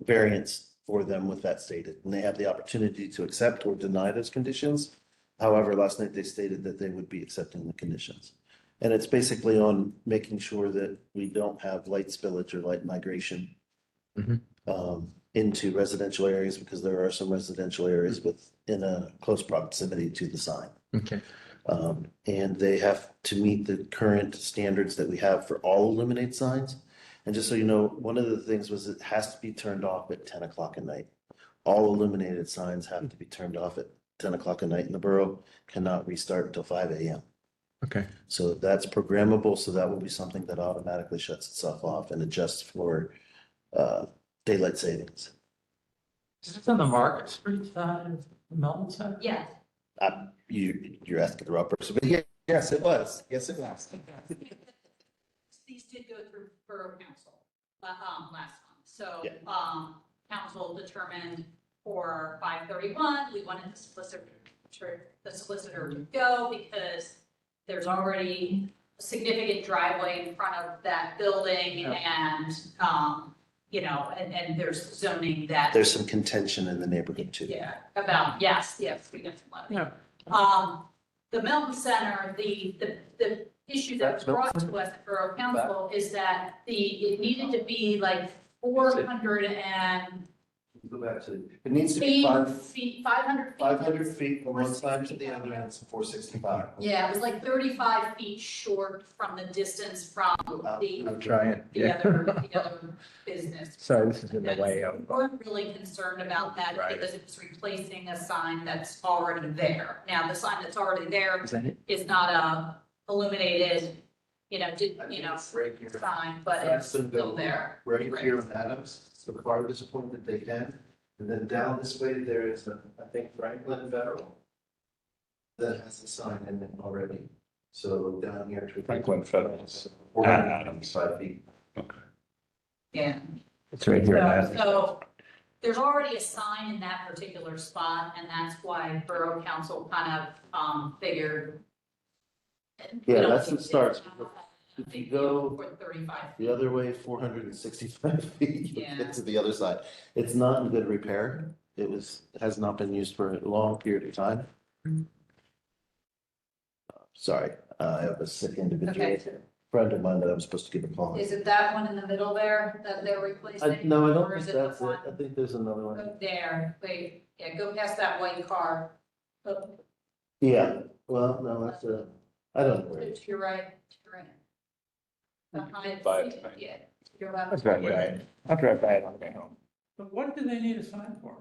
variance for them with that stated, and they have the opportunity to accept or deny those conditions. However, last night they stated that they would be accepting the conditions. And it's basically on making sure that we don't have light spillage or light migration into residential areas, because there are some residential areas within a close proximity to the sign. Okay. And they have to meet the current standards that we have for all illuminated signs. And just so you know, one of the things was it has to be turned off at 10 o'clock at night. All illuminated signs have to be turned off at 10 o'clock at night in the borough, cannot restart until 5 a.m. Okay. So that's programmable, so that will be something that automatically shuts itself off and adjusts for daylight savings. Is this on the Market Street side of the Melton Center? Yes. You're asking the wrong person, but yes, it was. Yes, it was. These did go through Borough Council, last month, so, Yeah. council determined for 531, we wanted the solicitor to go because there's already a significant driveway in front of that building and, you know, and there's zoning that. There's some contention in the neighborhood too. Yeah, about, yes, we got some money. Yeah. The Melton Center, the issue that was brought to us at Borough Council is that it needed to be like 400 and Go back to, it needs to be 500 feet. 500 feet from one side to the other, and it's 465. Yeah, it was like 35 feet short from the distance from I'm trying. the other business. Sorry, this is in the way of. We weren't really concerned about that Right. because it's replacing a sign that's already there. Now, the sign that's already there Is that it? is not a illuminated, Right here. sign, but That's it's the still there. Right here in Adams, so the farthest point that they can. And then down this way, there is, I think Franklin Federal. That has a sign in it already. So down here. Franklin Federal. 405 feet. Yeah. It's right here. So there's already a sign in that particular spot, and that's why Borough Council kind of figured. Yeah, that's what starts. If you go For 35 the other way, 465 feet, you Yeah. get to the other side. It's not in good repair. It has not been used for a long period of time. Sorry, I have a sick individual, Okay. friend of mine that I'm supposed to give a call. Is it that one in the middle there that they're replacing? No, I don't Or is think it the that's it. one- I think there's another one. Go there, wait, yeah, go past that white car. Up Yeah, well, no, that's I don't know where it is. to your right, to your right. Behind, By it. yeah, to your left. I'll drive by it. I'll drive by it on the way home. But what do they need a sign for?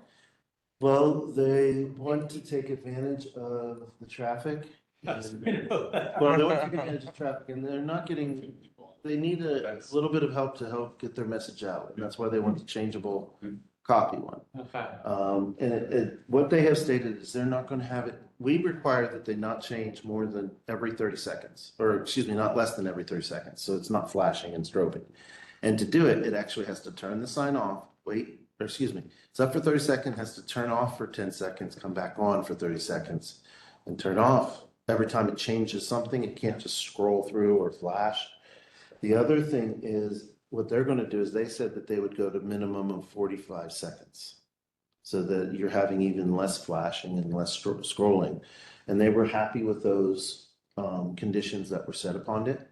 Well, they want to take advantage of the traffic. Yes, and- we know that. Well, they want to take advantage of traffic, and they're not getting, they need a little bit of help to help get their message out, and that's why they want the changeable copy one. Okay. And what they have stated is they're not gonna have it, we require that they not change more than every 30 seconds, or excuse me, not less than every 30 seconds, so it's not flashing and strobing. And to do it, it actually has to turn the sign off, it's up for 30 seconds, has to turn off for 10 seconds, come back on for 30 seconds, and turn off. Every time it changes something, it can't just scroll through or flash. The other thing is, what they're gonna do is they said that they would go to minimum of 45 seconds. So that you're having even less flashing and less scrolling. And they were happy with those conditions that were set upon it.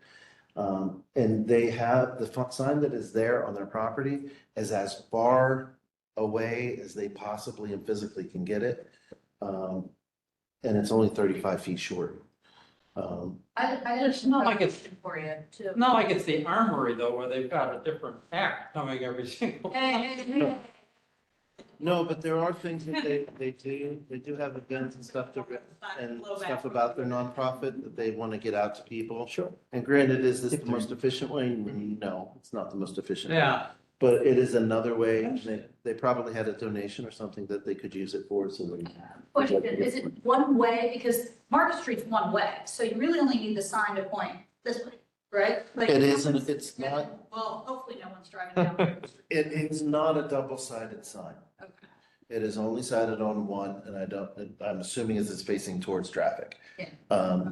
And they have, the sign that is there on their property is as far away as they possibly and physically can get it. And it's only 35 feet short. It's not like it's, For you to. not like it's the armory though, where they've got a different act coming every single. Hey. No, but there are things that they do have events and stuff and stuff about their nonprofit that they want to get out to people. Sure. And granted, is this the most efficient way? No, it's not the most efficient. way. Yeah, But it is another way, and they probably had a donation or something that they could use it for, so they. Question, is it one way? Because Market Street's one way, so you really only need the sign to point this way, right? Like- It isn't, it's not, Well, hopefully no one's driving down. Market Street. it is not a double-sided sign. Okay. It is only sided on one, and I'm assuming as it's facing towards traffic. Yeah.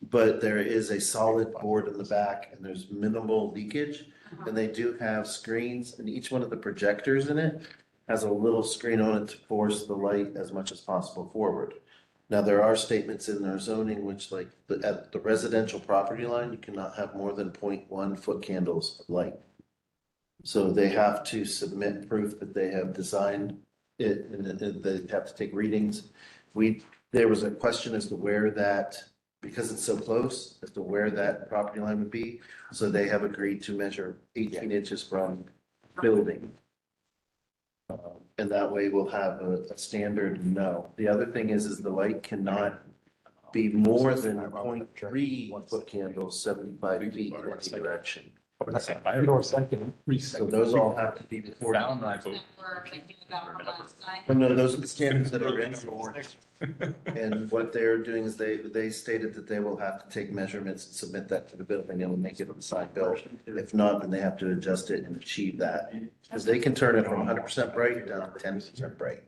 But there is a solid board in the back and there's minimal leakage. And they do have screens, and each one of the projectors in it has a little screen on it to force the light as much as possible forward. Now, there are statements in their zoning which, like, at the residential property line, you cannot have more than 0.1 foot candles of light. So they have to submit proof that they have designed it, and they have to take readings. There was a question as to where that, because it's so close, as to where that property line would be. So they have agreed to measure 18 inches from building. And that way we'll have a standard no. The other thing is the light cannot be more than 0.3 foot candles, 75 feet in any direction. So those all have to be before. That we're thinking about from last night. But no, those are the standards that are in for. And what they're doing is they stated that they will have to take measurements and submit that to the building and will make it on the sign bill. If not, then they have to adjust it and achieve that. Because they can turn it from 100% bright down to 10% bright.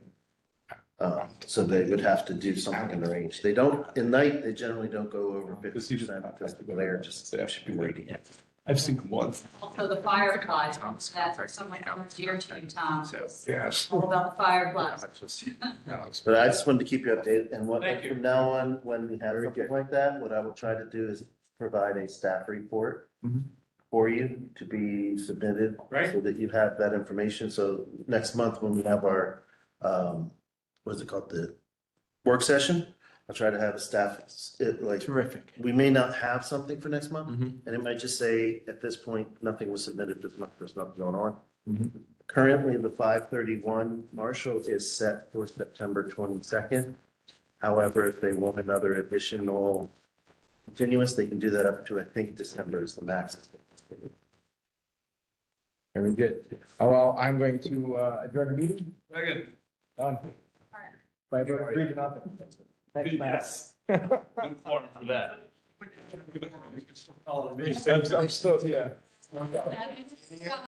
So they would have to do something in the range. They don't, in night, they generally don't go over 50% because the glare just should be radiant. I've seen one. Also the fireflies, that's somewhat dear to you, Tom. Yes. All about the fireflies. But I just wanted to keep you updated, and what, Thank you. from now on, when we have something like that, what I will try to do is provide a staff report for you to be submitted. Right. So that you have that information, so next month when we have our, what is it called, the work session, I'll try to have a staff, Terrific. we may not have something for next month, Mhm. and it might just say, at this point, nothing was submitted this month, there's nothing going on. Mhm. Currently, the 531 Marshall is set for September 22nd. However, if they want another additional continuous, they can do that up to, I think, December is the max. Very good. Oh, well, I'm going to adjourn the meeting. Second. Done. By a vote of 3-0. Thanks, Matt. For that. I'm still, yeah. That is-